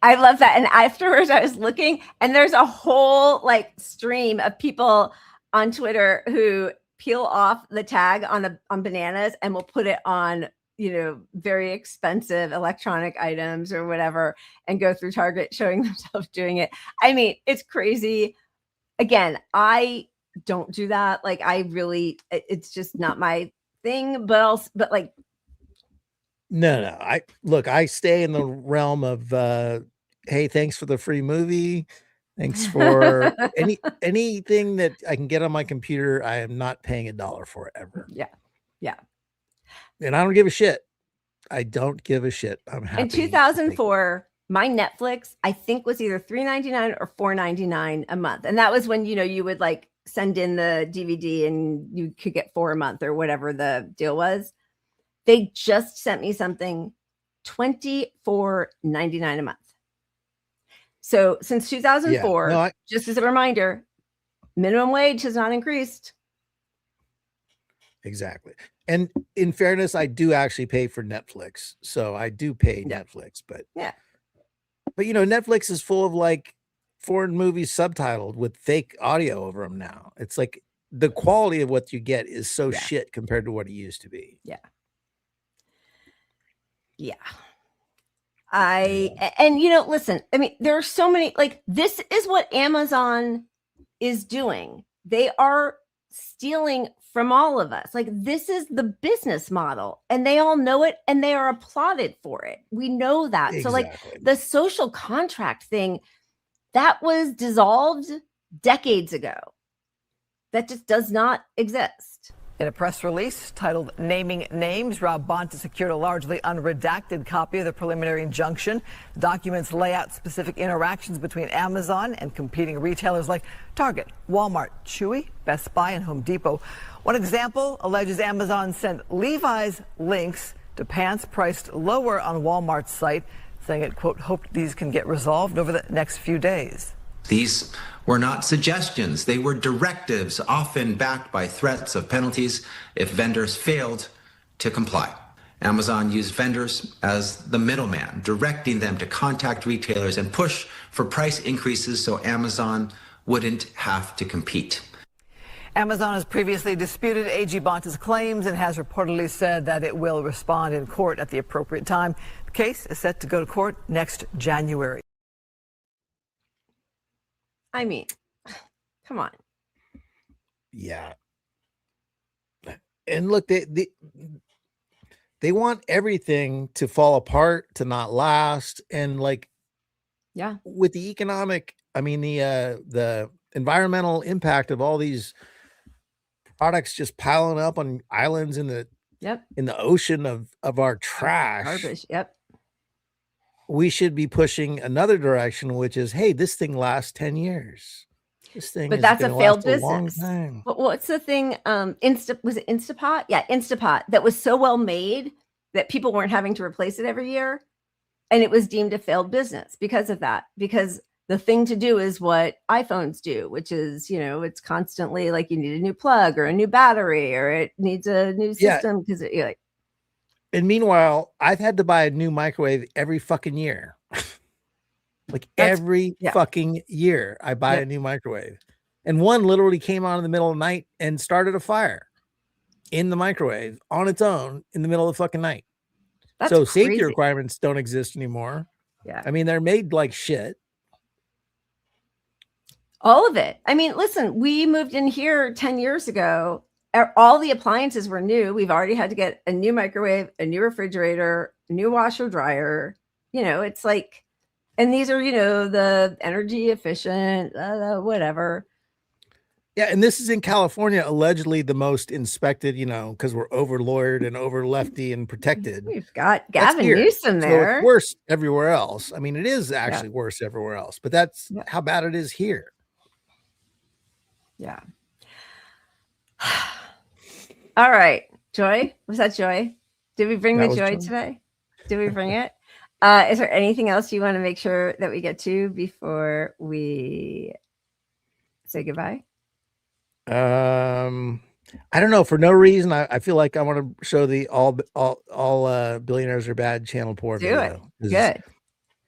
I love that. And afterwards I was looking, and there's a whole like stream of people on Twitter who peel off the tag on bananas and will put it on, you know, very expensive electronic items or whatever, and go through Target showing themselves doing it. I mean, it's crazy. Again, I don't do that. Like it's just not my thing, but like No. I stay in the realm of hey, thanks for the free movie. Thanks for anything that I can get on my computer. I am not paying $1 for it ever. Yeah. And I don't give a shit. I don't give a shit. I'm happy. In 2004, my Netflix, I think, was either $3.99 or $4.99 a month. And that was when, you would like send in the DVD and you could get 4 a month or whatever the deal was. They just sent me something $24.99 a month. So since 2004, just as a reminder, minimum wage has not increased. Exactly. And in fairness, I do actually pay for Netflix. So I do pay Netflix, but Netflix is full of like foreign movies subtitled with fake audio over them now. It's like the quality of what you get is so shit compared to what it used to be. Yeah. Listen, I mean, there are so many, like, this is what Amazon is doing. They are stealing from all of us. Like, this is the business model, and they all know it, and they are applauded for it. We know that. Exactly. So, like, the social contract thing, that was dissolved decades ago. That just does not exist. In a press release titled Naming Names, Rob Bonta secured a largely unredacted copy of the preliminary injunction. The documents lay out specific interactions between Amazon and competing retailers like Target, Walmart, Chewy, Best Buy, and Home Depot. One example alleges Amazon sent Levi's links to pants priced lower on Walmart's site, saying it, quote, hoped these can get resolved over the next few days. These were not suggestions. They were directives, often backed by threats of penalties if vendors failed to comply. Amazon used vendors as the middleman, directing them to contact retailers and push for price increases so Amazon wouldn't have to compete. Amazon has previously disputed AG Bonta's claims and has reportedly said that it will respond in court at the appropriate time. The case is set to go to court next January. I mean, come on. Yeah. And look, they want everything to fall apart, to not last. And like, with the economic, I mean, the environmental impact of all these products just piling up on islands in the ocean of our trash. Garbage. We should be pushing another direction, which is, hey, this thing lasts 10 years. This thing, but that's a failed business. What's the thing? Was it Instapot? Yeah, Instapot. That was so well made that people weren't having to replace it every year, and it was deemed a failed business because of that. Because the thing to do is what iPhones do, which is, it's constantly like you need a new plug or a new battery or it needs a new system because you're like. And meanwhile, I've had to buy a new microwave every fucking year. Every fucking year, I buy a new microwave. And one literally came on in the middle of the night and started a fire in the microwave on its own in the middle of the fucking night. So safety requirements don't exist anymore. Yeah. I mean, they're made like shit. All of it. I mean, listen, we moved in here 10 years ago. All the appliances were new. We've already had to get a new microwave, a new refrigerator, a new washer dryer. It's like, and these are, the energy efficient, whatever. Yeah. And this is in California, allegedly the most inspected, because we're over lawyered and over lefty and protected. We've got Gavin Newsom there. So it's worse everywhere else. I mean, it is actually worse everywhere else, but that's how bad it is here. Yeah. All right. Joy? Was that Joy? Did we bring the joy today? Did we bring it? Is there anything else you want to make sure that we get to before we say goodbye? I don't know. For no reason, I feel like I want to show the all billionaires are bad channel pour video. Do it. Good.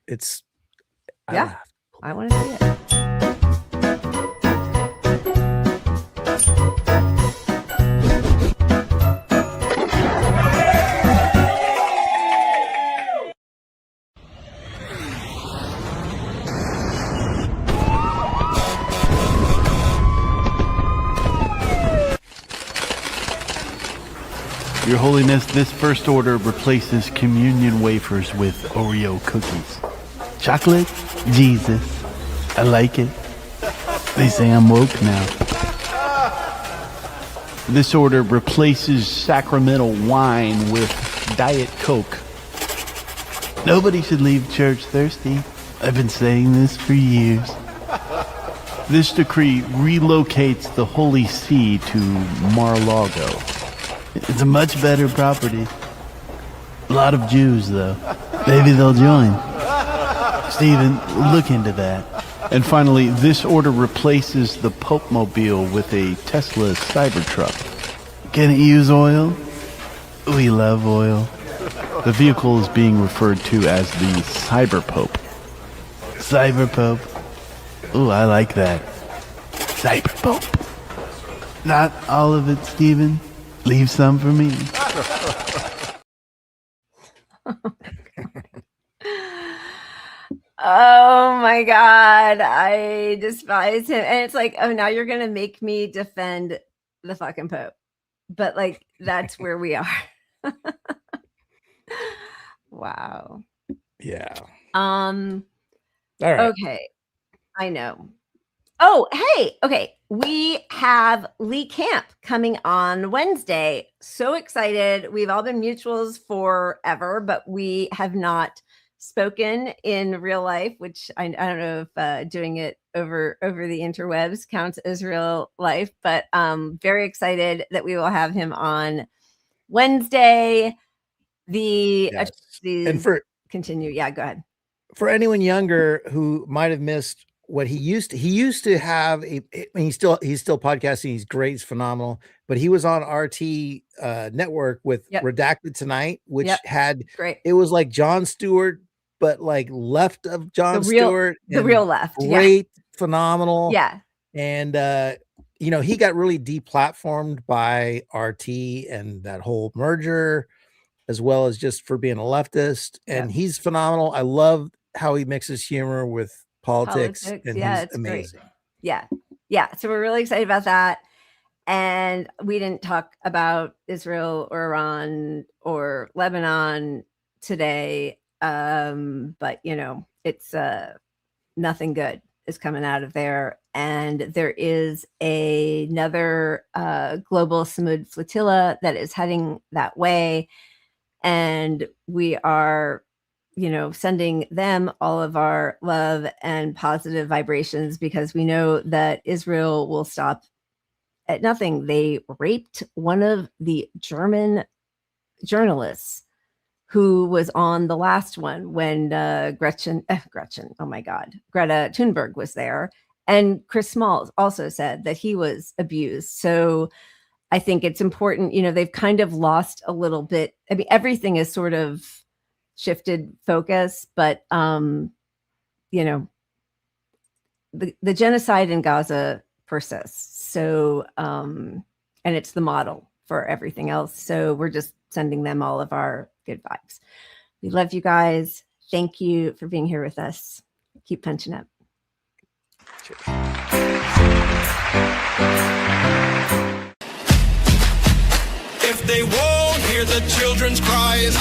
It's I want to see it. Your Holiness, this first order replaces communion wafers with Oreo cookies. Chocolate? Jesus. I like it. They say I'm woke now. This order replaces sacramental wine with Diet Coke. Nobody should leave church thirsty. I've been saying this for years. This decree relocates the Holy See to Mar-a-Lago. It's a much better property. A lot of Jews, though. Maybe they'll join. Stephen, look into that. And finally, this order replaces the Pope Mobile with a Tesla Cybertruck. Can it use oil? We love oil. The vehicle is being referred to as the Cyber Pope. Cyber Pope. Ooh, I like that. Cyber Pope. Not all of it, Stephen. Leave some for me. Oh my God, I despise him. And it's like, oh, now you're going to make me defend the fucking Pope. But like, that's where we are. Wow. Yeah. All right. Okay. I know. Oh, hey. Okay. We have Lee Camp coming on Wednesday. So excited. We've all been mutuals forever, but we have not spoken in real life, which I don't know if doing it over the interwebs counts as real life, but very excited that we will have him on Wednesday. And for continue. Yeah, go ahead. For anyone younger who might have missed what he used to have he's still podcasting. He's great. He's phenomenal. But he was on RT network with Redacted Tonight, which had great. It was like Jon Stewart, but like left of Jon Stewart. The real left. Great, phenomenal. Yeah. And he got really deplatformed by RT and that whole merger, as well as just for being a leftist. And he's phenomenal. I love how he mixes humor with politics. And he's amazing. Great. Yeah. So we're really excited about that. And we didn't talk about Israel or Iran or Lebanon today. But it's nothing good is coming out of there. And there is another global Samud flotilla that is heading that way. And we are sending them all of our love and positive vibrations, because we know that Israel will stop at nothing. They raped one of the German journalists who was on the last one when Greta Thunberg was there. And Chris Smalls also said that he was abused. So I think it's important, they've kind of lost a little bit. I mean, everything is sort of shifted focus, but the genocide in Gaza persists. So and it's the model for everything else. So we're just sending them all of our good vibes. We love you guys. Thank you for being here with us. Keep punching up. Cheers. If they won't hear the children's cries,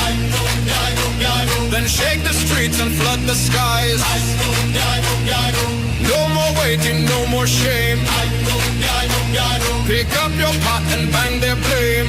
then shake the streets and flood the skies. No more waiting, no more shame. Pick up your pot and bang their flame.